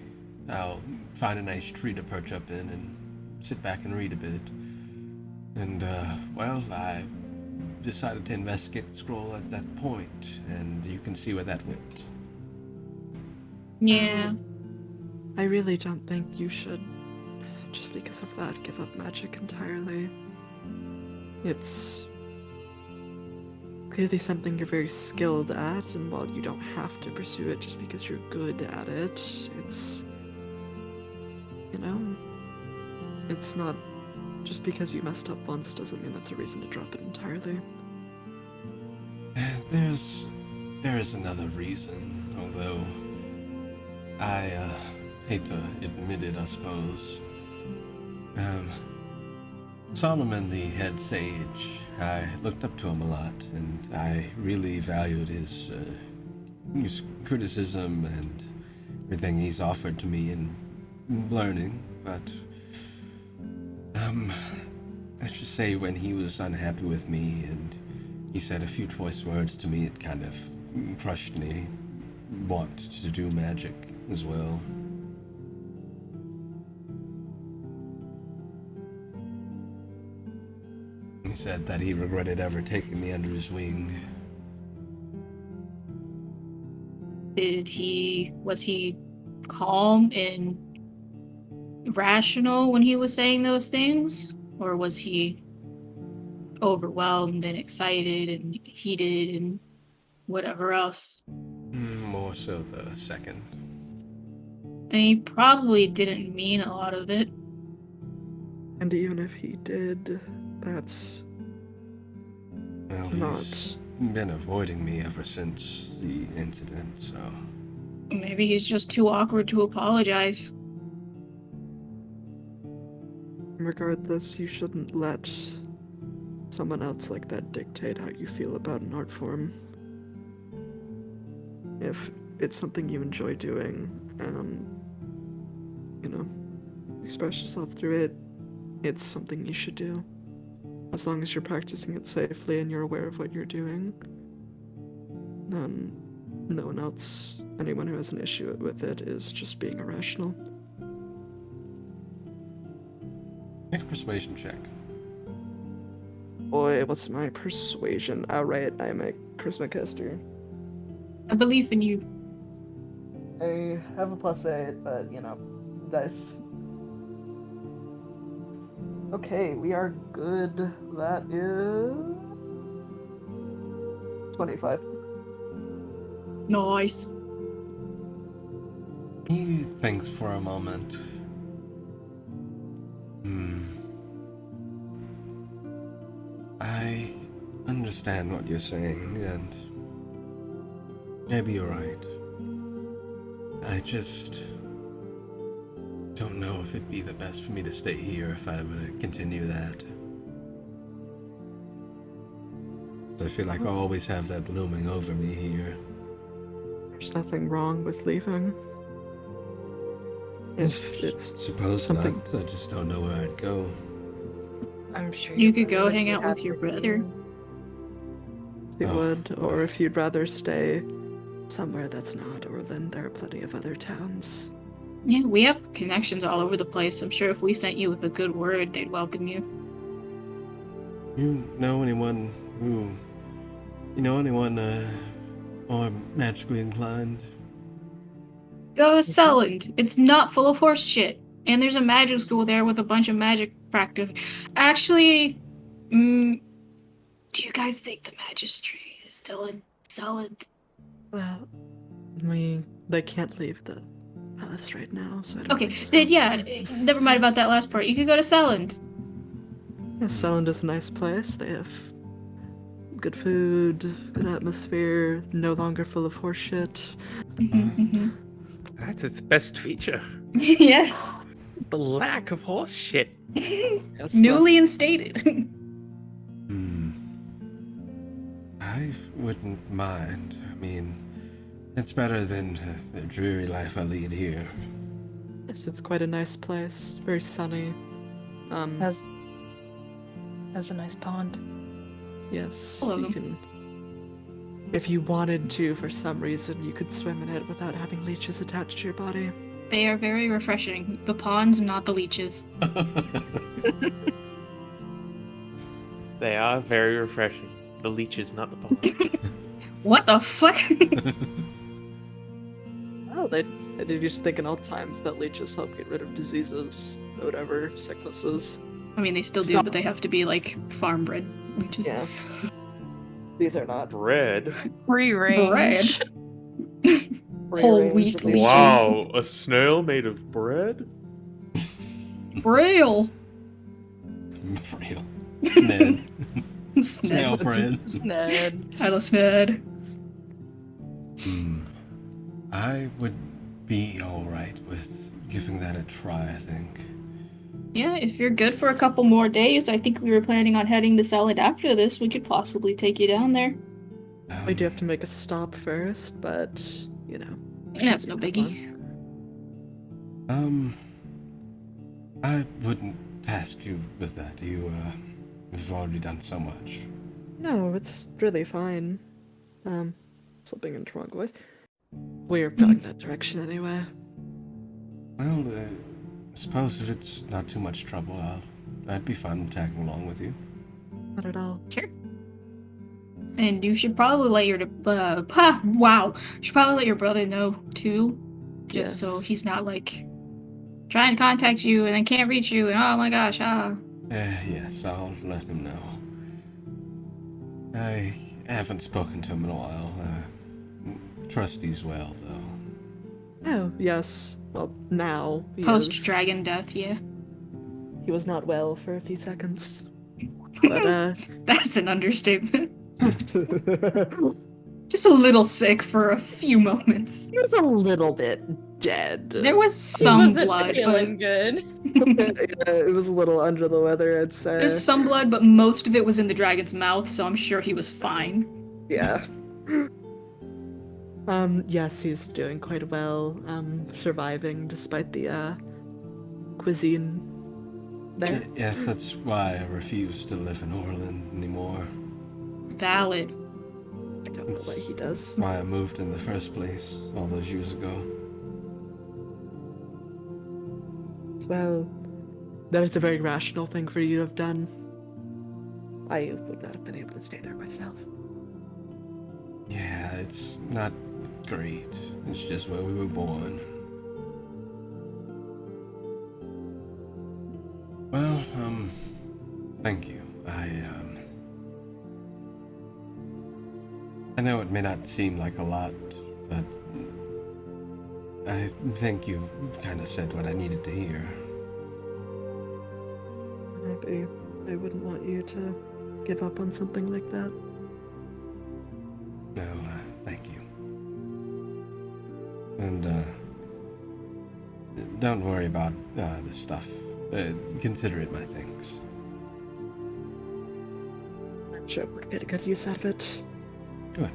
I'll find a nice tree to perch up in and sit back and read a bit. And well, I decided to investigate the scroll at that point, and you can see where that went. Yeah. I really don't think you should, just because of that, give up magic entirely. It's clearly something you're very skilled at, and while you don't have to pursue it just because you're good at it, it's, you know, it's not just because you messed up once doesn't mean that's a reason to drop it entirely. There is another reason, although I hate to admit it, I suppose. Solomon, the head sage, I looked up to him a lot, and I really valued his criticism and everything he's offered to me in learning, but let's just say when he was unhappy with me and he said a few choice words to me, it kind of crushed me. Want to do magic as well. He said that he regretted ever taking me under his wing. Was he calm and rational when he was saying those things? Or was he overwhelmed and excited and heated and whatever else? More so the second. And he probably didn't mean a lot of it. And even if he did, that's Well, he's been avoiding me ever since the incident, so... Maybe he's just too awkward to apologize. Regardless, you shouldn't let someone else like that dictate how you feel about an art form. If it's something you enjoy doing, you know, express yourself through it, it's something you should do. As long as you're practicing it safely and you're aware of what you're doing, then no one else, anyone who has an issue with it, is just being irrational. Make a persuasion check. Boy, what's my persuasion? Oh, right, I'm a charisma caster. I believe in you. I have a +8, but, you know, dice. Okay, we are good. That is 25. Nice. He thinks for a moment. I understand what you're saying, and maybe you're right. I just don't know if it'd be the best for me to stay here if I were to continue that. I feel like I'll always have that looming over me here. There's nothing wrong with leaving. If it's Suppose something... not. I just don't know where I'd go. I'm sure You could go hang out with your brother. You would, or if you'd rather stay somewhere that's not Orland, there are plenty of other towns. Yeah, we have connections all over the place. I'm sure if we sent you with a good word, they'd welcome you. You know anyone more magically inclined? Go to Selland. It's not full of horse shit. And there's a magic school there with a bunch of magic practice. Actually, do you guys think the magistry is still in Selland? Well, they can't leave the palace right now, so I don't Okay, think so. then yeah, never mind about that last part. You could go to Selland. Yeah, Selland is a nice place. They have good food, good atmosphere, no longer full of horse shit. That's its best feature. Yeah. The lack of horse shit. Yes, Newly instated. I wouldn't mind. I mean, it's better than the dreary life I lead here. Yes, it's quite a nice place. Very sunny. Has a nice pond. Yes, All of you them. can. If you wanted to, for some reason, you could swim in it without having leeches attached to your body. They are very refreshing. The ponds, not the leeches. They are very refreshing. The leeches, not the pond. What the fuck? Oh, they did just think in all times that leeches help get rid of diseases, whatever, sicknesses. I mean, they still It's do, not- but they have to be like farm bred leeches. Yeah. These are not. Bread. Free range. Whole wheat leeches. Wow, a snail made of bread? Braille. Real. Sned. Snail Sned. bread. Ned. Hello, Sned. I would be alright with giving that a try, I think. Yeah, if you're good for a couple more days, I think we were planning on heading to Salad after this. We could possibly take you down there. We do have to make a stop first, but, you know. That's no should be biggie. fun. I wouldn't task you with that. You've already done so much. No, it's really fine. Slipping into wrong voice. We're going that direction anyway. Well, I suppose if it's not too much trouble, I'd be fun tagging along with you. Not at all. Sure. And you should probably let your wow. You should probably let your brother know too, just so Yes. he's not like trying to contact you and then can't reach you and oh my gosh, Yes, I'll let him know. I haven't spoken to him in a while. Trust he's well, though. Oh, yes. Well, now he Post is. dragon death, yeah. He was not well for a few seconds. But, That's an understatement. Just a little sick for a few moments. he was a little bit dead. There was He some wasn't blood, feeling good. It was a little under the weather, I'd say. there's some blood, but most of it was in the dragon's mouth, so I'm sure he was fine. Yeah. Yes, he's doing quite well. Surviving despite the cuisine there. Yes, that's why I refuse to live in Orland anymore. Valid. I don't know what he does. That's why I moved in the first place all those years ago. Well, that is a very rational thing for you to have done. I would not have been able to stay there myself. Yeah, it's not great. It's just where we were born. Well, thank you. I know it may not seem like a lot, but I think you kind of said what I needed to hear. Maybe I wouldn't want you to give up on something like that. No, thank you. And, don't worry about, the stuff. Consider it my thanks. I'm sure we'd get a good use out of it. Good.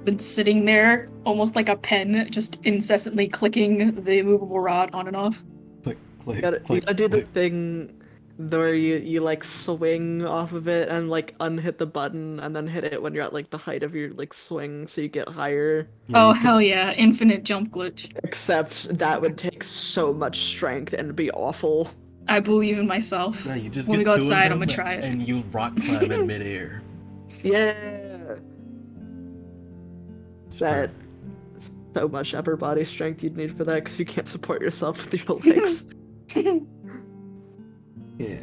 Been sitting there almost like a pen, just incessantly clicking the immovable rod on and off. Click, click, You gotta click, do the click. thing where you like swing off of it and like unhit the button and then hit it when you're at like the height of your like swing so you get higher. Yeah, Oh you could- hell yeah, infinite jump glitch. Except that would take so much strength and be awful. I believe in myself. No, you just When get we go two of outside, them I'ma try it. and you rock climb in midair. Yeah. It's That perfect. so much upper body strength you'd need for that because you can't support yourself with your legs. Yeah.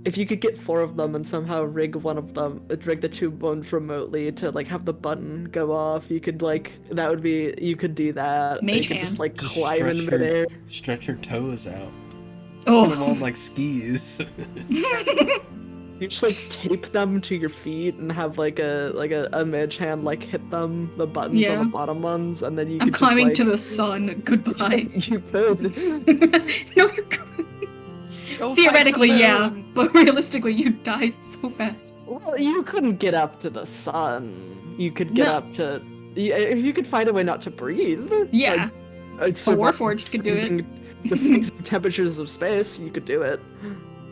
If you could get 4 of them and somehow rig the 2 ones remotely to like have the button go off, you could you could do that. Mage you could just hand. like Just climb in stretch your- midair. Stretch your toes out. Put them on like skis. You just like tape them to your feet and have like a mage hand like hit the buttons on the bottom ones, and then you I'm could climbing just, like... to the sun. Goodbye. You could. No, you couldn't. Go Theoretically, fight the yeah, moon. but realistically, you'd die so fast. Well, you couldn't get up to the sun. You could get No. up to... If you could find a way not to breathe. Yeah. Like, A survive Warforged could do it. the freezing temperatures of space, you could do it.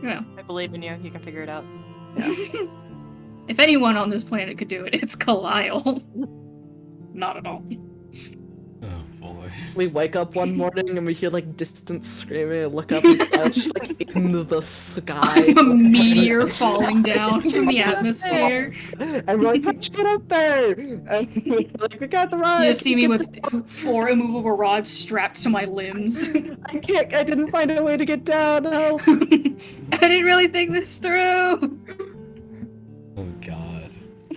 Yeah. I believe in you. You can figure it out. If anyone on this planet could do it, it's Kalile. Not at all. Oh boy. We wake up one morning and we hear like distant screaming and look up and it's just like in the sky. A meteor falling down from the atmosphere. And we're like, let's get up there! And we're like, we got the ride! You just see me with 4 immovable rods strapped to my limbs. I didn't find a way to get down, help! I didn't really think this through. Oh god.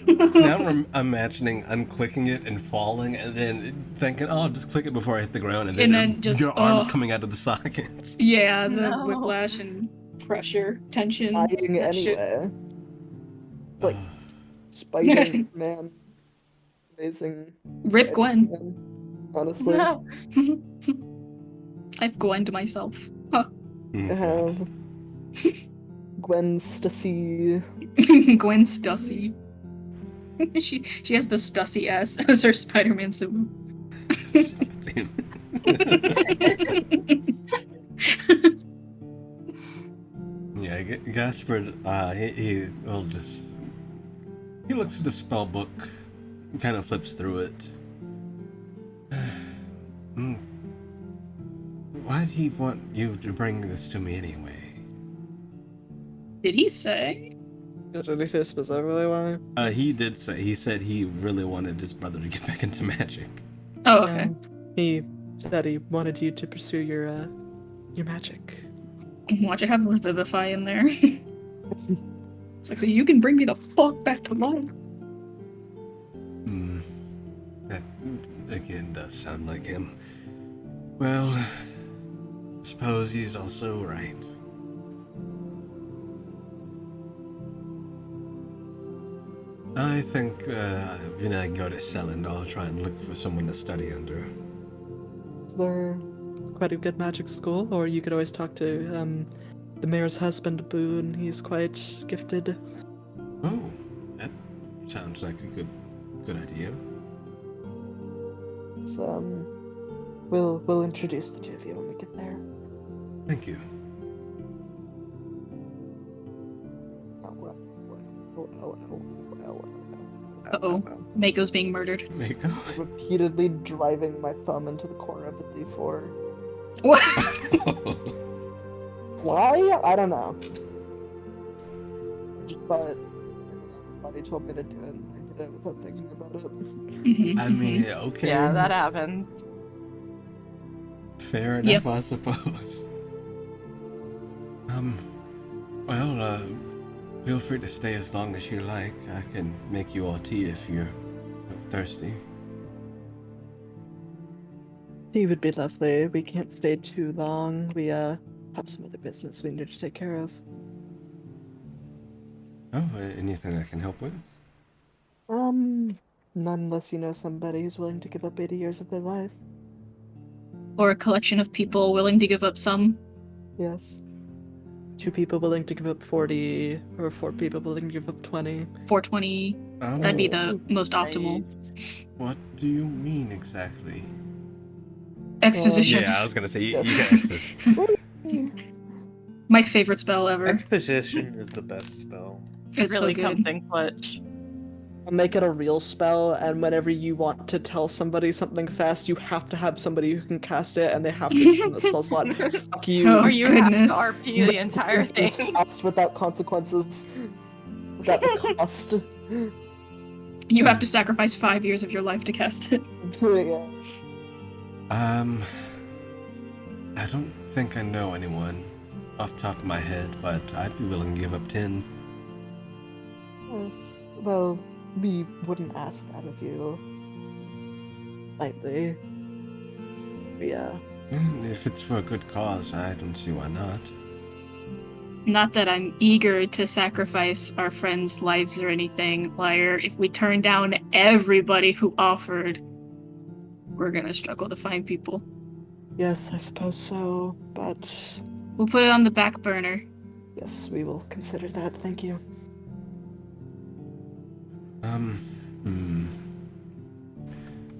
Now I'm imagining unclicking it and falling, and then thinking, "Oh, I'll just click it before I hit the ground," and then just your arms coming out of the sockets. Yeah, the No. whiplash and pressure, tension. Dying that shit. anyway. Like, Spider Man. Amazing. Rip Gwen. Spider-Man, honestly. No. I've Gwen'd myself. I have Gwen Stacy. Gwen Stussy. she has the Stussy S as her Spider-Man symbol. Yeah, Gaspard, he looks at the spell book, kind of flips through it. Why did he want you to bring this to me anyway? Did he say? Did he say specifically why? He did say, he said he really wanted his brother to get back into magic. Oh, okay. He said he wanted you to pursue your magic. Watch it have Revivify in there. It's like, so you can bring me the fuck back to life. That, again, does sound like him. Well, suppose he's also right. I think when I go to Selland, I'll try and look for someone to study under. Is there quite a good magic school? Or you could always talk to the mayor's husband, Boone. He's quite gifted. Oh, that sounds like a good idea. So, we'll introduce the two of you when we get there. Thank you. Uh-oh. Mako's being murdered. Mako. Repeatedly driving my thumb into the corner of the D4. What? Why? I don't know. But somebody told me to do it, and I did it without thinking about it. I mean, okay. Yeah, that happens. Fair enough, I suppose. Well, feel free to stay as long as you like. I can make you all tea if you're thirsty. Tea would be lovely. We can't stay too long. We have some other business we need to take care of. Oh, anything I can help with? Not unless you know somebody who's willing to give up 80 years of their life. Or a collection of people willing to give up some. Yes. 2 people willing to give up 40, or 4 people willing to give up 20. 420. Oh, That'd be the most optimal. Nice. what do you mean exactly? Exposition. Yeah, I was gonna say, you can My favorite spell ever. Exposition is the best spell. It's Really so good. comes in clutch. I'll make it a real spell, and whenever you want to tell somebody something fast, you have to have somebody who can cast it, and they have to be in the spell slot. Fuck you. Oh, Or you goodness. have to RP the entire It's thing. fast without consequences. Without the cost. You have to sacrifice 5 years of your life to cast it. Yeah. I don't think I know anyone off the top of my head, but I'd be willing to give up 10. Yes. Well, we wouldn't ask that of you. Lightly. Yeah. If it's for a good cause, I don't see why not. Not that I'm eager to sacrifice our friends' lives or anything, Liar. If we turn down everybody who offered, we're gonna struggle to find people. Yes, I suppose so, but We'll put it on the back burner. yes, we will consider that. Thank you.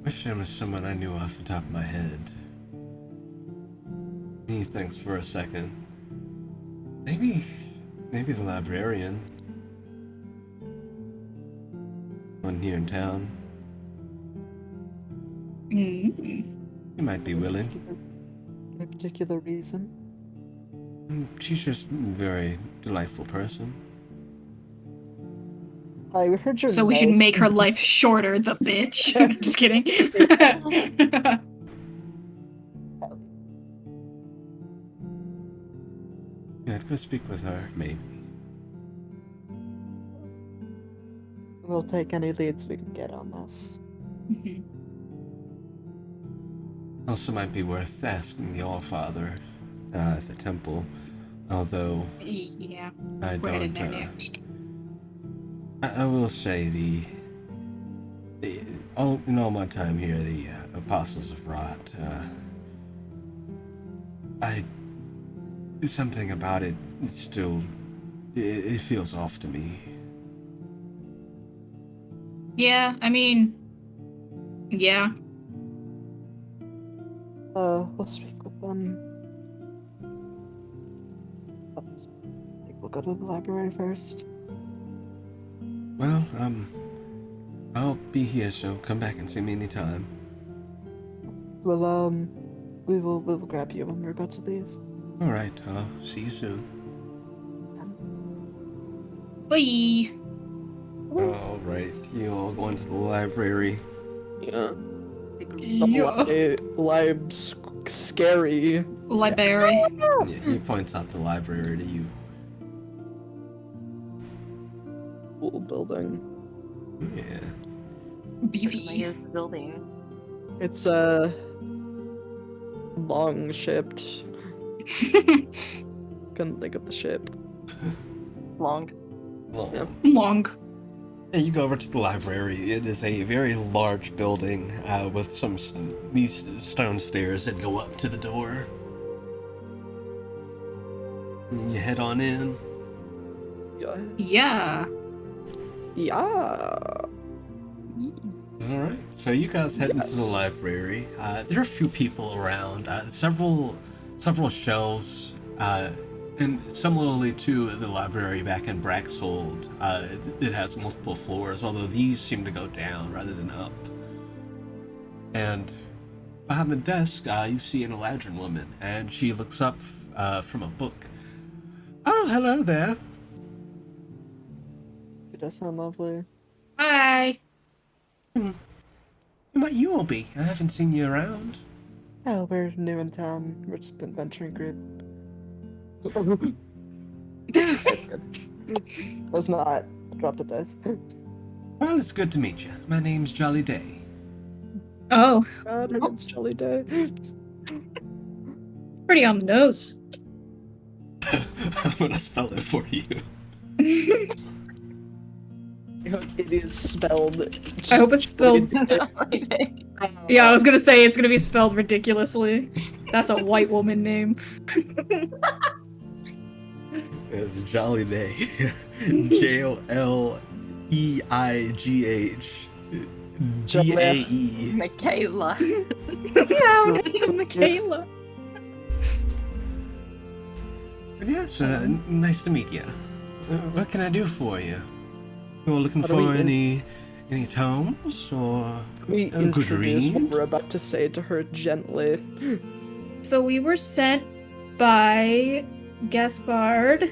Wish there was someone I knew off the top of my head. He thinks for a second. Maybe the librarian. One here in town. Mm. He might be willing. Any particular reason? She's just a very delightful person. I heard your So we should nose. make her life shorter, the bitch. Just kidding. Yeah, I'd go speak with her, maybe. We'll take any leads we can get on this. Mhm. Also might be worth asking the Allfather at the temple. Although Yeah, I we're headed don't there next. I will say in all my time here, the Apostles of Rot, something about it still, it feels off to me. Yeah, I mean, yeah. We'll speak with them. I think we'll go to the library first. Well, I'll be here, so come back and see me anytime. Well, we'll grab you when we're about to leave. All right, I'll see you soon. Bye. All right, you all going to the library? Yeah. Yeah. Scary. Library. Yeah, he points out the library to you. Cool building. Yeah. Beefy. Is the building. It's long shipped. Couldn't think of the ship. Long. Well, Yeah. Long. yeah, you go over to the library. It is a very large building with these stone stairs that go up to the door. And you head on in. Yeah. Yeah. Yeah. All right, so you guys head into the Yes. library. There are a few people around. Several shelves. And similarly to the library back in Braxhold, it has multiple floors, although these seem to go down rather than up. And behind the desk, you see an Eladrin woman, and she looks up from a book. Oh, hello there. It does sound lovely. Hi. Who might you all be? I haven't seen you around. Oh, we're new in town. We're just an adventuring group. That's good. Was not. Dropped a dice. Well, it's good to meet you. My name's Jolly Day. Oh, God, her name's Jolly Day. pretty on the nose. I'm gonna spell it for you. It is spelled. I hope it's spelled. Oh. Yeah, I was gonna say it's gonna be spelled ridiculously. That's a white woman name. It's Jolly Day. JOLEIGH GAE. Michaela. Yeah, Michaela. Yes, nice to meet you. What can I do for you? You're looking How do we for any tomes or We a good introduce what read? we're about to say to her gently. So we were sent by Gaspard,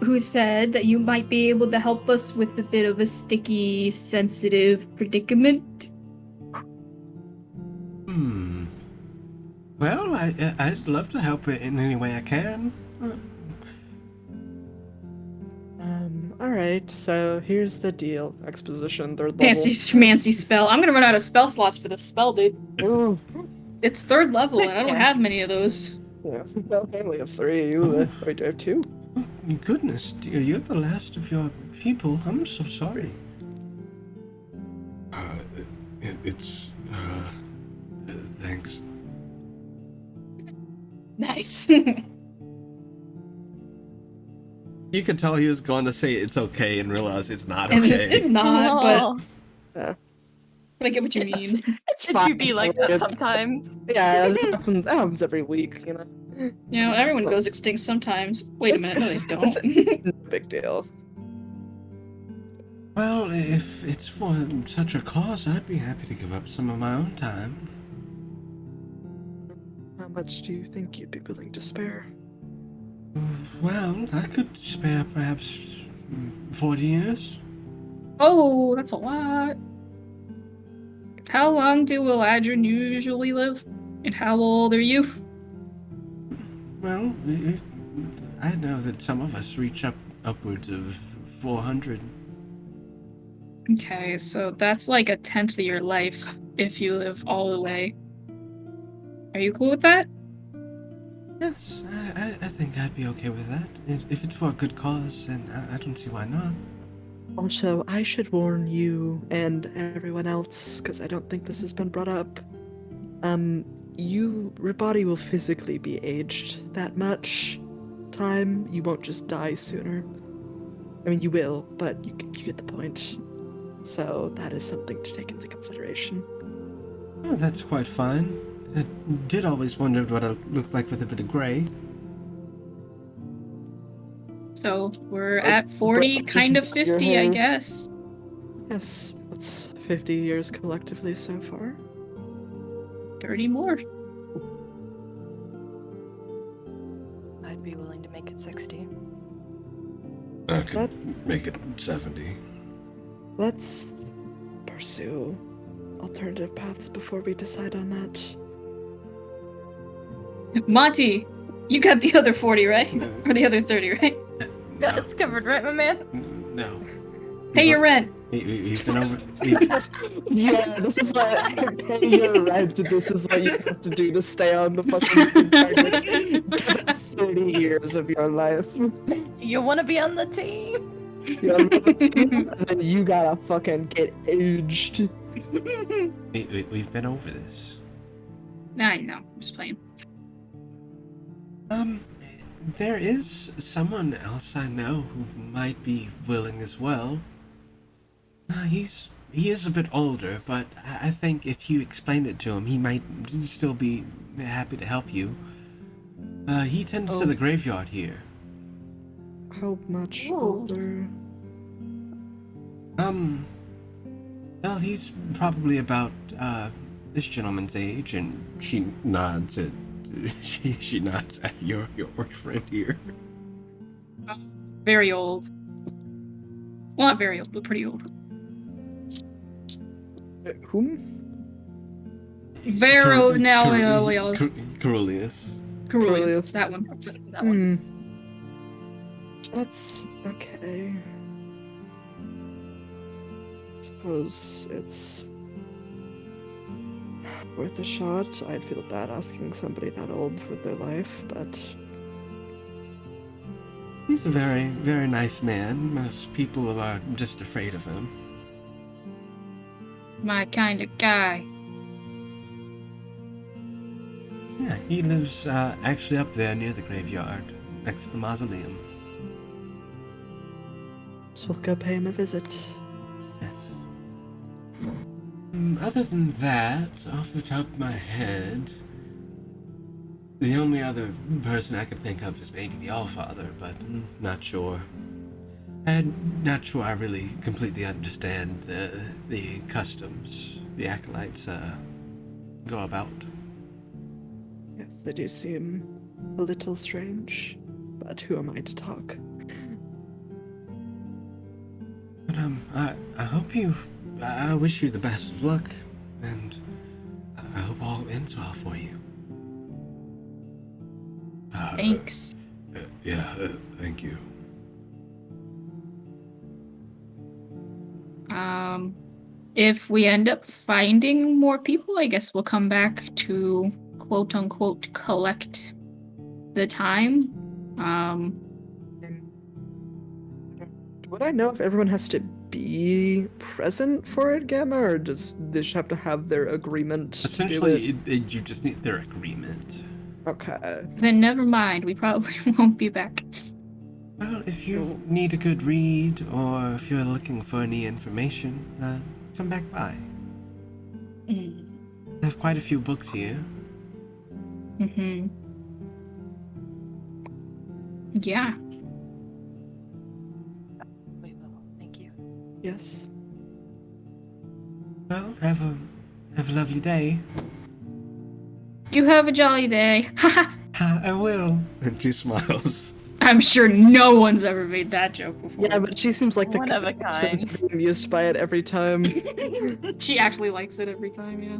who said that you might be able to help us with a bit of a sticky, sensitive predicament. Well, I'd love to help in any way I can. Alright, so here's the deal. Exposition, third level. Fancy schmancy spell. I'm gonna run out of spell slots for this spell, dude. Ooh, It's third level, and I don't have many of those. Yeah, no, family of 3. You, wait, do I have 2? Oh, goodness, dear, you're the last of your people. I'm so sorry. Thanks. Nice. You could tell he was going to say it's okay and realize it's not And okay. it's not, Oh, but I get what you It's, mean. it's could fine. you be like that sometimes? Yeah, it happens every week, you know? You know, everyone goes extinct sometimes. Wait a minute, no, they don't. It's no big deal. Well, if it's for such a cause, I'd be happy to give up some of my own time. How much do you think you'd be willing to spare? Well, I could spare perhaps 40 years. Oh, that's a lot. How long do Eladrin usually live? And how old are you? Well, I know that some of us reach upwards of 400. Okay, so that's like a 10th of your life if you live all the way. Are you cool with that? Yes, I think I'd be okay with that. If it's for a good cause, then I don't see why not. Also, I should warn you and everyone else, because I don't think this has been brought up. Your body will physically be aged that much time. You won't just die sooner. I mean, you will, but you get the point. So that is something to take into consideration. Oh, that's quite fine. I did always wonder what I looked like with a bit of gray. So we're at 40, but kind of just your 50, I hair. guess. Yes, that's 50 years collectively so far. 30 more. I'd be willing to make it 60. I could That's- make it 70. Let's pursue alternative paths before we decide on that. Monty, you got the other 40, right? No. Or the other 30, right? Got us covered, right, my man? No. Pay your rent. He's been over. Yeah, this is like pay your rent. This is what you have to do to stay on the fucking targets. 30 years of your life. You want to be on the team? You're on the team, and then you gotta fucking get aged. We've been over this. I know, I'm just playing. There is someone else I know who might be willing as well. He is a bit older, but I think if you explain it to him, he might still be happy to help you. He tends to the graveyard here. How much Ooh. older? Well, he's probably about this gentleman's age, and she nods at she nods at your orc friend here. Very old. Well, not very old, but pretty old. Whom? Very old now, Carulius. Carulius, that one. That one. That's okay. Suppose it's worth a shot. I'd feel bad asking somebody that old with their life, but He's a very, very nice man. Most people are just afraid of him. My kind of guy. Yeah, he lives actually up there near the graveyard, next to the mausoleum. so we'll go pay him a visit. Yes. Other than that, off the top of my head, the only other person I can think of is maybe the Allfather, but not sure. I'm not sure I really completely understand the customs the acolytes go about. Yes, they do seem a little strange, but who am I to talk? But I hope you. I wish you the best of luck, and I hope all ends well for you. Thanks. Thank you. If we end up finding more people, I guess we'll come back to quote unquote collect the time. Would I know if everyone has to be present for it, Gamma, or does they just have to have their agreement to do Essentially, it? you just need their agreement. Okay. Then never mind. We probably won't be back. Well, if you need a good read, or if you're looking for any information, come back by. Mm. I have quite a few books here. Mm-hmm. Yeah. We will. Thank you. Yes. Well, have a lovely day. You have a jolly day. I will. And she smiles. I'm sure no one's ever made that joke before. Yeah, but she seems like the One of a person kind. to be amused by it every time. She actually likes it every time, yeah.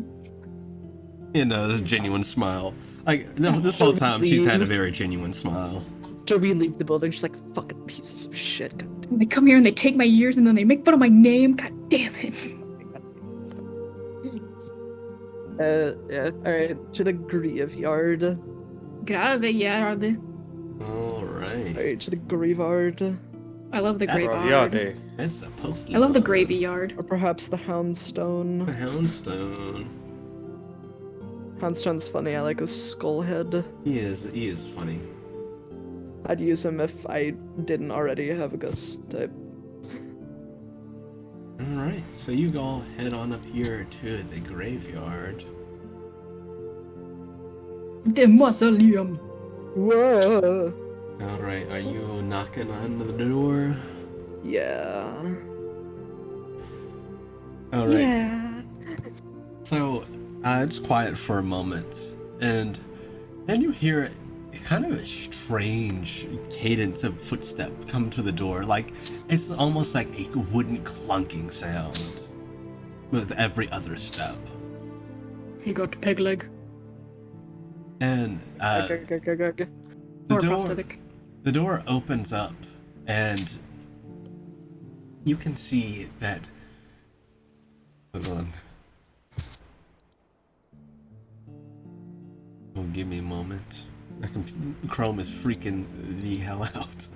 You know, this genuine smile. Like, this whole time, she's had a very genuine smile. After we leave the building, she's like, fucking pieces of shit. And they come here and they take my years and then they make fun of my name. God damn it. Yeah, alright, to the graveyard. Graveyard. Alright. Alright, to the graveyard. I love the That's- graveyard. Yeah, That's a pokey. I love the graveyard. Or perhaps the Houndstone. Houndstone. Houndstone's funny, I like a skull head. He is funny. I'd use him if I didn't already have a ghost type. Alright, so you all head on up here to the graveyard. The mausoleum. Whoa! Alright, are you knocking on the door? Yeah. Alright. Yeah. So, it's quiet for a moment, and then you hear kind of a strange cadence of footstep come to the door. Like, it's almost like a wooden clunking sound with every other step. He got peg leg. And, Gug. Or prosthetic. the door opens up, and you can see that... Hold on. Oh, give me a moment. Chrome is freaking the hell out.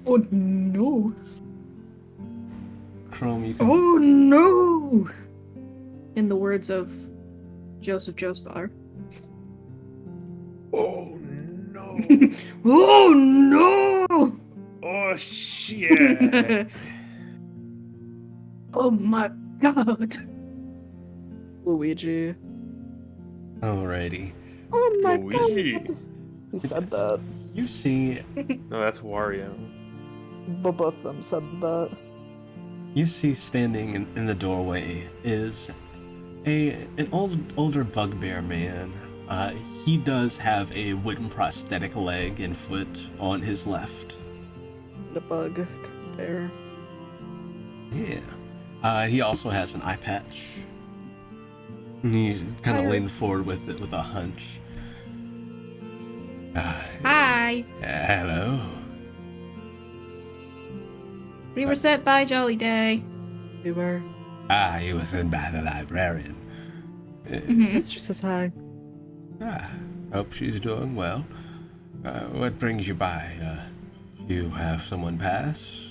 Oh no. Chrome, you can... Oh no. In the words of Joseph Joestar. Oh no! Oh no. Oh shit! Oh my god. Luigi. Alrighty. Oh my Luigi. god! He said that. You see... No, that's Wario. But both of them said that. You see standing in the doorway is an older bugbear man. He does have a wooden prosthetic leg and foot on his left. The bug there. Yeah. He also has an eye patch. He's kind of leaning forward with it with a hunch. Hi. Hello. We were set by Jolly Day. We were. He was sent by the librarian. Mm-hmm. She says hi. Hope she's doing well. What brings you by? You have someone pass?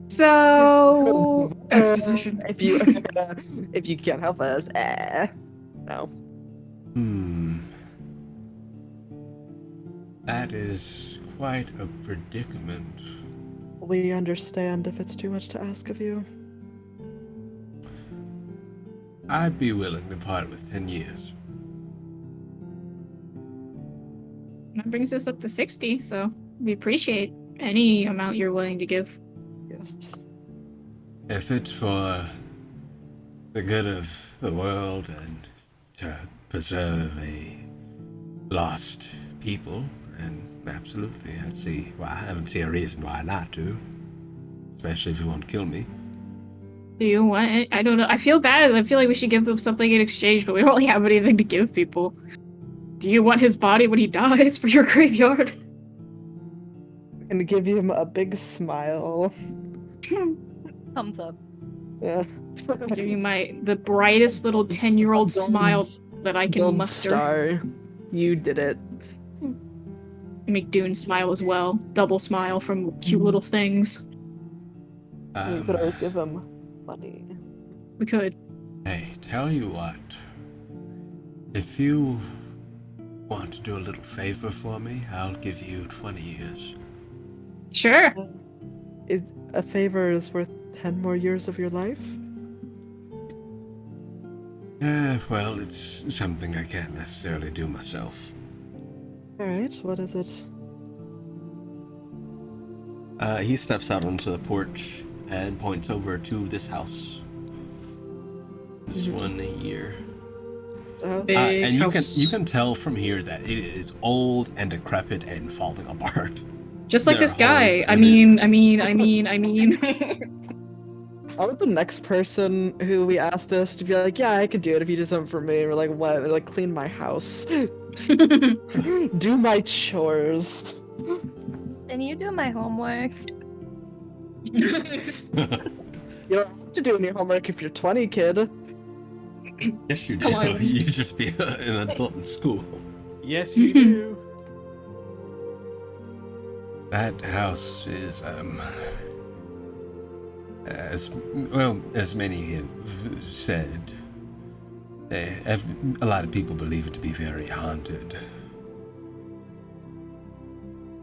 So exposition. If you can't help us, no. That is quite a predicament. We understand if it's too much to ask of you. I'd be willing to part with 10 years. That brings us up to 60, so we appreciate any amount you're willing to give. Yes. If it's for the good of the world and to preserve a lost people, then absolutely, I don't see a reason why not to. Especially if you won't kill me. Do you want it? I don't know. I feel bad. I feel like we should give them something in exchange, but we don't really have anything to give people. Do you want his body when he dies for your graveyard? I'm gonna give him a big smile. Thumbs up. Yeah. Give you the brightest little 10-year-old smile that I can Gold muster. Star. You did it. make Dune smile as well. Double smile from cute little things. We could always give him money. We could. Hey, tell you what. If you want to do a little favor for me, I'll give you 20 years. Sure. A favor is worth 10 more years of your life? Well, it's something I can't necessarily do myself. Alright, what is it? He steps out onto the porch and points over to this house. This one here. Big And house. you can tell from here that it is old and decrepit and falling apart. Just like There this are guy. holes I in mean. I want the next person who we ask this to be like, yeah, I could do it if you did something for me. And we're like, what? They're like, clean my house. Do my chores. Can you do my homework? You don't have to do any homework if you're 20, kid. Yes, you do. Come on. You just be an adult in school. Yes, you do. That house is, as well as many have said, a lot of people believe it to be very haunted.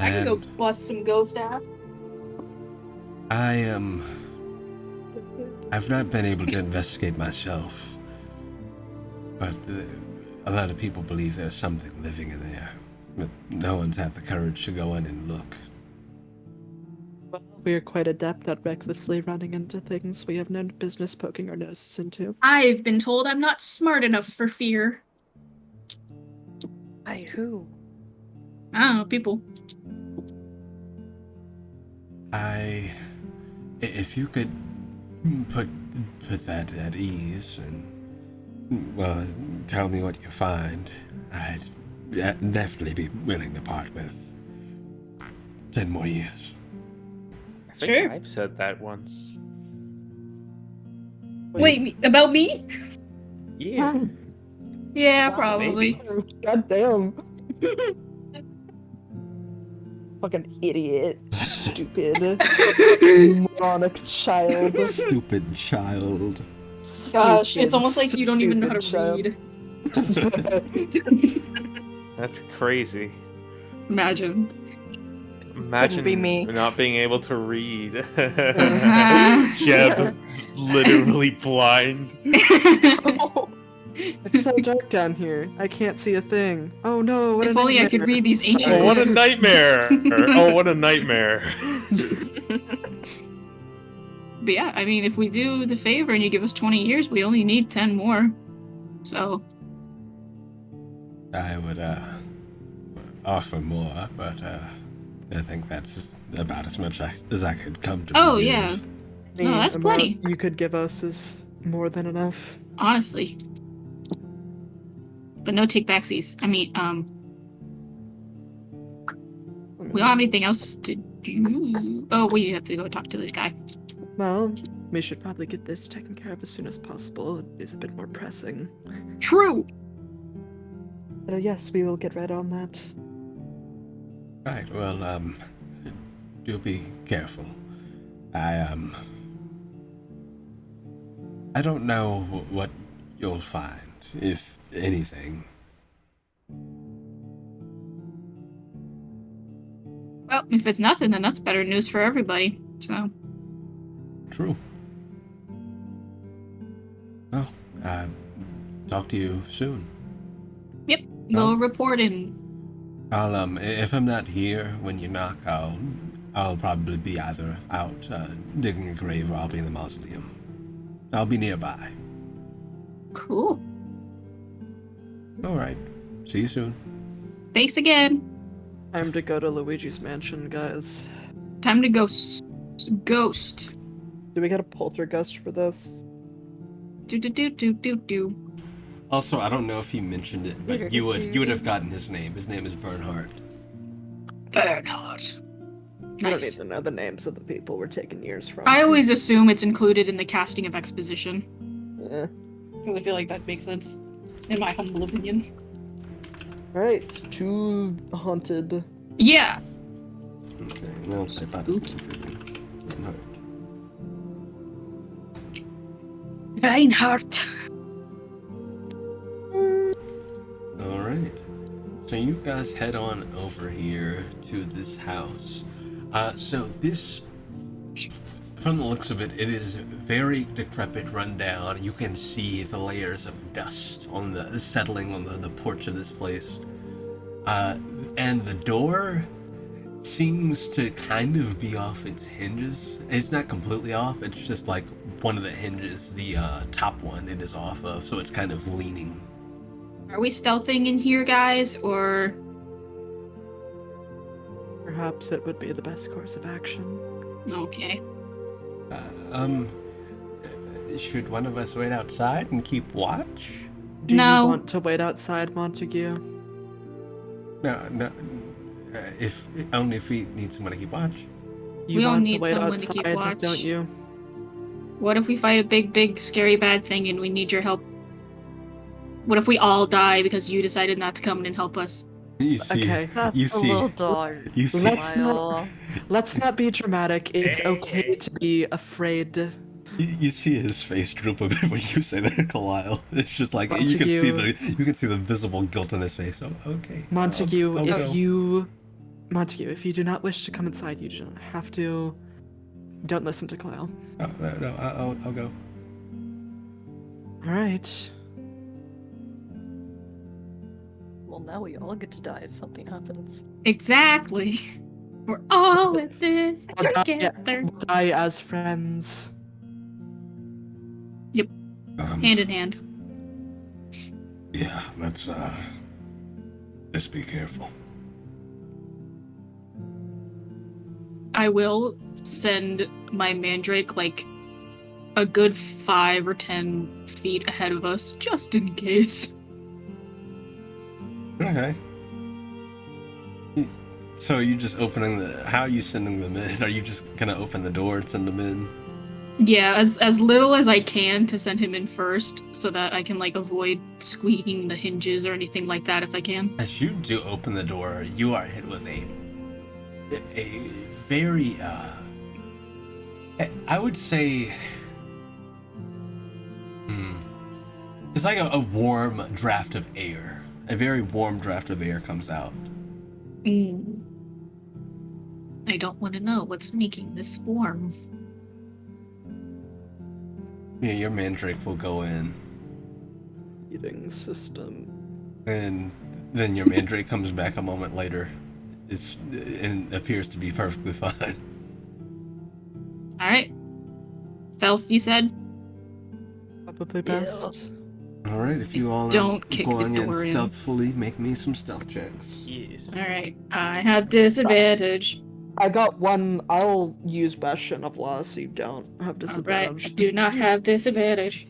I can go And bust some ghost ass. I've not been able to investigate myself, but a lot of people believe there's something living in there, but no one's had the courage to go in and look. Well, we are quite adept at recklessly running into things we have no business poking our noses into. I've been told I'm not smart enough for fear. By who? I don't know, people. If you could put that at ease and, well, tell me what you find, I'd definitely be willing to part with 10 more years. I think Sure. I've said that once. Wait, about me? Yeah. Yeah, Wow, probably. maybe. God damn. Fucking idiot. Stupid. Moronic child. Stupid child. Gosh, it's almost like you don't even know how to Stupid read. That's crazy. Imagine. Imagine be me. not being able to read. Uh-huh. Jeb, literally blind. It's so dark down here. I can't see a thing. Oh no, what If a only I nightmare. could read these ancient Oh, what a glyphs. nightmare! Oh, what a nightmare! But yeah, I mean, if we do the favor and you give us 20 years, we only need 10 more. So, I would offer more, but I think that's about as much as I could come to. oh give. yeah, The No, that's amount plenty. you could give us is more than enough. honestly. But no take backsies. I mean, we don't have anything else to do. Oh, we have to go talk to this guy. Well, we should probably get this taken care of as soon as possible. It is a bit more pressing. True! Yes, we will get right on that. Right. Well, do be careful. I don't know what you'll find, if anything. Well, if it's nothing, then that's better news for everybody. So, True. Well, talk to you soon. we'll report in. I'll if I'm not here when you knock, I'll probably be either out digging a grave or I'll be in the mausoleum. I'll be nearby. Cool. All right. See you soon. Thanks again. Time to go to Luigi's mansion, guys. Time to go ghost. Do we get a poltergeist for this? Do. Also, I don't know if he mentioned it, but you would have gotten his name. His name is Bernhardt. Bernhard. We don't need Nice. to know the names of the people we're taking years from. I always assume it's included in the casting of exposition. Eh. Because I feel like that makes sense, in my humble opinion. Alright, to haunted Yeah. Okay, now type out his name for you. Reinhardt. Alright. So you guys head on over here to this house. So this, from the looks of it, it is very decrepit, run down. You can see the layers of dust on the settling on the porch of this place. And the door seems to kind of be off its hinges. It's not completely off, it's just like one of the hinges, the top one, it is off of, so it's kind of leaning. Are we stealthing in here, guys, or? Perhaps it would be the best course of action. Okay. Should one of us wait outside and keep watch? Do No. you want to wait outside, Montague? No. If only if we need someone to keep watch. You We all want need to wait someone outside, to keep watch. don't you? What if we fight a big, scary, bad thing and we need your help? What if we all die because you decided not to come in and help us? You see, Okay. That's you a see, little dark. you see. Let's not be dramatic. It's Hey, okay hey. to be afraid. You see his face droop a bit when you say that, Kalile. It's just like you Montague. can see the visible guilt on his face. Oh, okay. Montague, I'll go. if you do not wish to come inside, you do not have to. Don't listen to Kyle. Oh, no, I'll go. All right. Well, now we all get to die if something happens. Exactly. We're all in this together. We'll die as friends. Hand in hand. Yeah, let's just be careful. I will send my mandrake like a good 5 or 10 feet ahead of us, just in case. Okay. So are you just opening the? How are you sending them in? Are you just gonna open the door and send them in? Yeah, as little as I can to send him in first, so that I can like avoid squeaking the hinges or anything like that if I can. As you do open the door, you are hit with a very I would say it's like a warm draft of air. A very warm draft of air comes out. I don't want to know what's making this warm. Yeah, your mandrake will go in, Eating system. and then your mandrake comes back a moment later. And appears to be perfectly fine. Alright. Stealth, you said? Probably best. All right, if you all Don't are kick the going in door in. stealthily, make me some stealth checks. Yes. Alright. I have disadvantage. I got one. I'll use best shin of law so you don't have Alright. disadvantage. I do not have disadvantage.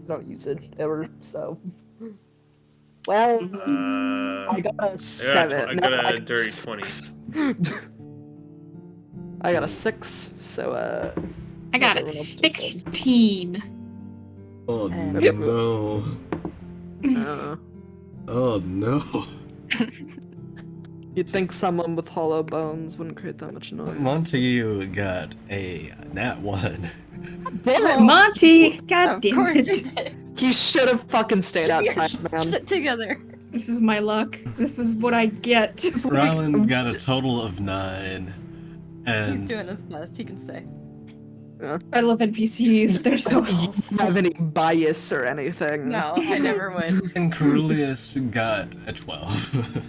Don't use it ever, so. Well, I got a 7. I got a dirty 20. 6. I got a 6, so I got a everyone else just did. 16. Oh And- no! Uh, Oh no! you'd think someone with hollow bones wouldn't create that much noise. Montague got a nat 1. Damn it, Monty! Of God damn course it. he did. He should have fucking stayed Get your outside, man. shit together. This is my luck. This is what I get. Rylan got a total of 9, He's and doing his best. He can stay. I love NPCs. They're so You don't have any bias or anything. No, I never would. and Carulius got a 12.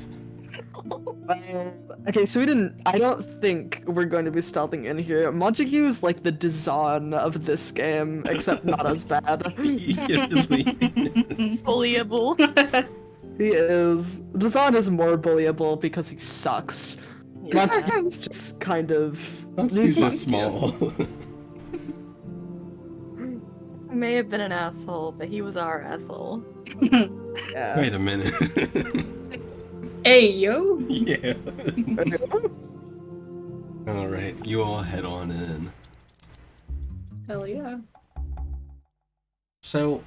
Okay, so I don't think we're going to be stealthing in here. Montague is like the Dazan of this game, except not as bad. He really is. Bullyable. He is. Dazan is more bullyable because he sucks. Montague is just kind of. Montague's just small. He may have been an asshole, but he was our asshole. Yeah. Wait a minute. Hey, yo. Yeah. Alright, you all head on in. Hell yeah. So,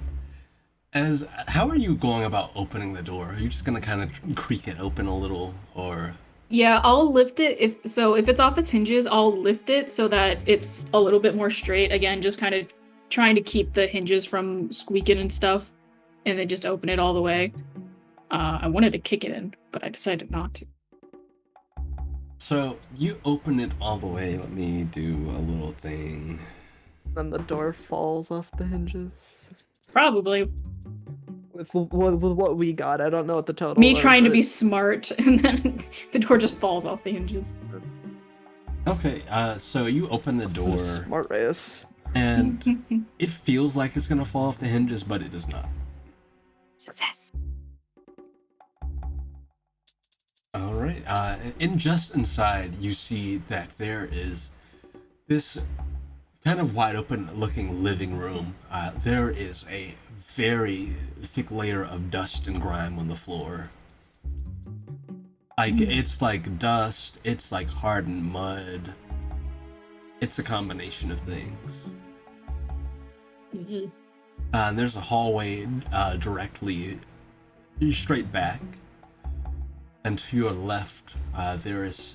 how are you going about opening the door? Are you just gonna kind of creak it open a little, or Yeah, I'll lift it if it's off its hinges, I'll lift it so that it's a little bit more straight. Again, just kind of trying to keep the hinges from squeaking and stuff, and then just open it all the way. I wanted to kick it in, but I decided not to. So you open it all the way. Let me do a little thing. Then the door falls off the hinges. Probably. With what we got, I don't know what the total Me was, trying to but be smart, and then the door just falls off the hinges. Okay, so you open the it's a door, smart race. and it feels like it's gonna fall off the hinges, but it does not. Success. All right. And just inside, you see that there is this kind of wide open looking living room. There is a very thick layer of dust and grime on the floor. Like, it's like dust, it's like hardened mud. It's a combination of things. And there's a hallway directly straight back. And to your left, there is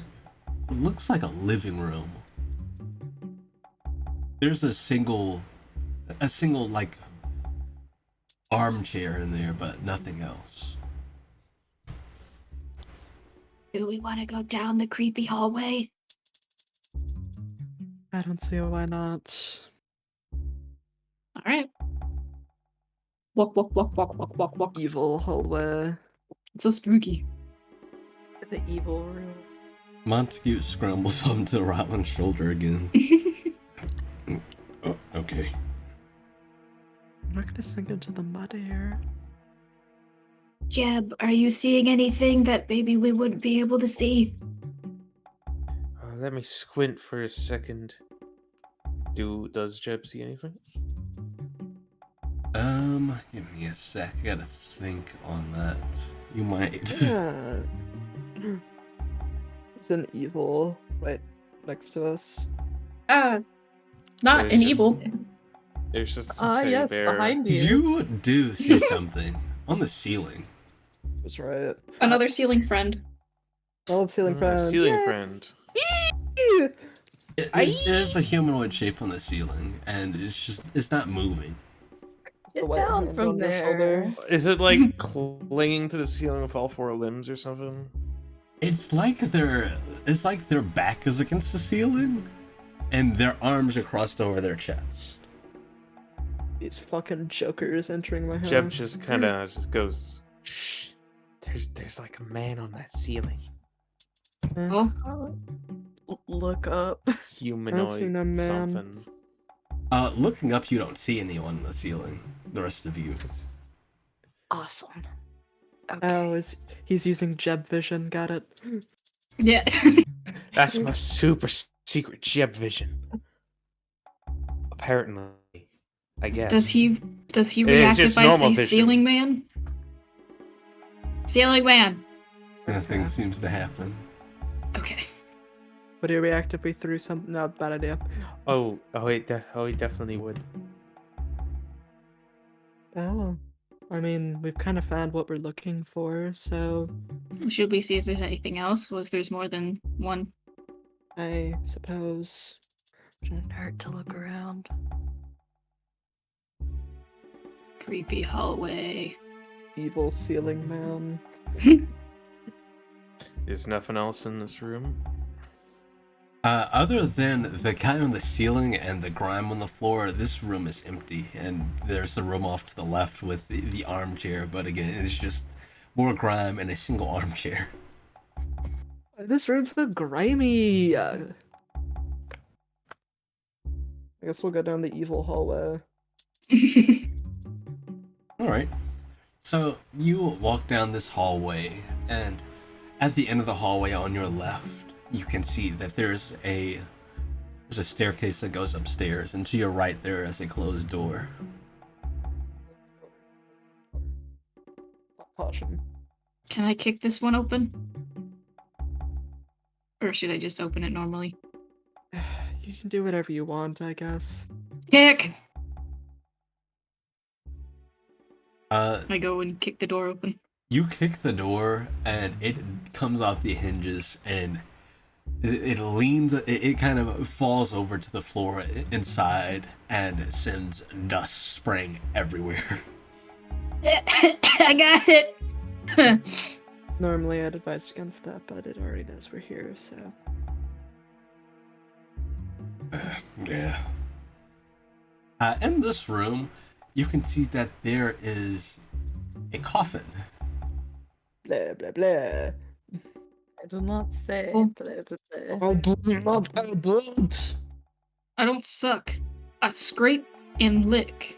what looks like a living room. There's a single like armchair in there, but nothing else. Do we want to go down the creepy hallway? I don't see why not. All right. Walk, walk, walk, walk, walk, walk, walk. Evil hallway. It's so spooky. The evil room. Montague scrambles onto Ryland's shoulder again. Oh, okay. I'm not gonna sink into the mud here. Jeb, are you seeing anything that maybe we wouldn't be able to see? Let me squint for a second. Does Jeb see anything? Give me a sec. I gotta think on that. You might. Yeah. There's an evil right next to us. Not There's an just- evil. There's just a Ah, teddy yes, bear. behind you. You do see something on the ceiling. Was right. Another ceiling friend. I love ceiling friends. Ceiling Yay! friend. There's a humanoid shape on the ceiling, and it's not moving. The Get white down hand from on your there. shoulder. Is it like clinging to the ceiling with all four limbs or something? It's like their back is against the ceiling, and their arms are crossed over their chest. These fucking jokers entering my house. Jeb just kind of just goes, "Shh, there's like a man on that ceiling. Oh, Look up. Humanoid no man. something." Looking up, you don't see anyone on the ceiling. The rest of you. Awesome. Okay. Oh, he's using Jeb vision. Got it. yeah. That's my super secret Jeb vision. Apparently, I guess. Does he It's react just if I normal say vision. ceiling man? Ceiling man. Nothing seems to happen. Okay. Would he react if we threw something? No, bad idea. Oh, he definitely would. Oh, I mean, we've kind of found what we're looking for, so Should we see if there's anything else? Well, if there's more than one. I suppose. Shouldn't hurt to look around. Creepy hallway. Evil ceiling man. There's nothing else in this room. Other than the guy on the ceiling and the grime on the floor, this room is empty, and there's a room off to the left with the armchair, but again, it's just more grime and a single armchair. This room's so grimy. I guess we'll go down the evil hallway. Alright. So, you walk down this hallway, and at the end of the hallway on your left, you can see that there's a staircase that goes upstairs, and to your right there is a closed door. Caution. Can I kick this one open? Or should I just open it normally? You can do whatever you want, I guess. Kick! Uh, I go and kick the door open. You kick the door, and it comes off the hinges, and it leans. It kind of falls over to the floor inside, and sends dust spraying everywhere. I got it. Normally I'd advise against that, but it already knows we're here, so. Yeah. In this room, you can see that there is a coffin. Blah, blah, blah. I do not say. Oh. Blah, blah, blah. I do not have blood. I don't suck. I scrape and lick.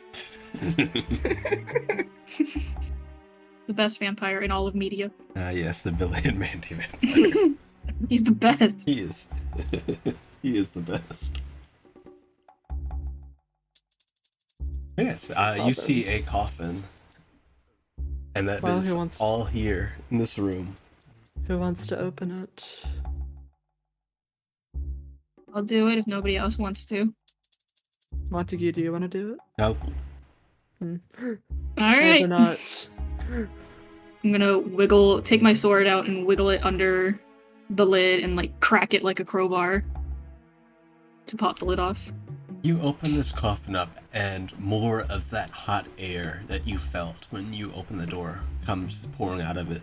The best vampire in all of media. Yes, the Billy and Mandy vampire. He's the best. He is. He is the best. Yes, you see a coffin. And that Well, is who wants- all here in this room. Who wants to open it? I'll do it if nobody else wants to. Montague, do you want to do it? Nope. Alright. Or not? I'm gonna take my sword out and wiggle it under the lid and like crack it like a crowbar to pop the lid off. You open this coffin up, and more of that hot air that you felt when you opened the door comes pouring out of it,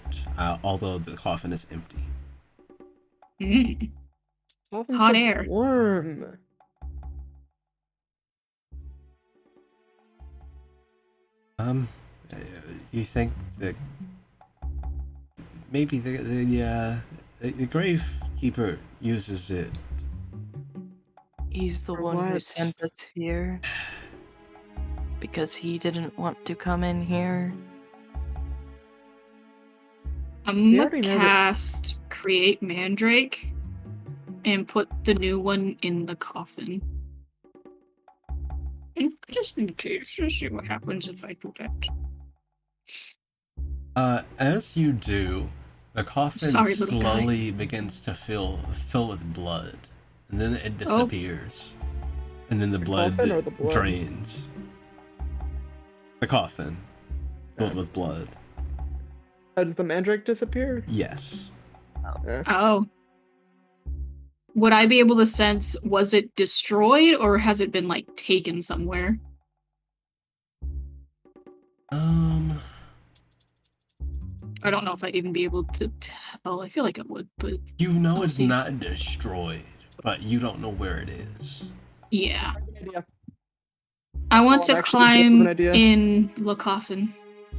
although the coffin is empty. Mm. Coffin's Hot so air. Warm. You think that maybe the gravekeeper uses it? He's the For one who what? sent us here. Because he didn't want to come in here. I'm We gonna already know that- cast Create Mandrake and put the new one in the coffin. Just in case, to see what happens if I do that. As you do, the coffin Sorry, little guy. slowly begins to fill with blood, and then it disappears, and then the blood coffin or the blood? drains. The coffin filled with blood. Did the mandrake disappear? Yes. Oh. Would I be able to sense, was it destroyed or has it been like taken somewhere? I don't know if I'd even be able to tell. I feel like I would, but You know I'll it's see. not destroyed, but you don't know where it is. Yeah. Idea. I want Oh, to I actually do have an climb idea. in the coffin.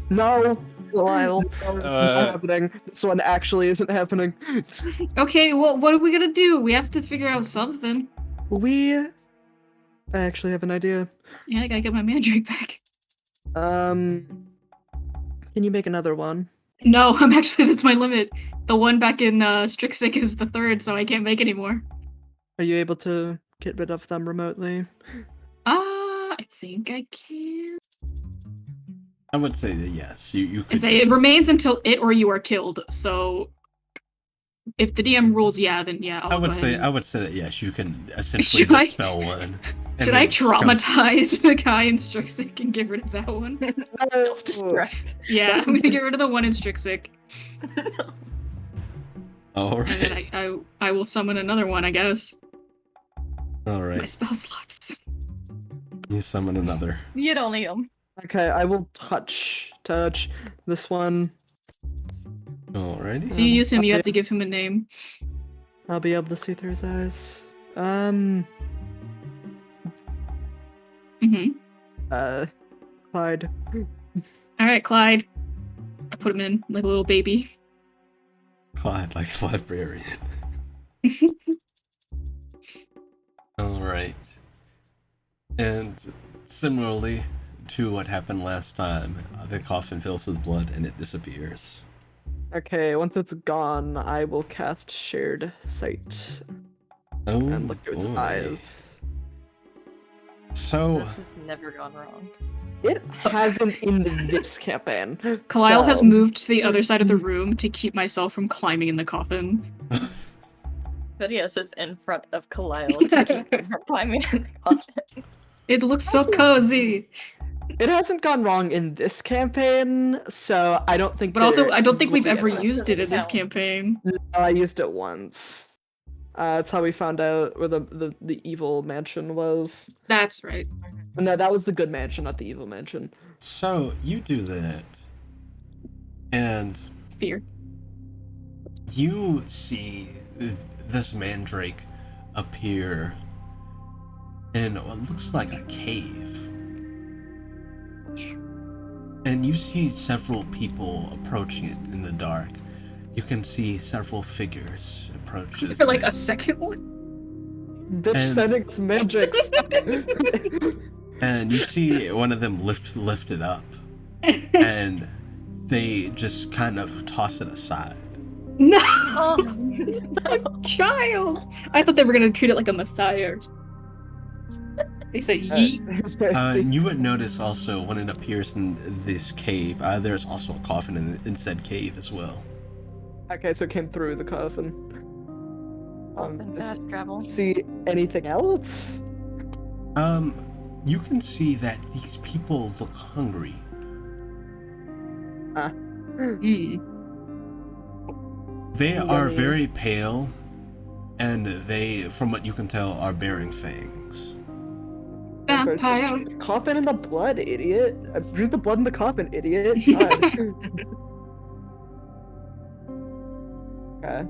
No! Lyle. This isn't happening. This one actually isn't happening. Okay, well, what are we gonna do? We have to figure out something. I actually have an idea. Yeah, I gotta get my mandrake back. Can you make another one? No, that's my limit. The one back in Strixik is the third, so I can't make any more. Are you able to get rid of them remotely? I think I can. I would say that yes, you I could. say it remains until it or you are killed. So if the DM rules, yeah, then yeah. I'll I would go say ahead I would say that yes, you can essentially Should I- dispel one. and Should I then traumatize the guy in Strixik and get rid of that one? Self-destruct. Yeah, I'm gonna get rid of the one in Strixik. All And then right. I will summon another one, I guess. All My right. spell slots. You summon another. You don't need him. Okay, I will touch this one. Alrighty. If you use him, you have to give him a name. I'll be able to see through his eyes. Mm-hmm. Clyde. Alright, Clyde. I put him in like a little baby. Clyde, like the librarian. All right. And similarly to what happened last time, the coffin fills with blood and it disappears. Okay, once it's gone, I will cast Shared Sight Oh, and look through its boy. eyes. So, This has never gone wrong. It hasn't in this campaign. Kalile has so- moved to the other side of the room to keep myself from climbing in the coffin. Thaddeus is in front of Kalile to keep him from climbing in the coffin. It looks so cozy. It hasn't gone wrong in this campaign, so I don't think. But also, I don't think we've will be ever any- used it in this No. campaign. No, I used it once. That's how we found out where the evil mansion was. That's right. No, that was the good mansion, not the evil mansion. So you do that, and Fear. you see this mandrake appear in what looks like a cave. And you see several people approaching it in the dark. You can see several figures approach this For like thing. a second one. Bitch And- sending some magics. And you see one of them lift it up, and they just kind of toss it aside. No, Oh, child. I thought they were gonna treat it like a messiah. They said yeet. See, You would notice also when it appears in this cave, there's also a coffin in said cave as well. okay, so it came through the coffin. Often fast travel. See anything else? You can see that these people look hungry. Mm. They are Yummy. very pale, and they, from what you can tell, are bearing fangs. Vampire. Coffin in the blood, idiot. I drew the blood in the coffin, idiot. God. Okay.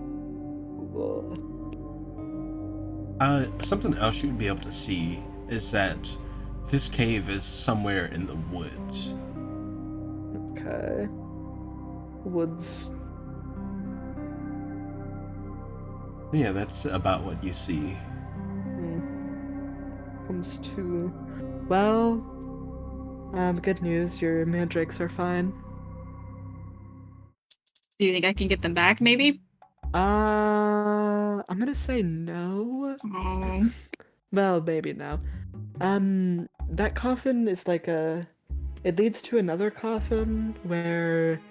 Cool. Something else you'd be able to see is that this cave is somewhere in the woods. Okay. Woods. Yeah, that's about what you see. Comes to. Well. Good news. Your mandrakes are fine. Do you think I can get them back, maybe? I'm gonna say no. Oh. Well, maybe no. That coffin is like a. It leads to another coffin where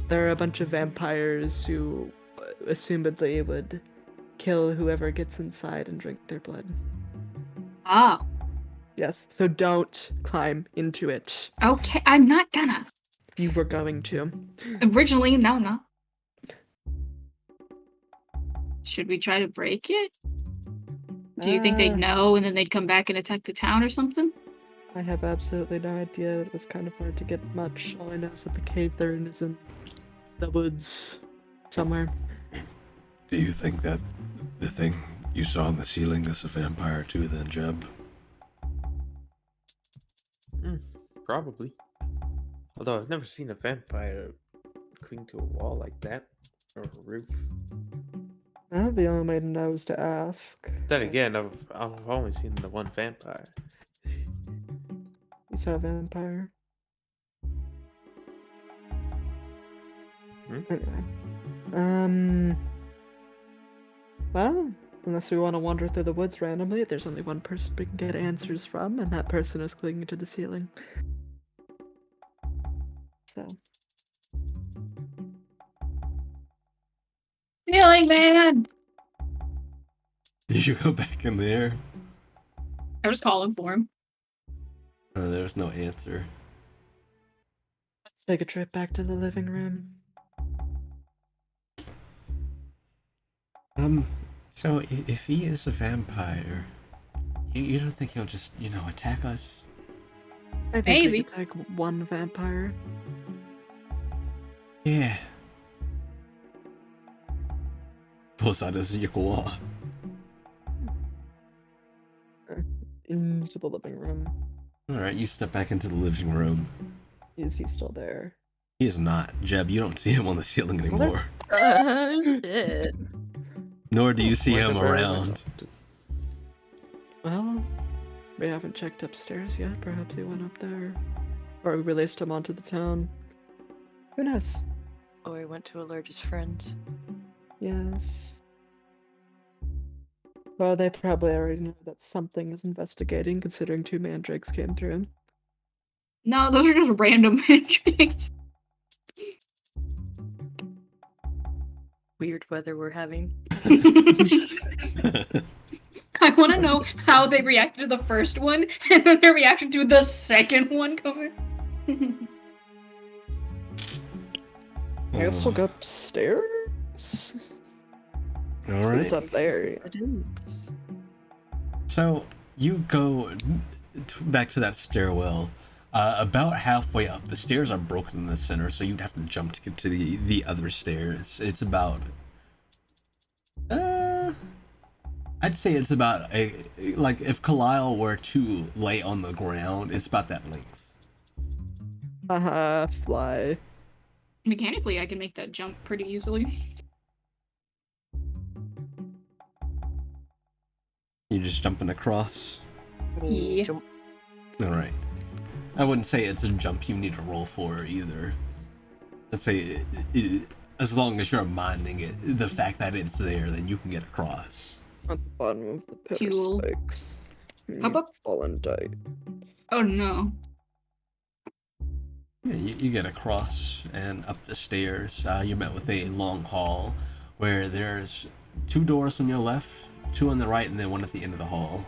there are a bunch of vampires who, assumedly, would kill whoever gets inside and drink their blood. Oh. Yes, so don't climb into it. Okay, I'm not gonna. You were going to. Originally, no. Should we try to break it? Do you think they'd know and then they'd come back and attack the town or something? I have absolutely no idea. It was kind of hard to get much. All I know is that the cave they're in is in the woods somewhere. Do you think that the thing you saw on the ceiling is a vampire too, then, Jeb? Probably. Although I've never seen a vampire cling to a wall like that, or a roof. The only way to know is to ask. Then again, I've only seen the one vampire. You saw a vampire. Anyway. Well, unless we want to wander through the woods randomly, there's only one person we can get answers from, and that person is clinging to the ceiling. So. Ceiling man! Did you go back in there? I was calling for him. There's no answer. Take a trip back to the living room. So if he is a vampire, you don't think he'll just, attack us? I think Maybe. we could take one vampire. Yeah. Pulls out his Yakuwa. Into the living room. Alright, you step back into the living room. Is he still there? He is not. Jeb, you don't see him on the ceiling anymore. Shit. Nor do you see Why him the bear around. Well, we haven't checked upstairs yet. Perhaps he went up there. Or we released him onto the town. Who knows? Or he went to alert his friends. Yes. Well, they probably already know that something is investigating, considering 2 mandrakes came through. No, those are just random intrigues. Weird weather we're having. I want to know how they reacted to the first one and then their reaction to the second one coming. I guess we'll go upstairs. All See right. what's up there? It is. So you go back to that stairwell. About halfway up, the stairs are broken in the center, so you'd have to jump to get to the other stairs. It's about, I'd say it's about like if Kalile were to lay on the ground, it's about that length. Haha, fly. Mechanically, I can make that jump pretty easily. You just jumping across. Yeah. Jump. All right. I wouldn't say it's a jump you need to roll for either. I'd say as long as you're minding it, the fact that it's there, then you can get across. At the bottom of the pillar Fuel. spikes. Up, up. Fallen tight. Oh no. Yeah, you get across and up the stairs. You're met with a long hall where there's 2 doors on your left, 2 on the right, and then 1 at the end of the hall.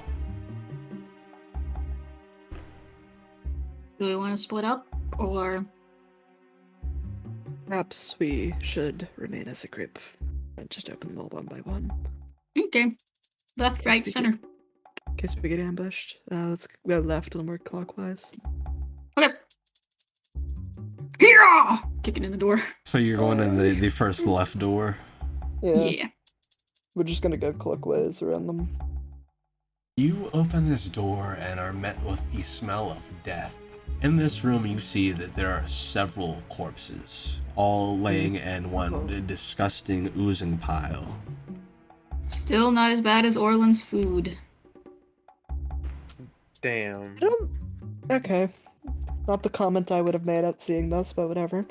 Do we want to split up or? Perhaps we should remain as a group and just open them all one by one. Okay. Left, right, Speak center. In case we get ambushed. Let's go left and work clockwise. Okay. Here! Kicking in the door. So you're going in the first left door. Yeah. We're just gonna go clockwise around them. You open this door and are met with the smell of death. In this room, you see that there are several corpses, all laying in one disgusting, oozing pile. Still not as bad as Orland's food. Damn. I don't. Okay. Not the comment I would have made at seeing this, but whatever.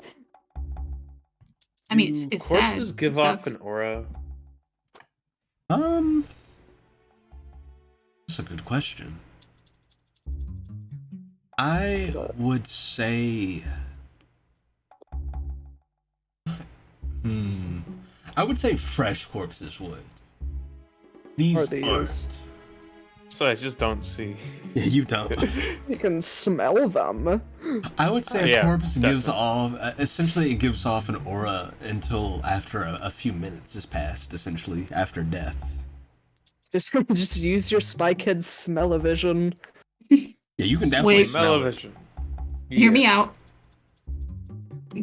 I mean, Do it's corpses sad. give It off sucks. an aura? That's a good question. I would say, I would say fresh corpses would. These Are these? aren't. So I just don't see. Yeah, you don't. You can smell them. I would say a Yeah, corpse gives definitely. off, essentially it gives off an aura until after a few minutes has passed, essentially, after death. Just use your spy kid's smell-o-vision. Yeah, you can definitely Wait. smell it. Television. Hear me out.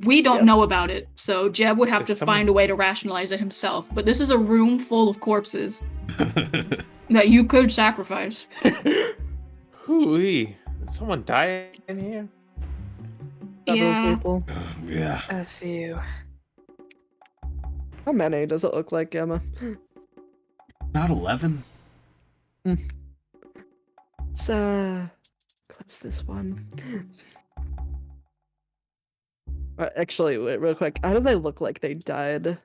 We don't Yep. know about it, so Jeb would have If to someone- find a way to rationalize it himself. But this is a room full of corpses that you could sacrifice. Hooey. Did someone die in here? Several Yeah. people. Yeah. A few. How many does it look like, Emma? About 11. Let's close this one. Actually, wait, real quick. How do they look like they died?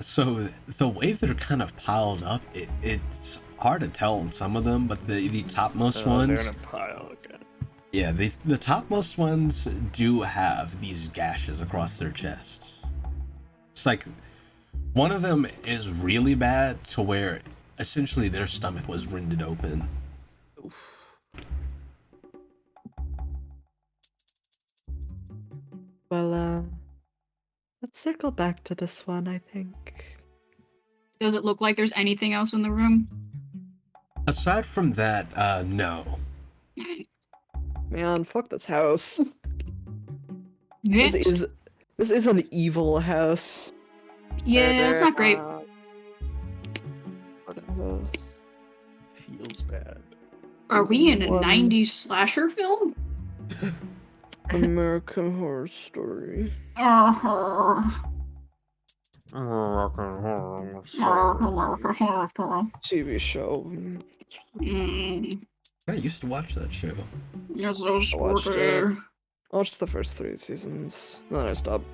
So the way they're kind of piled up, it's hard to tell on some of them, but the topmost Oh, they're ones, in a pile again. yeah, the topmost ones do have these gashes across their chests. It's like one of them is really bad to where essentially their stomach was rended open. Well, let's circle back to this one, I think. Does it look like there's anything else in the room? Aside from that, no. Man, fuck this house. Yeah, This is an evil house. it's not great. Feels bad. Are we in a One- 90s slasher film? American Horror Story. Uh-huh. TV show. I used to watch that show. You're so I watched sporty. it. I watched the first 3 seasons, and then I stopped.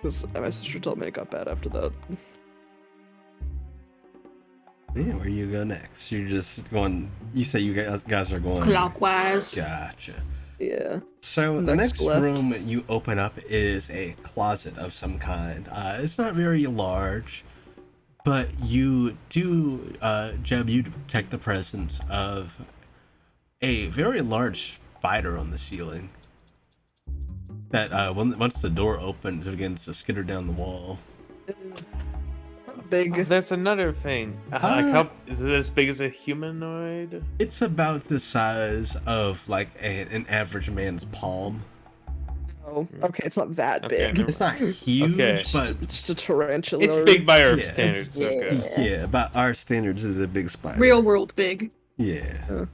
Because my sister told me it got bad after that. Yeah, where you go next? You're just going. You say you guys are going Clockwise. Gotcha. Yeah. So the Next next left. room you open up is a closet of some kind. It's not very large, But you do, Jeb, you detect the presence of a very large spider on the ceiling. That once the door opens, it begins to skitter down the wall. Big. Oh, that's another thing. Like, how is it as big as a humanoid? It's about the size of like an average man's palm. Oh, okay, it's not that Okay, big. never It's not mind. huge, Okay. but It's just a tarantula. It's big by our Yeah, standards. it's- Okay. yeah, about our standards is a big spider. Real world big. Yeah.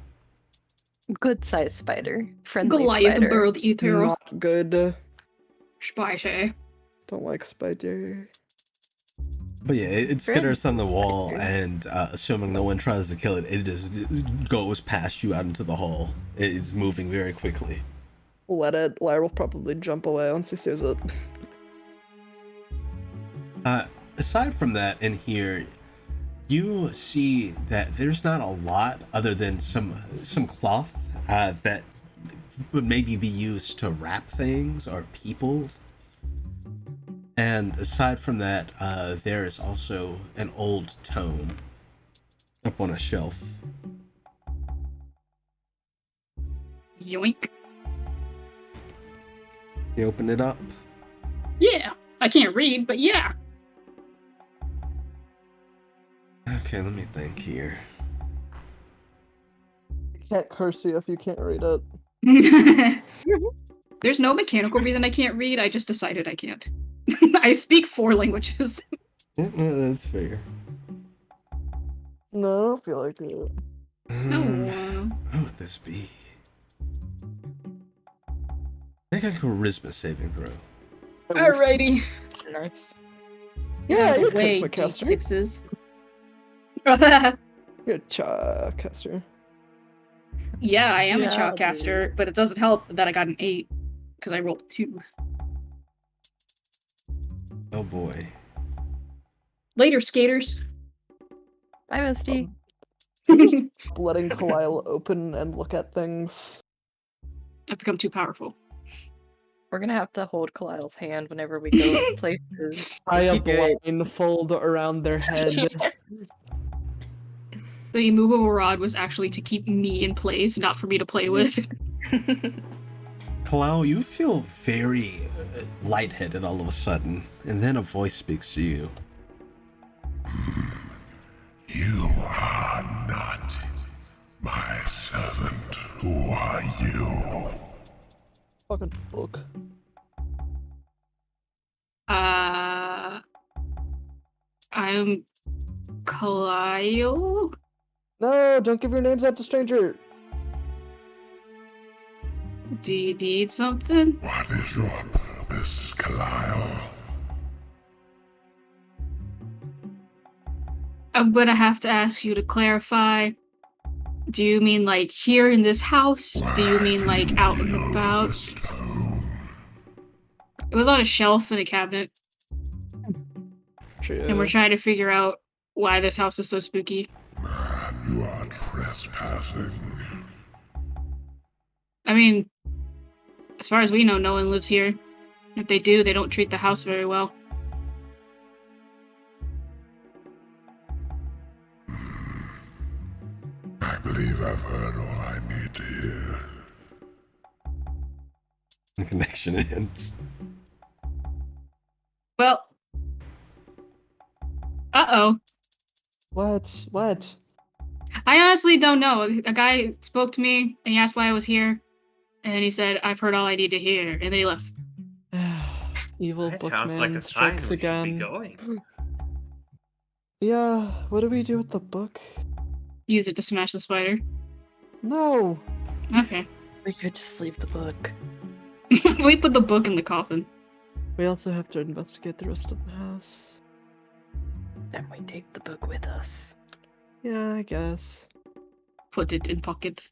Good sized spider. Friendly Goliath spider. bird ether. Not good. Spicy. Don't like spider. But yeah, it Friend skitters on the wall, spider. and assuming no one tries to kill it, it just goes past you out into the hall. It's moving very quickly. Let it. Lyra will probably jump away once he sees it. Aside from that, in here, you see that there's not a lot other than some cloth that would maybe be used to wrap things or people. And aside from that, there is also an old tome up on a shelf. Yoink. You open it up. Yeah. I can't read, but yeah. Okay, let me think here. I can't curse you if you can't read it. There's no mechanical reason I can't read. I just decided I can't. I speak 4 languages. Yeah, no, that's fair. No, I don't feel like it. What would this be? Make a charisma saving throw. Alrighty. Nice. Yeah, you're a Wait, charisma caster. D6s. You're a cha caster. Yeah, I am a Yeah, chatcaster, but it doesn't help that I got an 8 because I rolled 2. Oh boy. Later, skaters. Bye, Misty. Letting Kalile open and look at things. I've become too powerful. We're gonna have to hold Kalile's hand whenever we go places. I a Keep it- blindfold around their head. The immovable rod was actually to keep me in place, not for me to play with. Kalao, you feel very lightheaded all of a sudden, and then a voice speaks to you. You are not my servant. Who are you? Fucking book. I'm Kyle. No, don't give your names out to stranger. Do you need something? What is your purpose, Kalile? I'm gonna have to ask you to clarify. Do you mean like here in this house? Do you mean like out and about? This tome. It was on a shelf in a cabinet, True. and we're trying to figure out why this house is so spooky. Man, you are trespassing. I mean, as far as we know, no one lives here. If they do, they don't treat the house very well. I believe I've heard all I need to hear. The connection ends. Well, uh-oh. What? I honestly don't know. A guy spoke to me, and he asked why I was here, and he said, I've heard all I need to hear, and then he left. Evil That bookman sounds like a sign we strikes should be again. going. Yeah, what do we do with the book? Use it to smash the spider. No. Okay. We could just leave the book. We put the book in the coffin. We also have to investigate the rest of the house. Then we take the book with us. Yeah, I guess. Put it in pocket.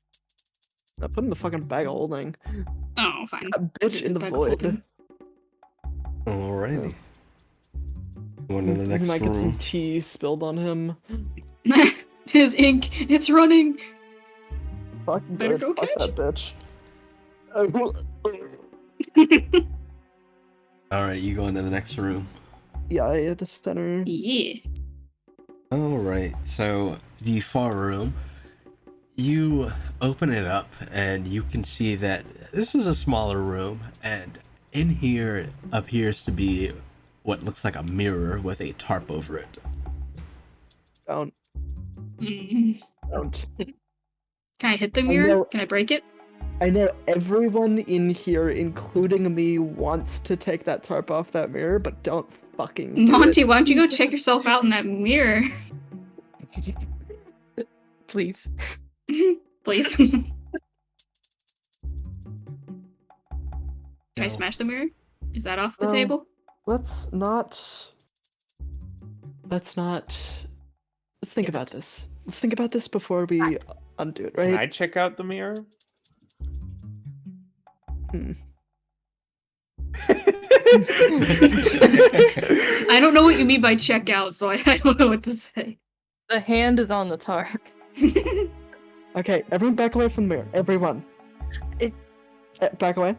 I put in the fucking bag of holding. Oh, fine. A bitch in the Bag of void. holding. Alrighty. Going to the We next might get some room. tea spilled on him. His ink, it's running. Fuck Better good. go Fuck catch. that bitch. Alright, you go into the next room. Yeah, the center. Yeah. All right, so the far room, you open it up and you can see that this is a smaller room, and in here appears to be what looks like a mirror with a tarp over it. Don't. Mm. Don't. Can I hit the I mirror? know- Can I break it? I know everyone in here, including me, wants to take that tarp off that mirror, but don't fucking do Monty, it. why don't you go check yourself out in that mirror? Please. Please. Can I No. smash the mirror? Is that off the No. table? Let's not. Let's think about this. Let's think about this before we undo it, Can right? I check out the mirror? I don't know what you mean by check out, so I don't know what to say. The hand is on the tarp. Okay, everyone back away from the mirror. Everyone. Back away.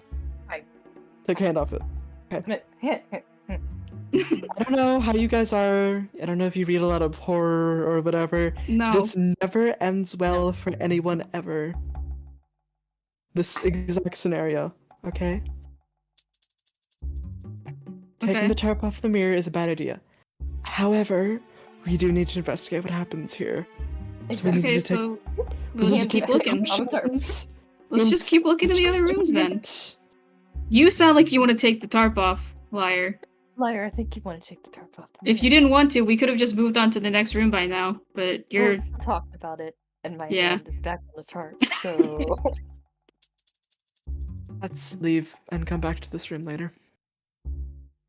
Hi. Take your hand off it. Yeah. I don't know how you guys are. I don't know if you read a lot of horror or whatever. No. This never ends well for anyone ever. This exact scenario, okay? Taking Okay. the tarp off the mirror is a bad idea. However, we do need to investigate what happens here. So we need Okay, to so we we'll need just to keep take looking. precautions. Let's just keep looking in the other rooms then. You sound like you want to take the tarp off, liar. Liar, I think you want to take the tarp off. If you didn't want to, we could have just moved on to the next room by now, but you're... We talked about it, and my Yeah. hand is back on the tarp, so... Let's leave and come back to this room later.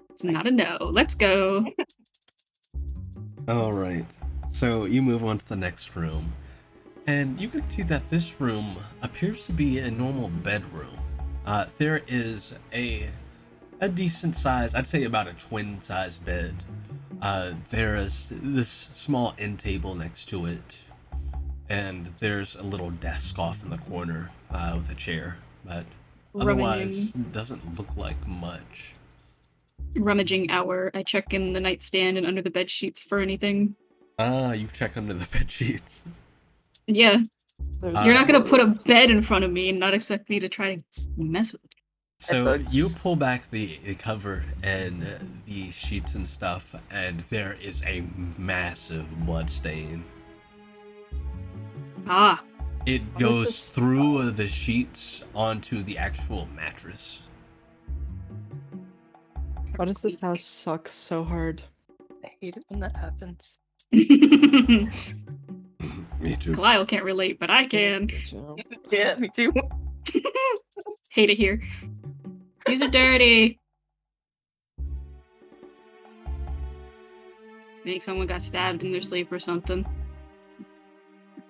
It's not a no. Let's go. All right, so you move on to the next room, and you can see that this room appears to be a normal bedroom. There is a decent size, I'd say about a twin size bed. There is this small end table next to it, and there's a little desk off in the corner with a chair, but otherwise doesn't look like much. Rummaging hour. I check in the nightstand and under the bed sheets for anything. You check under the bed sheets. Yeah. There's You're not gonna put a bed in front of me and not expect me to try to mess with it. So Headphones. you pull back the cover and the sheets and stuff, and there is a massive blood stain. Ah. It What is goes this? through the sheets onto the actual mattress. Why does this house suck so hard? I hate it when that happens. Me too. Kyle can't relate, but I can. Yeah, me too. Hate it here. These are dirty. I think someone got stabbed in their sleep or something.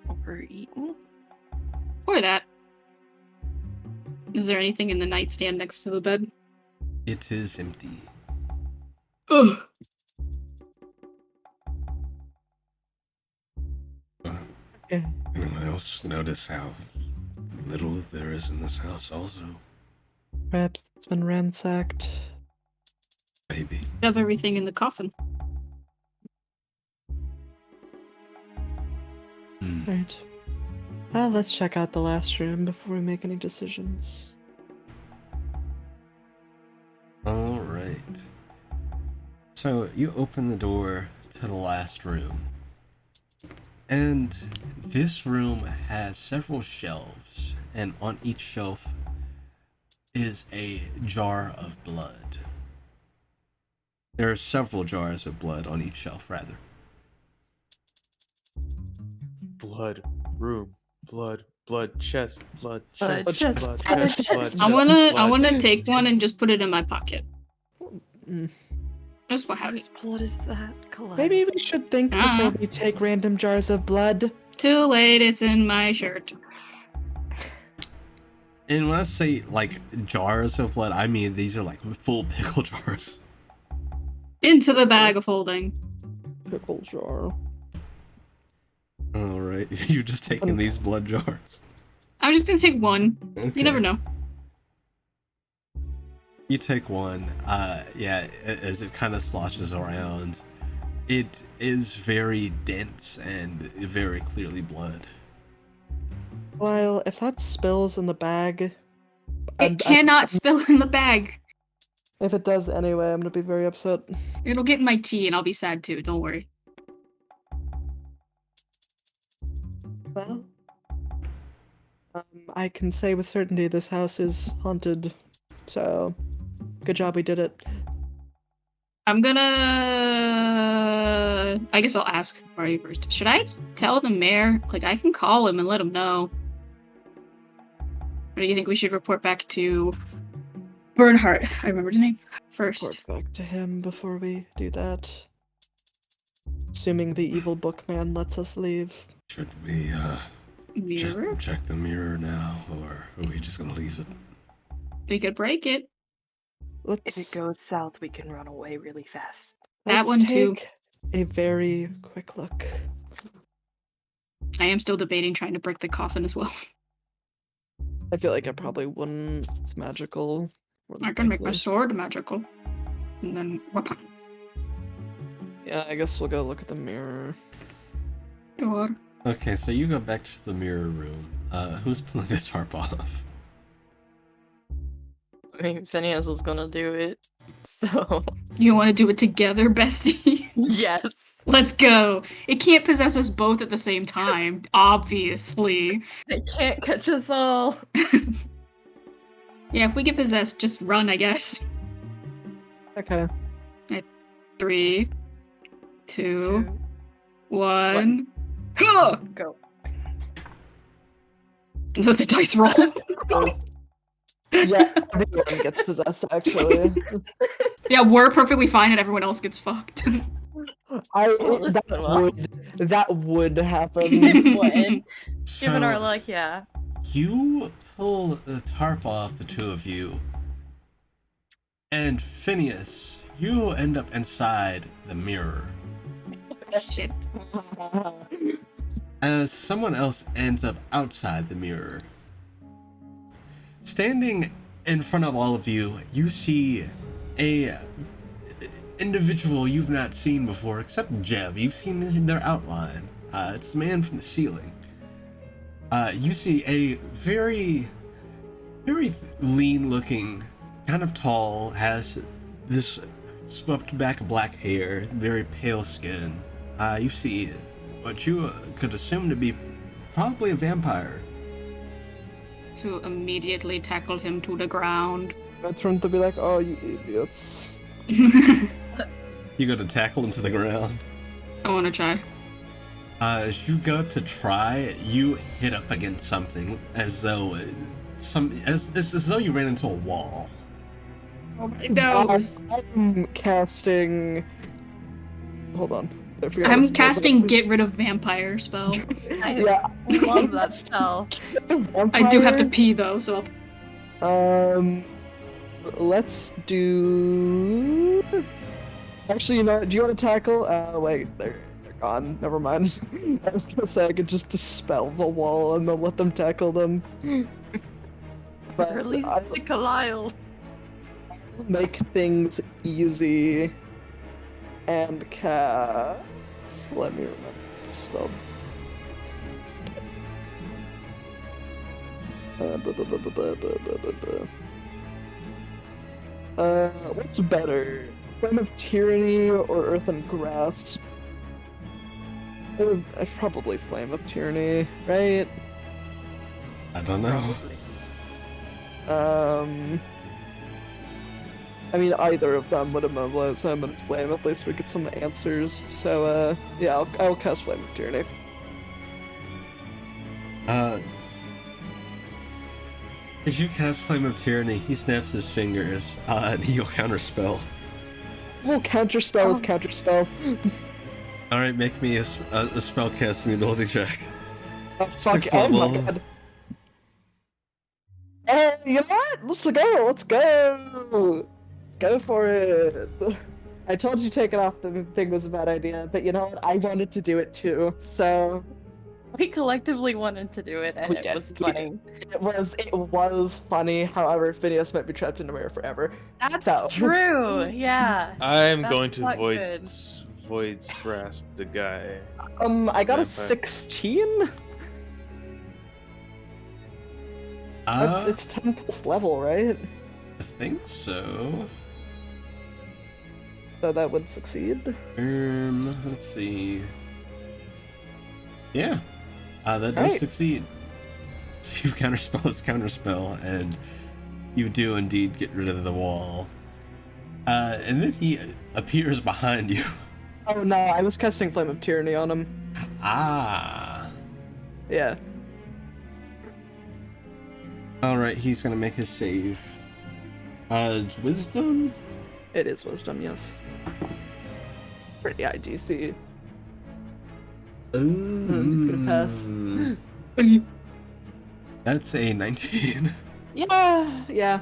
Overeaten? Or that. Is there anything in the nightstand next to the bed? It is empty. Ugh. Anyone else notice how little there is in this house also? Perhaps it's been ransacked. Maybe. Have everything in the coffin. Right. Let's check out the last room before we make any decisions. All right. So you open the door to the last room. And this room has several shelves, and on each shelf is a jar of blood. There are several jars of blood on each shelf, rather. Blood, room, blood, chest, blood, Blood, chest, chest, blood, blood, chest, chest. blood, I chest, wanna blood. take one and just put it in my pocket. Mm. That's what happens. Whose blood is that? Collide. Maybe we should think before we take random jars of blood. Too late, it's in my shirt. And when I say like jars of blood, I mean these are like full pickle jars. Into the bag of holding. Pickle jar. All right, you just taking these blood jars. I'm just gonna take one. Okay. You never know. You take one. Yeah, as it kind of sloshes around, It is very dense and very clearly blood. Well, if that spills in the bag, It cannot spill in the bag. if it does anyway, I'm gonna be very upset. It'll get in my tea and I'll be sad too, don't worry. Well, I can say with certainty this house is haunted, so good job we did it. I'm gonna... I guess I'll ask the party first. Should I tell the mayor? Like, I can call him and let him know. Or do you think we should report back to Bernhardt? I remember the name first. Report back to him before we do that. Assuming the evil bookman lets us leave. Should we Mirror? check the mirror now, or are we just gonna leave it? We could break it. If it goes south, we can run away really fast. That Let's one too. take a very quick look. I am still debating trying to break the coffin as well. I feel like I probably wouldn't. It's magical. I can make my sword magical. And then weapon. Yeah, I guess we'll go look at the mirror. Sure. Okay, so you go back to the mirror room. Who's pulling the tarp off? I mean, Phineas was gonna do it, so... You want to do it together, bestie? Yes! Let's go. It can't possess us both at the same time, obviously. It can't catch us all! Yeah, if we get possessed, just run, I guess. Okay. 3, 2, 1. Huh! Go. Let the dice roll. Yeah, everyone gets possessed, actually. Yeah, we're perfectly fine and everyone else gets fucked. That would happen. It would. So, Given our luck, yeah. you pull the tarp off, the two of you, and Phineas, you end up inside the mirror. Shit. As someone else ends up outside the mirror. Standing in front of all of you, you see a individual you've not seen before, except Jeb. You've seen their outline. It's the man from the ceiling. You see a very, very lean-looking, kind of tall, has this swept back black hair, very pale skin. You see what you could assume to be probably a vampire. To immediately tackle him to the ground. I turned to be like, oh, you idiots. You go to tackle him to the ground. I want to try. As you go to try, you hit up against something as though as though you ran into a wall. Oh my nose. I'm casting. Hold on. I forgot I'm what spell casting it Get Rid of Vampire spell. Yeah. I love that spell. I do have to pee though, so Let's do. Actually, you know what? Do you want to tackle? Wait, they're gone. Never mind. I was gonna say I could just dispel the wall and then let them tackle them. But Release I'll the Kalile. make things easy and cast. Let me remember the spell. What's better? Flame of Tyranny or Earth and Grass? Probably Flame of Tyranny, right? I don't know. I mean, either of them would immobilize him, but Flame, at least we get some answers. So, yeah, I'll cast Flame of Tyranny. As you cast Flame of Tyranny, he snaps his fingers, and he'll counterspell. Well, counterspell is counterspell. Alright, make me a spell casting ability check. Oh, fuck, 6th oh my level. god. You know what? Let's go! Let's go! Let's go for it! I told you taking off the thing was a bad idea, but you know what? I wanted to do it too, so... We collectively wanted to do it, and We it did, was we funny. It was funny, however, Phineas might be trapped in a mirror forever. That's So- true, yeah. I'm That's going to not void good. voids grasp the guy? I got a Vampire. 16. It's 10th level, right? I think so. So that would succeed. Let's see. Yeah, that does Right. succeed. So you counterspell his counterspell, and you do indeed get rid of the wall. And then he appears behind you. Oh no, I was casting Flame of Tyranny on him. Ah. Yeah. Alright, he's gonna make his save. It's wisdom? It is wisdom, yes. Pretty high DC. Ooh. It's gonna pass. That's a 19. Yeah.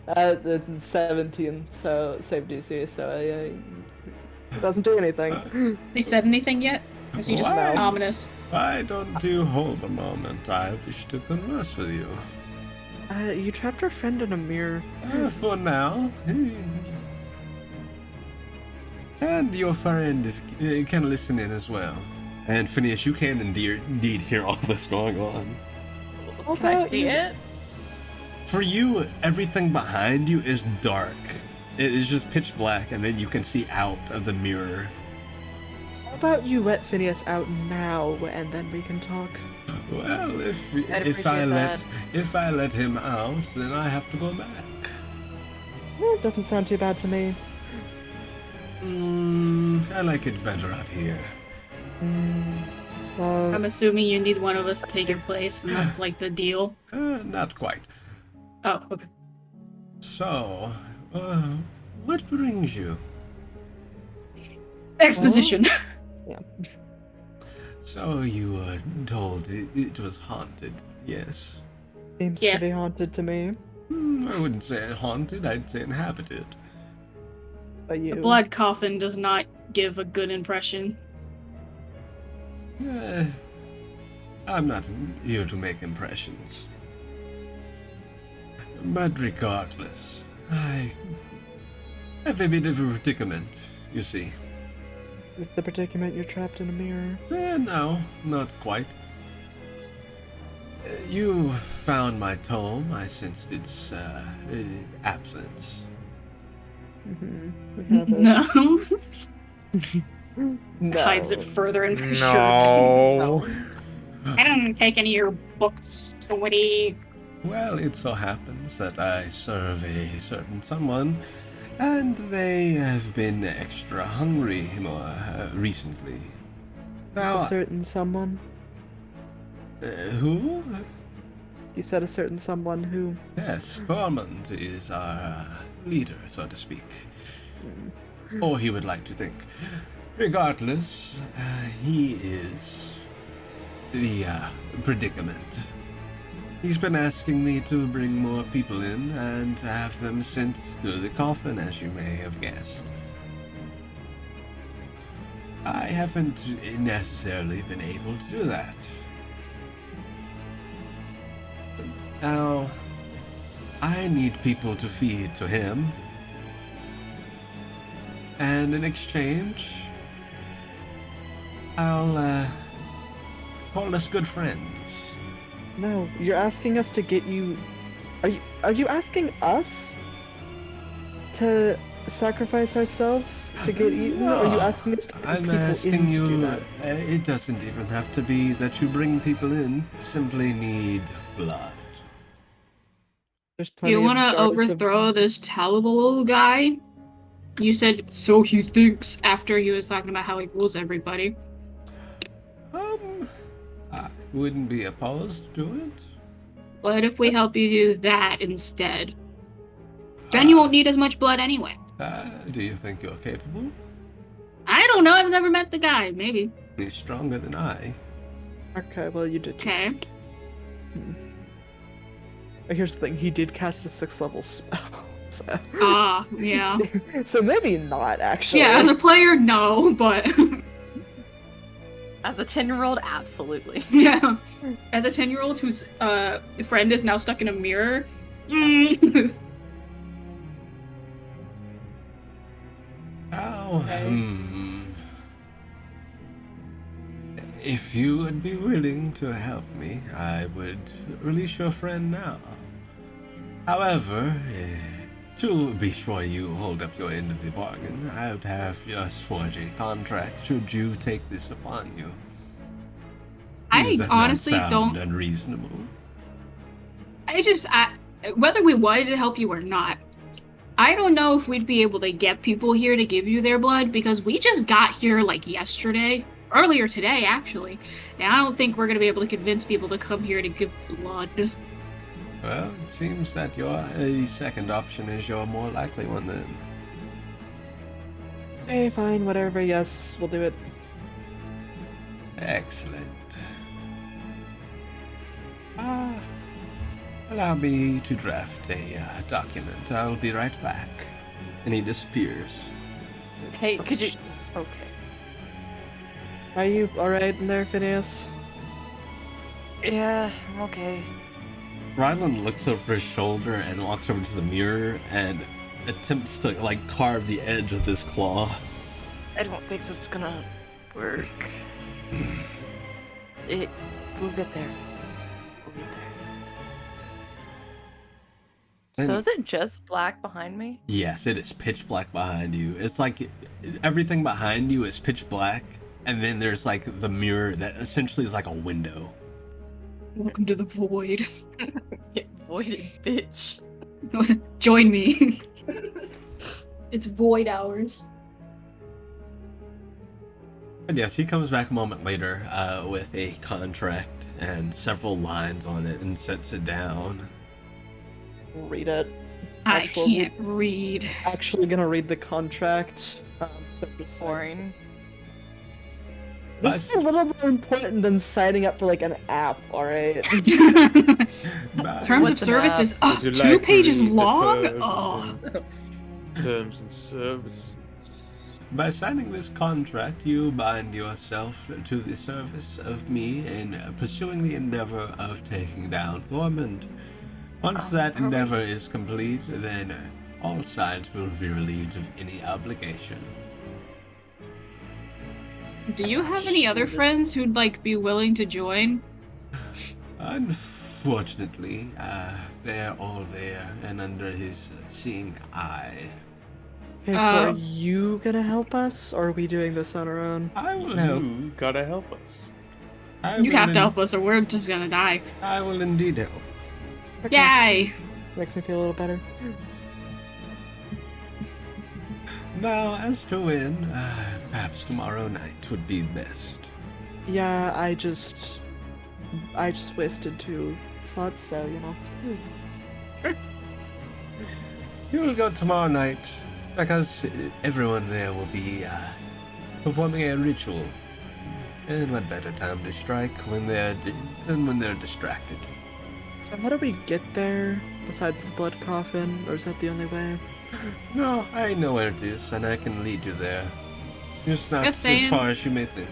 It's 17, so save DC, so it doesn't do anything. He said anything yet? Or is he just What? ominous? Why don't you hold a moment? I wish to converse with you. You trapped our friend in a mirror. For now. And your friend can listen in as well. And Phineas, you can indeed hear all this going on. Can I see it? For you, everything behind you is dark. It is just pitch black, and then you can see out of the mirror. How about you let Phineas out now, and then we can talk? Well, I'd if I appreciate let him out, then I have to go back. It doesn't sound too bad to me. I like it better out here. Well, I'm assuming you need one of us to take your place, and that's like the deal. Not quite. Oh, okay. So, what brings you? Exposition. So you were told it was haunted, yes? seems Yeah. pretty haunted to me. I wouldn't say haunted, I'd say inhabited. But you... A blood coffin does not give a good impression. I'm not here to make impressions. But regardless, I have a bit of a predicament, you see. Is the predicament you're trapped in a mirror? No, not quite. You found my tome. I sensed its absence. We have it. No. No. Hides it further in my shirt. No. I don't take any of your books, sweetie. Well, it so happens that I serve a certain someone, and they have been extra hungry more recently. Just a certain someone? Who? You said a certain someone who... Yes, Thormund is our leader, so to speak. Or he would like to think. Regardless, he is the predicament. He's been asking me to bring more people in and have them sent to the coffin, as you may have guessed. I haven't necessarily been able to do that. Now, I need people to feed to him. And in exchange, I'll call us good friends. No, you're asking us to get you... Are you asking us to sacrifice ourselves to get eaten? Or are you asking us to bring I'm people asking in to do you, that? it doesn't even have to be that you bring people in, simply need blood. There's plenty You of want to jars of- overthrow this Talibal guy? You said, so he thinks, after he was talking about how he rules everybody. I wouldn't be opposed to it. What if we help you do that instead? Then you won't need as much blood anyway. Do you think you're capable? I don't know, I've never met the guy. Maybe. He's stronger than I. Okay, well you did just... Okay. But here's the thing, he did cast a 6th level spell. So... Yeah. so maybe not, actually. Yeah, as a player, no, but... As a 10-year-old, absolutely. yeah. As a 10-year-old whose friend is now stuck in a mirror... How? Okay. if you would be willing to help me, I would release your friend now. However, to be sure you hold up your end of the bargain, I would have us forge a contract should you take this upon you. Does I that honestly not sound don't. unreasonable? Whether we wanted to help you or not, I don't know if we'd be able to get people here to give you their blood because we just got here like yesterday, earlier today actually, and I don't think we're gonna be able to convince people to come here to give blood. Well, it seems that the second option is your more likely one then. Hey, fine, whatever. Yes, we'll do it. Excellent. Allow me to draft a document. I'll be right back. And he disappears. Hey, could you? Okay. Are you alright in there, Phineas? Yeah, I'm okay. Rylan looks over his shoulder and walks over to the mirror and attempts to, like, carve the edge of this claw. I don't think that's gonna work. We'll get there. We'll get there. So is it just black behind me? Yes, it is pitch black behind you. It's like everything behind you is pitch black, and then there's like the mirror that essentially is like a window. Welcome to the void. Get voided, bitch. Join me. It's void hours. And yes, he comes back a moment later with a contract and several lines on it and sets it down. Read it. I can't read. Actually gonna read the contract. Boring. This is a little more important than signing up for like an app, alright? Terms of What's an service app? is Would you 2 like to pages read the long. terms Oh. Terms and service. By signing this contract, you bind yourself to the service of me in pursuing the endeavor of taking down Thormund. Once that endeavor is complete, then all sides will be relieved of any obligation. Do you have any other friends who'd like be willing to join? Unfortunately, they're all there and under his seeing eye. Okay, so are you gonna help us, or are we doing this on our own? I will help. You gotta help us. You have to help us or we're just gonna die. I will indeed help. Okay. Yay! Makes me feel a little better. Now, as to when, perhaps tomorrow night would be best. Yeah, I just wasted 2 slots, so you know. You will go tomorrow night, because everyone there will be performing a ritual. And what better time to strike than when they're distracted. So how do we get there, besides the blood coffin, or is that the only way? No, I know where it is, and I can lead you there. Just not Just as saying. far as you may think.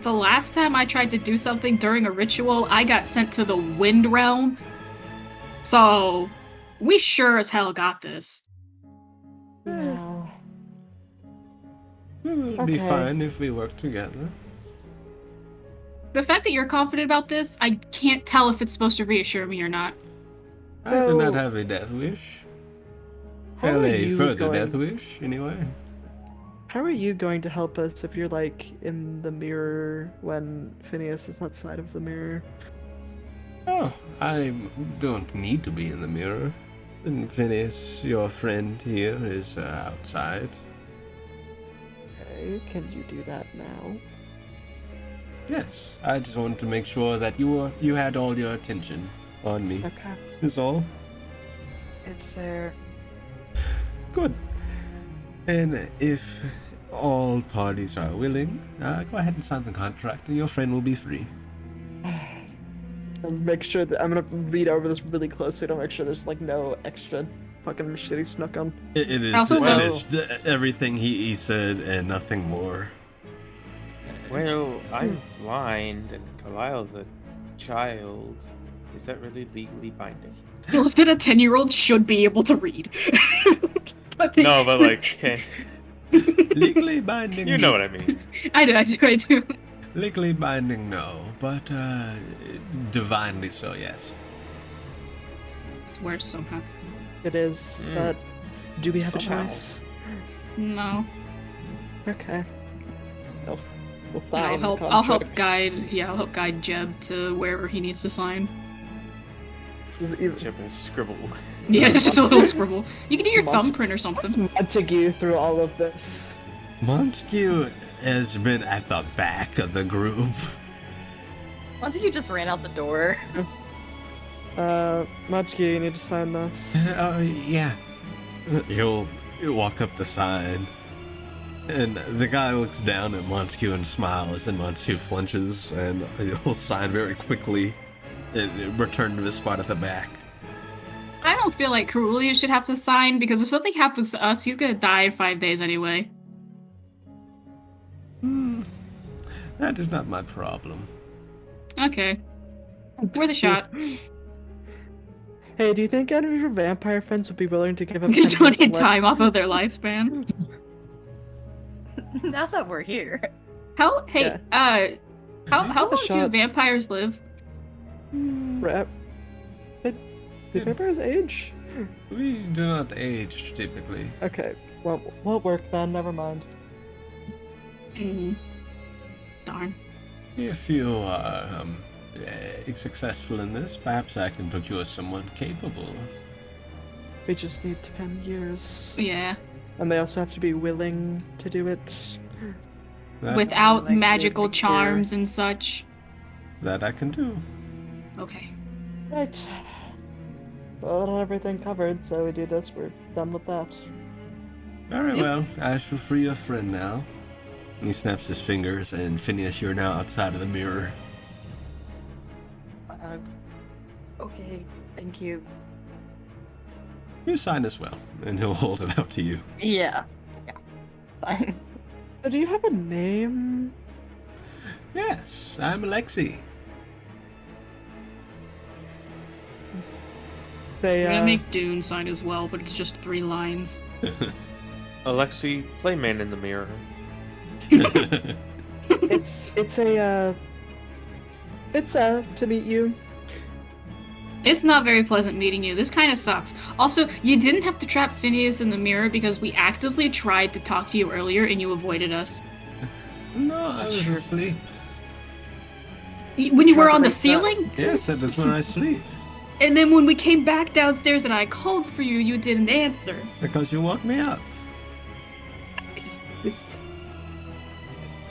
The last time I tried to do something during a ritual, I got sent to the Wind Realm. So, we sure as hell got this. No. We will be Okay. fine if we work together. The fact that you're confident about this, I can't tell if it's supposed to reassure me or not. I do So- not have a death wish. How Well, are a you further going? death wish, anyway. How are you going to help us if you're like in the mirror when Phineas is outside of the mirror? Oh, I don't need to be in the mirror. And Phineas, your friend here, is outside. Okay, can you do that now? Yes, I just wanted to make sure that you had all your attention on me. Okay. Is all. It's there. Good. And if all parties are willing, go ahead and sign the contract, and your friend will be free. I'll make sure that I'm gonna read over this really closely to make sure there's like no extra fucking shit he snuck on. It is. Also, It is everything he said and nothing more. Well, I'm blind and Kalile's a child. Is that really legally binding? You left that a 10-year-old should be able to read. No, but like, okay. Legally binding. You know what I mean. I do. Legally binding, no, but divinely so, yes. It's worse somehow. It is, but do we have a Somehow. choice? No. Okay. We'll I'll sign the help. I'll help contract. guide. Yeah, I'll help guide Jeb to wherever he needs to sign. Is it even- Jeb will scribble. Yeah, it's just a little scribble. You can do your Monster- thumbprint or something. Montague through all of this. Montague has been at the back of the group. Why don't you just ran out the door? Montague, you need to sign this. Oh, yeah. He'll walk up the side, and the guy looks down at Montague and smiles, and Montague flinches, and he'll sign very quickly and return to his spot at the back. I don't feel like Carulia should have to sign because if something happens to us, he's gonna die in 5 days anyway. That is not my problem. Okay. Worth a shot. Hey, do you think any of your vampire friends would be willing to give up You 10 don't years need of time off of their lifespan. Now that we're here. How? Hey, how long do shot. vampires live? Rap? Do vampires age? We do not age, typically. Okay, well, won't work then, never mind. Darn. If you are successful in this, perhaps I can procure someone capable. We just need 10 years. Yeah. And they also have to be willing to do it. Without Like magical with the charms and such. That I can do. Okay. Right. Well, everything covered, so we do this, we're done with that. Very Yep. well. I shall free your friend now. He snaps his fingers, and Phineas, you're now outside of the mirror. Okay, thank you. You sign as well, and he'll hold it out to you. Yeah. Fine. So do you have a name? Yes, I'm Alexi. They, I'm gonna make Dune sign as well, but it's just 3 lines. Alexi, play man in the mirror. it's to meet you. It's not very pleasant meeting you. This kind of sucks. Also, you didn't have to trap Phineas in the mirror because we actively tried to talk to you earlier and you avoided us. No, I was asleep. When you were on the Tried to ceiling? Yes, that is when I sleep. And then when we came back downstairs and I called for you, you didn't answer. Because you woke me up. This-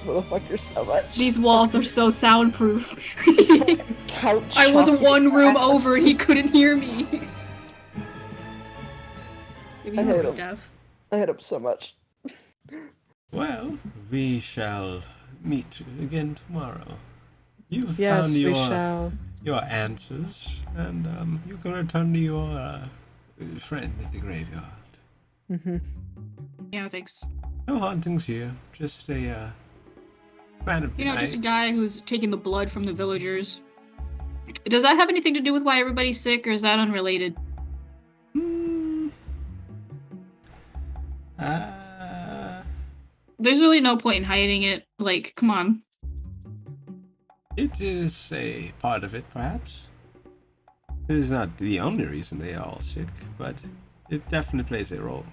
Motherfucker, so much. These walls are so soundproof. Couch. I was shocking one room ass. over and he couldn't hear me. Maybe I you hate were him. deaf. I hit him so much. Well, we shall meet again tomorrow. You Yes, found we your shall. answers, and you can return to your friend at the graveyard. Mm-hmm. Yeah, thanks. No hauntings here, just a man of the You know, night. just a guy who's taking the blood from the villagers. Does that have anything to do with why everybody's sick, or is that unrelated? Hmm. There's really no point in hiding it. Like, come on. It is a part of it, perhaps. It is not the only reason they are all sick, but it definitely plays a role.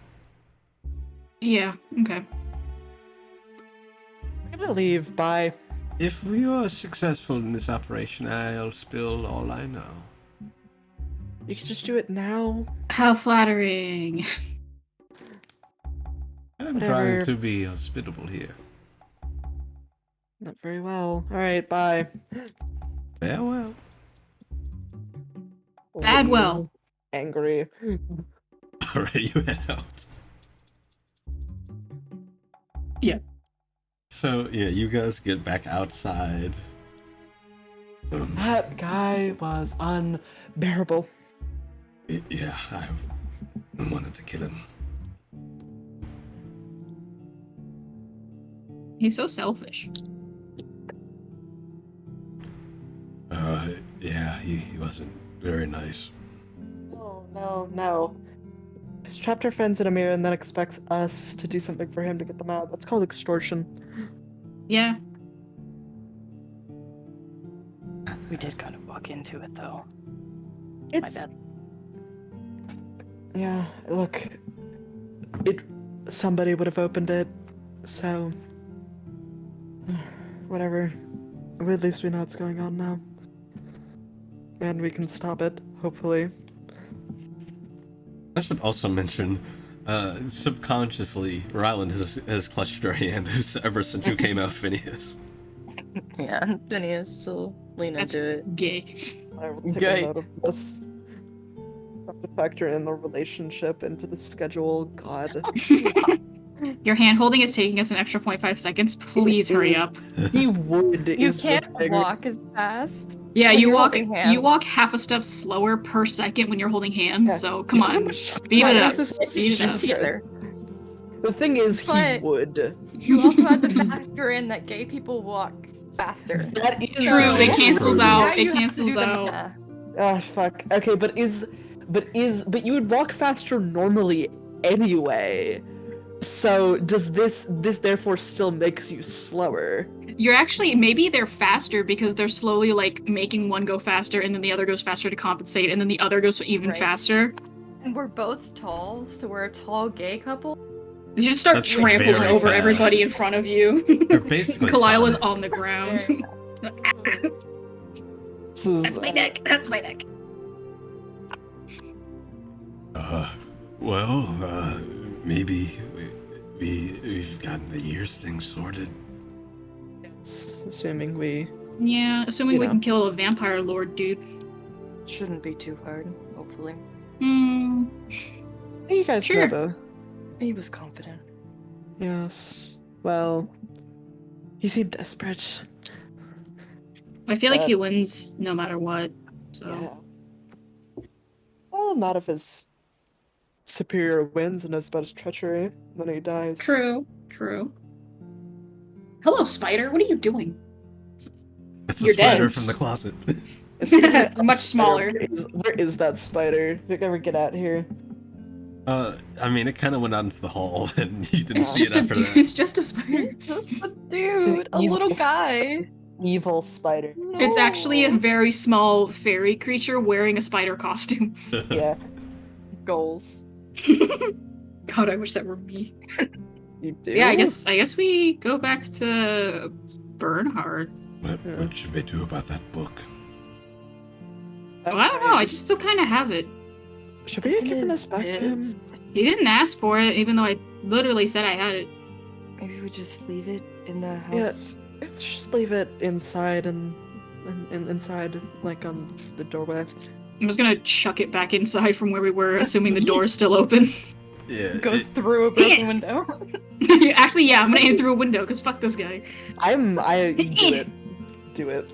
Yeah, okay. I'm gonna leave. Bye. If we are successful in this operation, I'll spill all I know. You can just do it now. How flattering. I'm Whatever. trying to be hospitable here. Not very well. Alright, bye. Farewell. Bad Leave. well. Angry. Alright, you head out. Yeah. So, yeah, you guys get back outside. That guy was unbearable. Yeah, I wanted to kill him. He's so selfish. Yeah, he wasn't very nice. No. He's trapped our friends in a mirror and then expects us to do something for him to get them out. That's called extortion. Yeah. We did kind of walk into it, though. It's My bad. yeah. Look, somebody would have opened it, so whatever. At least we know what's going on now, and we can stop it. Hopefully. I should also mention, subconsciously, Ryland has clutched your hand ever since you came out, Phineas. Yeah, Phineas still lean That's into it. gay. I will take Okay. a note of this. Have to factor in the relationship into the schedule. God. Your hand holding is taking us an extra 0.5 seconds. Please hurry up. He would. You is the can't thing. walk as fast. Yeah, when you you're walk holding hands. you walk half a step slower per second when you're holding hands, Yeah. so come on. Speed God, it up. this is- Speed it up. Jesus Together. The thing is, he But- would. You also have to factor in that gay people walk faster. That is True, it True. cancels True. out. Now It you have to cancels do the out. math. Ah, fuck. Okay, but you would walk faster normally anyway. So does this therefore still makes you slower? You're actually maybe they're faster because they're slowly like making one go faster and then the other goes faster to compensate and then the other goes even Right. faster. And we're both tall, so we're a tall gay couple. You just start That's trampling very over fast. everybody in front of you. They're basically Kalila was Sonic. on the ground. Very This is, That's my neck. That's my neck. Maybe we've gotten the ears thing sorted. assuming we. Yeah, assuming You we know. can kill a vampire lord, dude. Shouldn't be too hard, hopefully. Hmm. You guys Sure. know the. He was confident. Yes. Well, he seemed desperate. I feel like But- he wins no matter what. So Yeah. Well, not if his superior wins and knows about his treachery. Then he dies. true, true. Hello, spider. What are you doing? It's a You're spider dead. from the closet. Speaking of Much spider, smaller. Where is that spider? Did you ever get out here? I mean, it kind of went out into the hall, and you didn't It's see just it a after dude. that. It's just a spider. Just a an dude, a little evil- guy. Evil spider. It's actually a No. very small fairy creature wearing a spider costume. Yeah, Goals. God, I wish that were me. you do. Yeah, I guess we go back to Bernhard. What should we do about that book? Well, I don't know. I just still kind of have it. Should we have given this back to him? He didn't ask for it, even though I literally said I had it. Maybe we just leave it in the Yeah. house. Just leave it inside and inside, like on the doorway. I'm just gonna chuck it back inside from where we were, assuming the door is still open. Yeah, Goes through a broken window. Actually, yeah, I'm gonna aim through a window, because fuck this guy. I do it.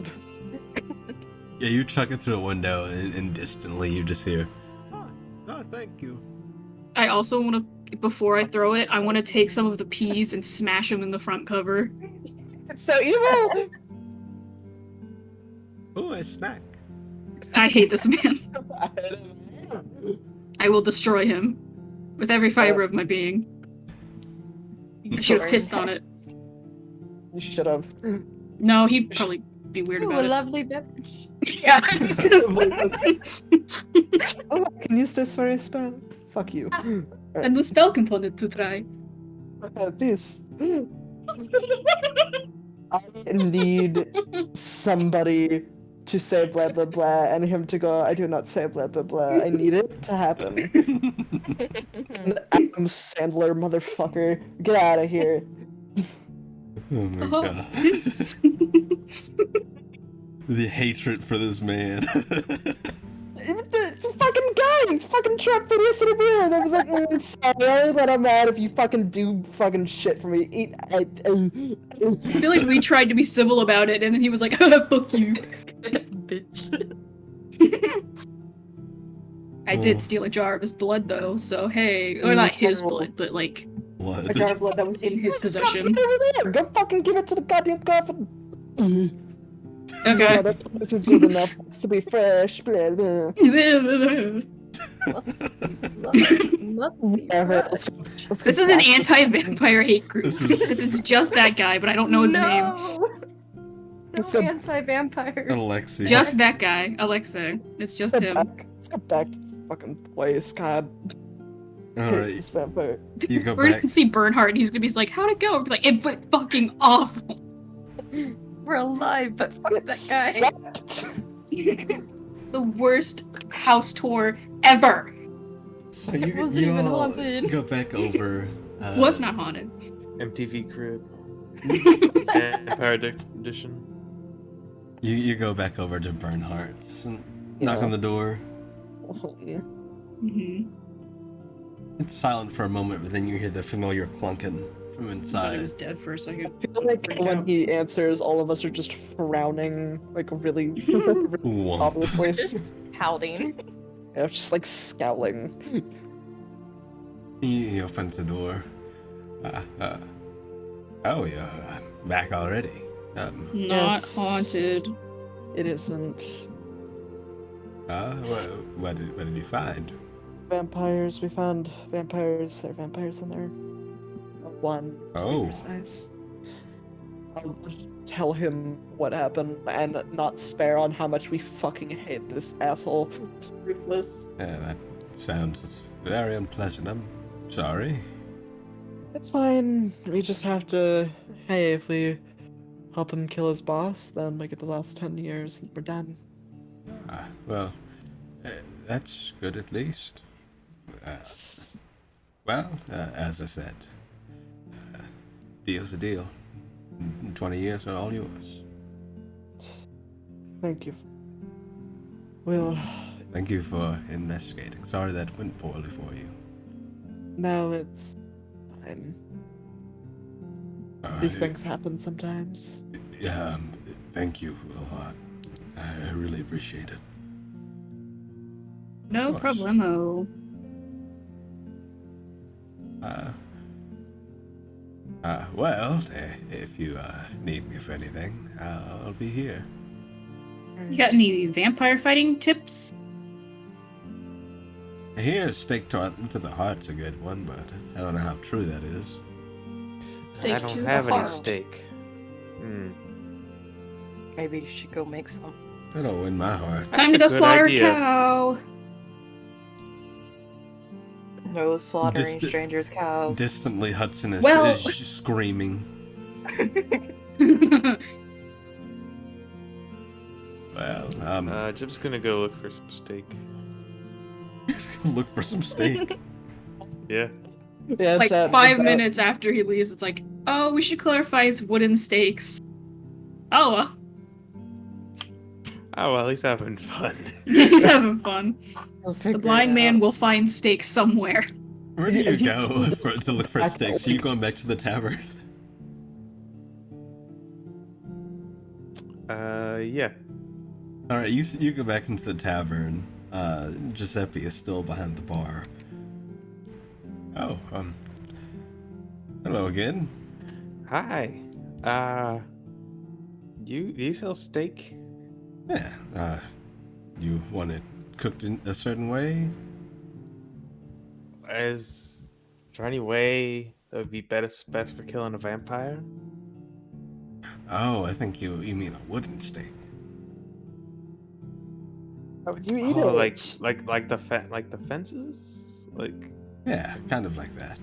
yeah, you chuck it through a window, and distantly you just hear, "Oh, thank you." I also want to, before I throw it, I want to take some of the peas and smash them in the front cover. It's so evil. Oh, a snack. I hate this man. I will destroy him with every fiber of my being. I should have pissed on it. You should have. No, he'd probably be weird Ooh, about a it. lovely beverage. Yeah. Oh, I can use this for a spell. Fuck you. And the spell component to try. This. I need somebody to say blah blah blah and him to go, I do not say blah blah blah. I need it to happen. And Adam Sandler motherfucker. Get out of here. Oh my Oh. god. The hatred for this man. The fucking guy! Fucking Trump Phineas in a mirror! And I was like, sorry, I'll let him out if you fucking do fucking shit for me. I feel like we tried to be civil about it, and then he was like, fuck you. Bitch. I did steal a jar of his blood, though, so hey. Or not his blood, but like, a Blood. jar of blood that was in his possession. Get over there! Go fucking give it to the goddamn coffin! Okay. No, that isn't good enough. It's to be fresh. Blah, blah. Must be. Alright, fresh. let's go This is an back. anti-vampire hate group. This is- It's just that guy, but I don't know his name. No. So- anti-vampires. Alexi. Just that guy, Alexa. It's just Let's him. go back to the fucking place, God. All Hate right, this vampire. you go We're back. gonna see Bernhardt and he's gonna be like, how'd it go? We'll be like, it went fucking awful. We're alive, but fuck It that guy. sucked. The worst house tour ever. So It you wasn't you even all haunted. go back over. Was not haunted. MTV Crib. Vampire Edition. You go back over to Bernhardt's and knock Yeah. on the door. Mm-hmm. It's silent for a moment, but then you hear the familiar clunking from I thought he inside. was dead for a second. I feel like Freak when out. he answers, all of us are just frowning, like really, really Womp. obviously. Just pouting. Yeah, just like scowling. He opens the door. Oh, you're back already. Not Yes. haunted. It isn't. What did you find? Vampires. We found vampires. There are vampires in there. One. To Oh. be precise. I'll tell him what happened and not spare on how much we fucking hate this asshole. Ruthless. That sounds very unpleasant. I'm sorry. It's fine. We just have to. Hey, if we help him kill his boss, then we get the last 10 years and we're done. Well, that's good at least. Well, as I said, deal's a deal. 20 years are all yours. Thank you. Well, Thank you for investigating. Sorry that went poorly for you. no, it's fine. Uh, These things happen sometimes. Yeah, thank you a lot. I really appreciate it. No Of course. problemo. Well, if you need me for anything, I'll be here. You got any vampire fighting tips? I hear steak to the heart's a good one, but I don't know how true that is. Steak I to don't the have any heart. steak. Hmm. Maybe you should go make some. It'll win my heart. Time to That's go a good slaughter idea. a cow. No slaughtering Distant- strangers' cows. Distantly, Hudson is Well- screaming. Well, Jim's gonna go look for some steak. look for some steak. Yeah. Yeah, Like sad, 5 but- minutes after he leaves, it's like, oh, we should clarify his wooden stakes. Oh, well. Oh well, he's having fun. He's having fun. We'll The figure blind it man out. will find stakes somewhere. Where do Are you you- go to look for Back- steaks? Are you going back to the tavern? Yeah. All right, you go back into the tavern. Giuseppe is still behind the bar. Oh, hello again. Hi. Do you sell steak? Yeah. You want it cooked in a certain way? Is there any way that would be best for killing a vampire? Oh, I think you mean a wooden steak. How would you eat Oh, it? like the fences? Like Yeah, kind of like that.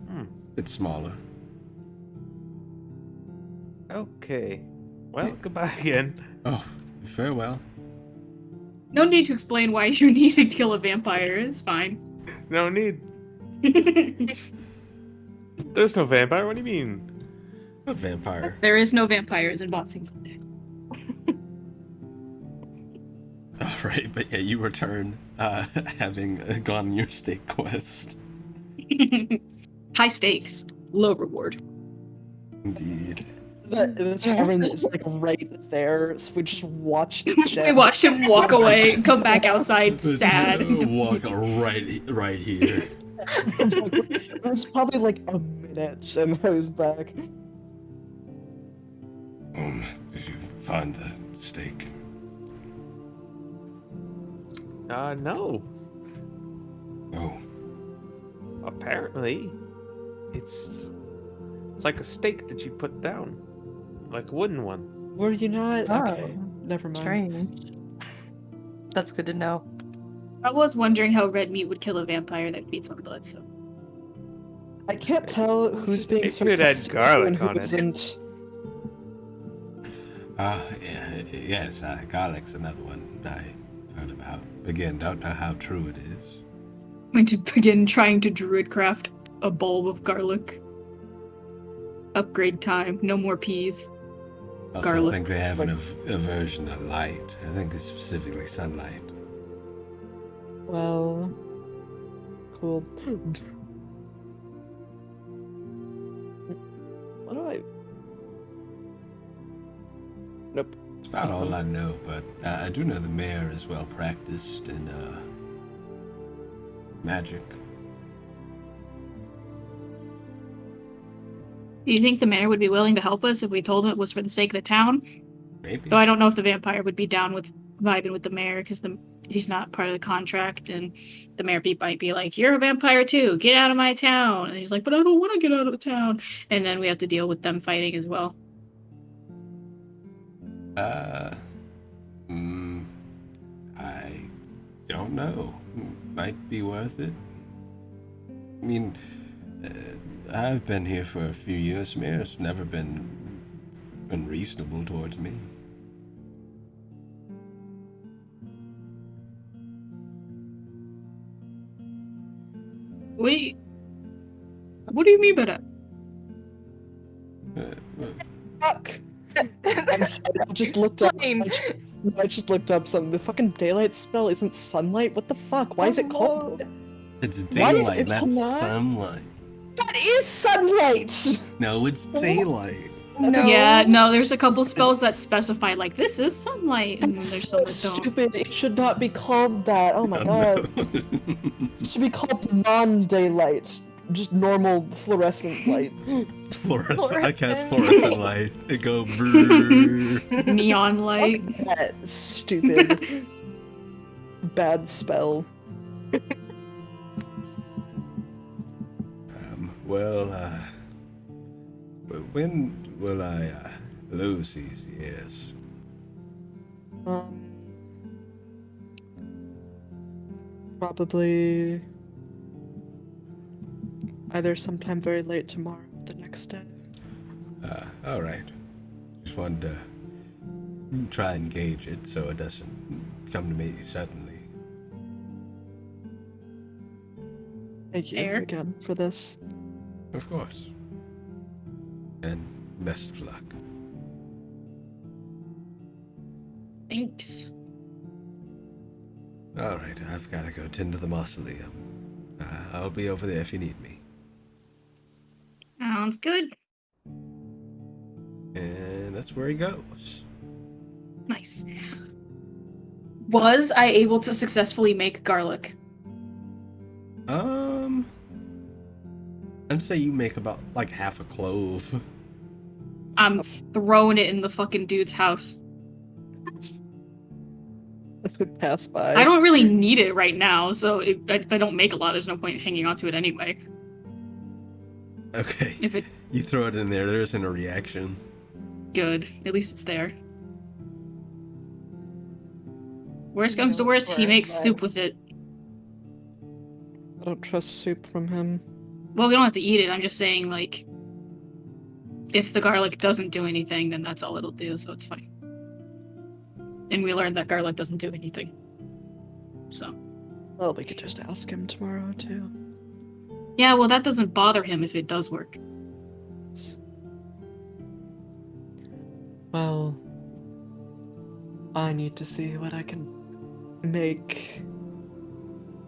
hmm. It's smaller. Okay. Well, goodbye again. Oh, farewell. No need to explain why you need to kill a vampire. It's fine. No need. There's no vampire. What do you mean? A vampire. There is no vampires in Boxing Sunday. All right, but yeah, you return, having gone on your steak quest. High stakes, low reward. Indeed. The tavern is like right there, so we just watched Jen. We watched him walk away and come back outside sad. Walk right here. It was probably like a minute, and I was back. Did you find the steak? No. Oh, Apparently, it's like a steak that you put down, like a wooden one. Were you not? Oh, Okay, never mind. strange. That's good to know. I was wondering how red meat would kill a vampire that feeds on blood, so. I can't tell who's being It could add sarcastic garlic and who on it. isn't. Yes, garlic's another one I heard about. Again, don't know how true it is. Going to begin trying to druidcraft a bulb of garlic. Upgrade time. No more peas. I also Garlic. think they have an aversion to light. I think it's specifically sunlight. Well, cool. What do I? Nope. It's about all I know, but I do know the mayor is well practiced in magic. Do you think the mayor would be willing to help us if we told him it was for the sake of the town? Maybe. Though I don't know if the vampire would be down with vibing with the mayor because he's not part of the contract, and the mayor might be like, "You're a vampire too. Get out of my town." And he's like, "But I don't want to get out of the town." And then we have to deal with them fighting as well. I don't know. Might be worth it. I mean, I've been here for a few years. Mayor's never been unreasonable towards me. What do you mean by that? Fuck. I'm sorry, I just looked up. Explain. I just looked up something. The fucking daylight spell isn't sunlight. What the fuck? Why is it called? It's Why is daylight, it that's not? sunlight. That is sunlight. No, it's daylight. No. Yeah, no, there's a couple spells that specify like this is sunlight, and then That's there's so some that don't. stupid. It should not be called that. Oh my god. It should be called non-daylight. Just normal fluorescent light. Fluorescent. I cast fluorescent light. It go brrrr. Neon light. Fuck that stupid bad spell. When will I lose these years? Probably either sometime very late tomorrow or the next day. All right. Just wanted to try and gauge it so it doesn't come to me suddenly. Thank you Fair. again for this. Of course. And best of luck. Thanks. All right, I've got to go tend to the mausoleum. I'll be over there if you need me. Sounds good. And that's where he goes. Nice. Was I able to successfully make garlic? I'd say you make about like half a clove. I'm throwing it in the fucking dude's house. This would pass by. I don't really need it right now, so if I don't make a lot, there's no point hanging on to it anyway. Okay. If it You throw it in there, there isn't a reaction. good, at least it's there. Worst comes to No, worst, he swear, makes but- soup with it. I don't trust soup from him. Well, we don't have to eat it. I'm just saying, like, if the garlic doesn't do anything, then that's all it'll do, so it's fine. And we learned that garlic doesn't do anything. So. Well, we could just ask him tomorrow too. Yeah, well, that doesn't bother him if it does work. Well, I need to see what I can make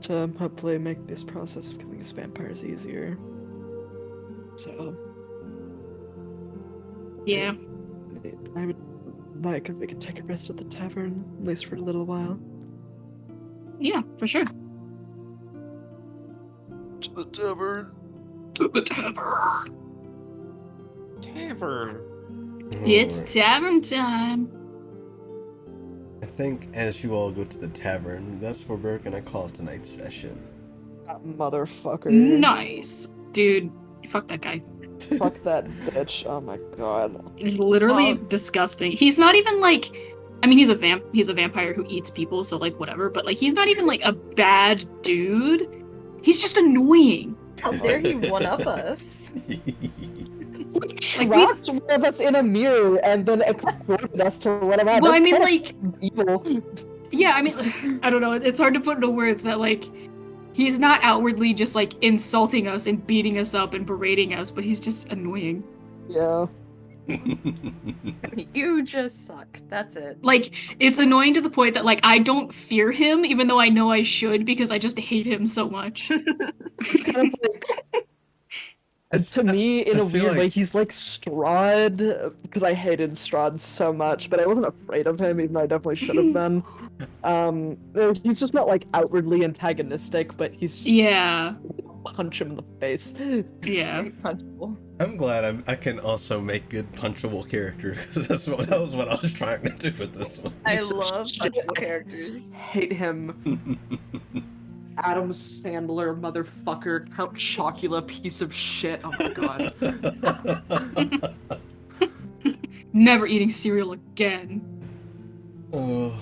to hopefully make this process of killing these vampires easier. So, Yeah. I would like if we could take a rest at the tavern, at least for a little while. Yeah, for sure. To the tavern. Tavern. It's tavern time. I think as you all go to the tavern, that's where we're gonna call tonight's session. That motherfucker. Nice. Dude, fuck that guy. Fuck that bitch. Oh my god. It's literally disgusting. He's not even like, I mean, he's a vampire who eats people, so like whatever. But like, he's not even like a bad dude. He's just annoying. How dare he one up us? Like Trapped one of us in a mirror and then exploded us to let him out. Well, I That's mean, kinda like, evil. yeah, I mean, I don't know. It's hard to put into words that like, he's not outwardly just like insulting us and beating us up and berating us, but he's just annoying. Yeah. You just suck. That's it. Like, it's annoying to the point that like I don't fear him, even though I know I should because I just hate him so much. Kind of like, to me, in a weird way, he's like Strahd, because I hated Strahd so much, but I wasn't afraid of him, even though I definitely should have been. He's just not like outwardly antagonistic, but he's just Yeah. punch him in the face. Yeah. Very punchable. I'm glad I can also make good punchable characters. That was what I was trying to do with this one. I Piece of love shit. punchable characters. Hate him. Adam Sandler, motherfucker, Count Chocula, piece of shit. Oh my god. Never eating cereal again. Oh.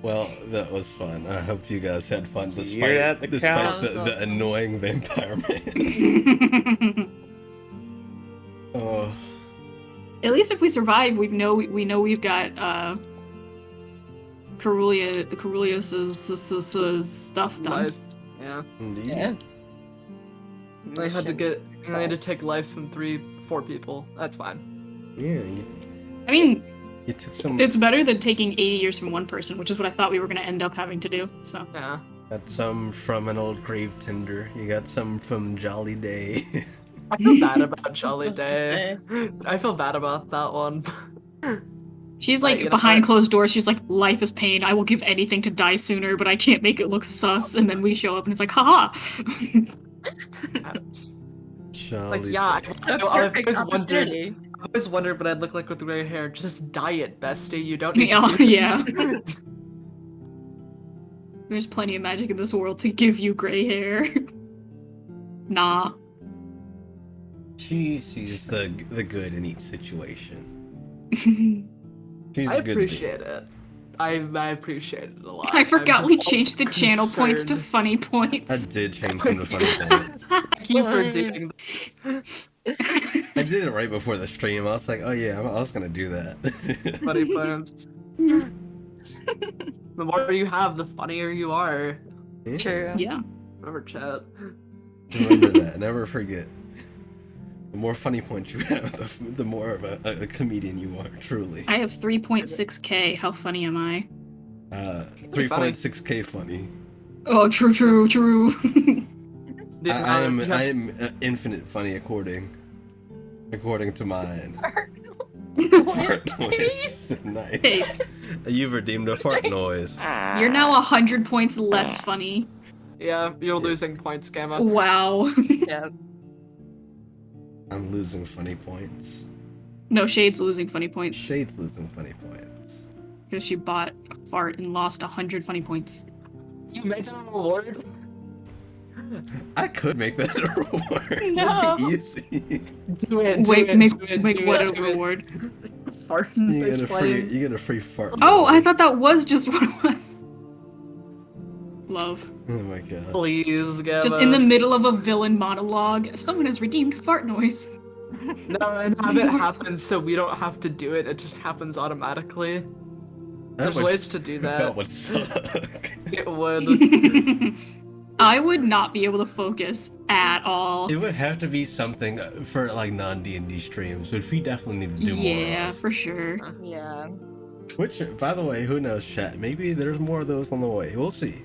Well, that was fun. I hope you guys had fun hear despite, that, the cow? the annoying vampire man. Oh. At least if we survive, we know we've got Carulius's stuff done. Life. Yeah. Indeed. Yeah. I had to take life from 4 people. That's fine. Yeah, I mean, you took some. it's better than taking 80 years from one person, which is what I thought we were going to end up having to do. So Yeah. Got some from an old grave tender. You got some from Jolly Day. I feel bad about Jolly Day. I feel bad about that one. she's Right, like you know behind what? closed doors. She's like, life is pain. I will give anything to die sooner, but I can't make it look sus. And then we show up and it's like, haha. Jolly Like, yeah, Day. I've Perfect always wondered. opportunity. I always wondered what I'd look like with gray hair. Just dye it, bestie. You don't need Yeah, to do yeah. this. There's plenty of magic in this world to give you gray hair. Nah. She sees the good in each situation. She's I a good appreciate it. I appreciate it a lot. I I'm forgot just we also changed the channel points to concerned. funny I points. did change some of the funny points. Thank you for doing I did it right before the stream. I was like, oh yeah, I was gonna do that. funny points. The more you have, the funnier you are. Yeah, True. Yeah. Remember, chat. remember that. Never forget. The more funny points you have, the more of a comedian you are. Truly. I have 3.6k. How funny am I? 3.6k funny. Oh, true. I am infinite funny according to mine. Fart noise. Nice. Hey, You've redeemed a fart noise. you're now 100 points less funny. Yeah, you're losing points, Gamma. Wow. Yeah. I'm losing funny points. No, Shade's losing funny points Shade's losing funny points. because she bought a fart and lost 100 funny points. You made that a reward? I could make that a reward. No. That'd be easy. Do it. Wait, make what a reward? Fart You noise get playing. you get a free fart. Oh, I noise. thought that was just what it was. Love. Oh my god. Please, Gamma. Just in the middle of a villain monologue, someone has redeemed fart noise. No, and have it happen so we don't have to do it. It just happens automatically. That There's would ways to do that. That would suck. It would. I would not be able to focus at all. It would have to be something for like non-D&D streams, which we definitely need to do more Yeah, of. for sure. Yeah. Which, by the way, who knows, chat? Maybe there's more of those on the way. We'll see.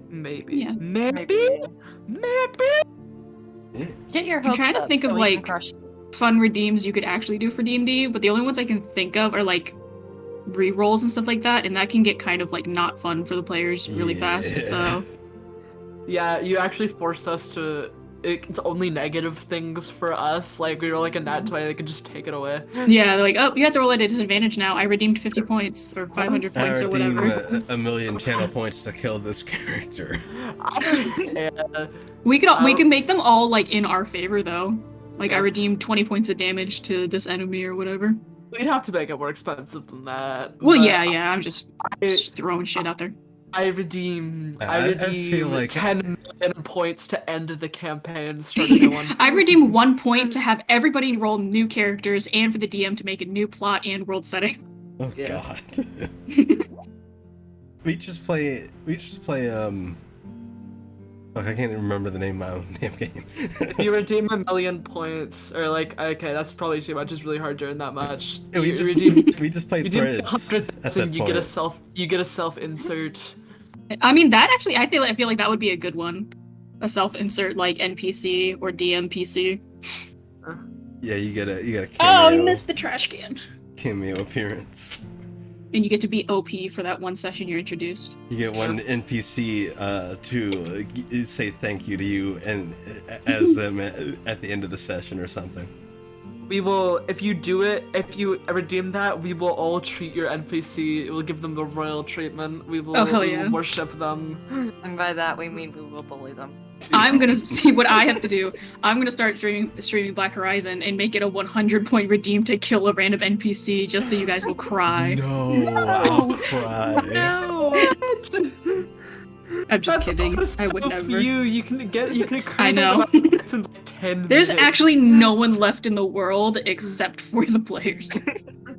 Maybe. Yeah. Maybe. Yeah. Get your I'm hopes trying to up think so of, we can like, crush. Fun redeems you could actually do for D&D, but the only ones I can think of are like re-rolls and stuff like that, and that can get kind of like not fun for the players really fast. Yeah. So Yeah, you actually force us to it's only negative things for us. Like we were like a nat 20, they could just take it away. Yeah, they're like, oh, you have to roll at a disadvantage now. I redeemed 50 points or 500 I points or redeem whatever. a million channel points to kill this character. Yeah. We can make them all like in our favor though. Like I redeemed 20 points of damage to this enemy or whatever. We'd have to make it more expensive than that. Well, but yeah, I'm just throwing shit out there. I redeem I feel like 10 million points to end the campaign and start a new one. I redeem 1 point to have everybody roll new characters and for the DM to make a new plot and world setting. Oh Yeah. god. we just play Fuck, I can't even remember the name of my own damn game. If you redeem 1 million points, or like, okay, that's probably too much. It's really hard to earn that much. Yeah, we You just redeem, we just played you redeem threads 100 at that and you get a point. self insert. I mean, that actually, I feel like that would be a good one. A self-insert like NPC or DM PC. Yeah, you get a Oh, cameo, you missed the trash can. cameo appearance. And you get to be OP for that one session you're introduced. You get one NPC to say thank you to you and as them at the end of the session or something. We will, if you do it, if you redeem that, we will all treat your NPC. We'll give them the royal treatment. We will, Oh, hell we yeah. will worship them. And by that we mean we will bully them. I'm gonna see what I have to do. I'm gonna start streaming Black Horizon and make it a 100-point redeem to kill a random NPC just so you guys will cry. No, I'll cry. No. I'm just That's kidding. also I would so never. You can create I know. in like 10 There's minutes. actually no one left in the world except for the players.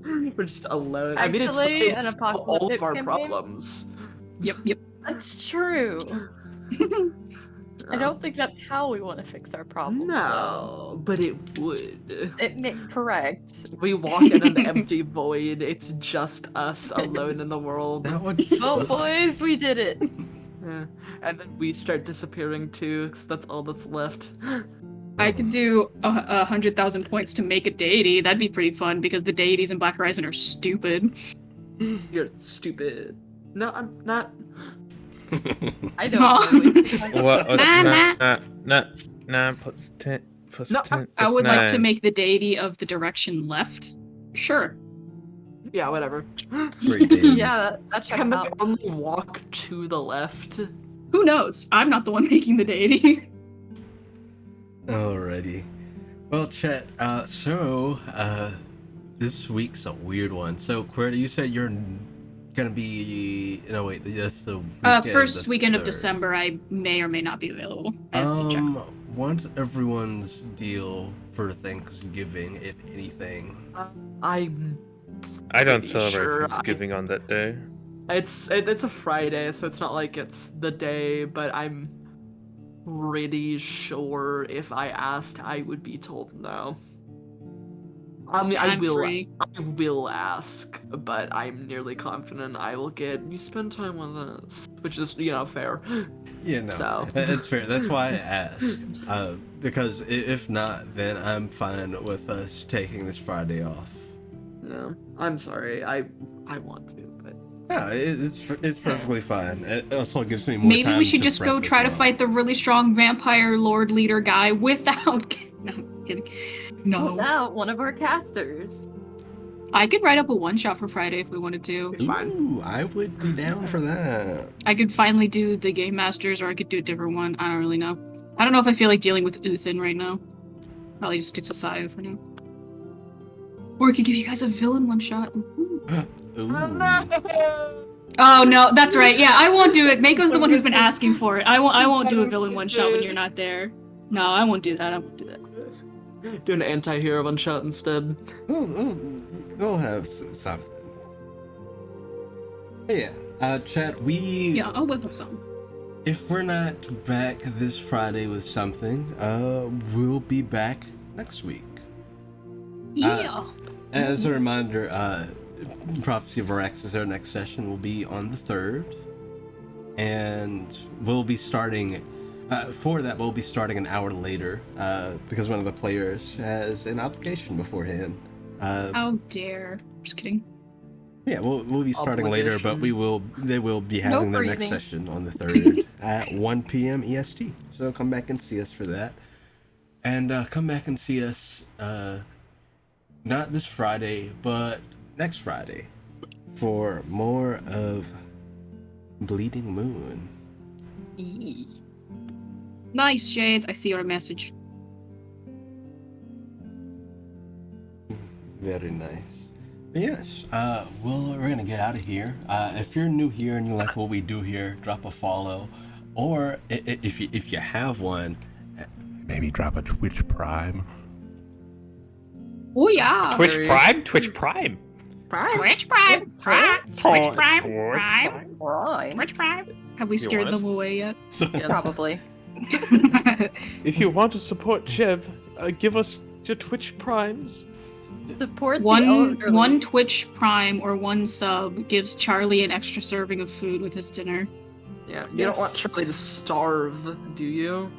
We're just alone. I mean, Actually, it's an all of apocalypse our campaign? problems. Yep. That's true. I don't think that's how we want to fix our problems. No, but it would. Correct. We walk in an empty void. It's just us alone in the world. That would Well, suck. boys, we did it. Yeah. And then we start disappearing too, because that's all that's left. I could do 100,000 points to make a deity. That'd be pretty fun because the deities in Black Horizon are stupid. You're stupid. No, I'm not. I don't Huh. know. What? Nah, 9 plus 10 plus No, 10 I plus would like to 9. make the deity of the direction left. Sure. Yeah, whatever. Great day. Yeah, that checks Can I out. only walk to the left? Who knows? I'm not the one making the deity. Alrighty. Well, chat, this week's a weird one. So, Querda, you said you're gonna be... No, wait, that's the weekend, First the weekend of 3rd. December, I may or may not be available. I have to check. What's everyone's deal for Thanksgiving, if anything? I'm. I don't pretty celebrate sure Thanksgiving on that day. It's a Friday, so it's not like it's the day, but I'm pretty sure if I asked, I would be told no. I mean, I'm free. I will ask, but I'm nearly confident I will get. You spend time with us, which is fair. Yeah, no, So. it's fair. That's why I asked. Because if not, then I'm fine with us taking this Friday off. No, I'm sorry. I want to, but Yeah, it's perfectly fine. It also gives me more Maybe time we should to just go prep as try to well. fight the really strong vampire lord leader guy without. No, I'm kidding. No. Without one of our casters. I could write up a one-shot for Friday if we wanted to. it's fine. Ooh, I would be down for that. I could finally do the Game Masters, or I could do a different one. I don't really know. I don't know if I feel like dealing with Uthin right now. Probably just stick to Sayo for now. Or I could give you guys a villain one-shot. Ooh. Ooh. Oh no, that's right. Yeah, I won't do it. Mako's the one who's been asking for it. I won't do a villain one-shot when you're not there. No, I won't do that. I won't do that. Do an anti-hero one shot instead. We'll have something. Hey, yeah, chat, Yeah, I'll whip up something. if we're not back this Friday with something, we'll be back next week. Yeah. As a reminder, Prophecy of Araxis, our next session will be on the 3rd. And we'll be starting, for that, we'll be starting an hour later, because one of the players has an obligation beforehand. How dare. Just kidding. Yeah, we'll be starting later, but they will be No having their next breathing. session on the 3rd at 1 p.m. EST. So come back and see us for that. And come back and see us, not this Friday, but next Friday, for more of Bleeding Moon. Nice, Jade. I see your message. Very nice. Yes, we're gonna get out of here. If you're new here and you like what we do here, drop a follow, or if you have one, maybe drop a Twitch Prime. Oh yeah. Twitch Prime? Twitch Prime. Twitch Prime. Twitch Prime. Right. Twitch Prime. Have we scared them away yet? Yes. Probably. If you want to support Jeb, give us your Twitch Primes. Support the one Twitch Prime or one sub gives Charlie an extra serving of food with his dinner. Yeah, you don't want Charlie to starve, do you?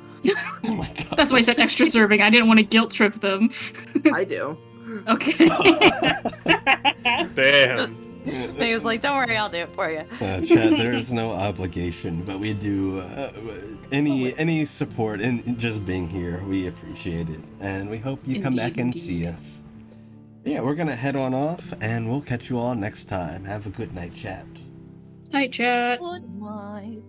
Oh my god. That's why I said extra serving. I didn't want to guilt trip them. I do. Okay. Damn. He was like, "Don't worry, I'll do it for you." Chad, there's no obligation, but we do any support and just being here, we appreciate it, and we hope you come back and see us. Yeah, we're gonna head on off, and we'll catch you all next time. Have a good night, chat. Night, chat. Good night.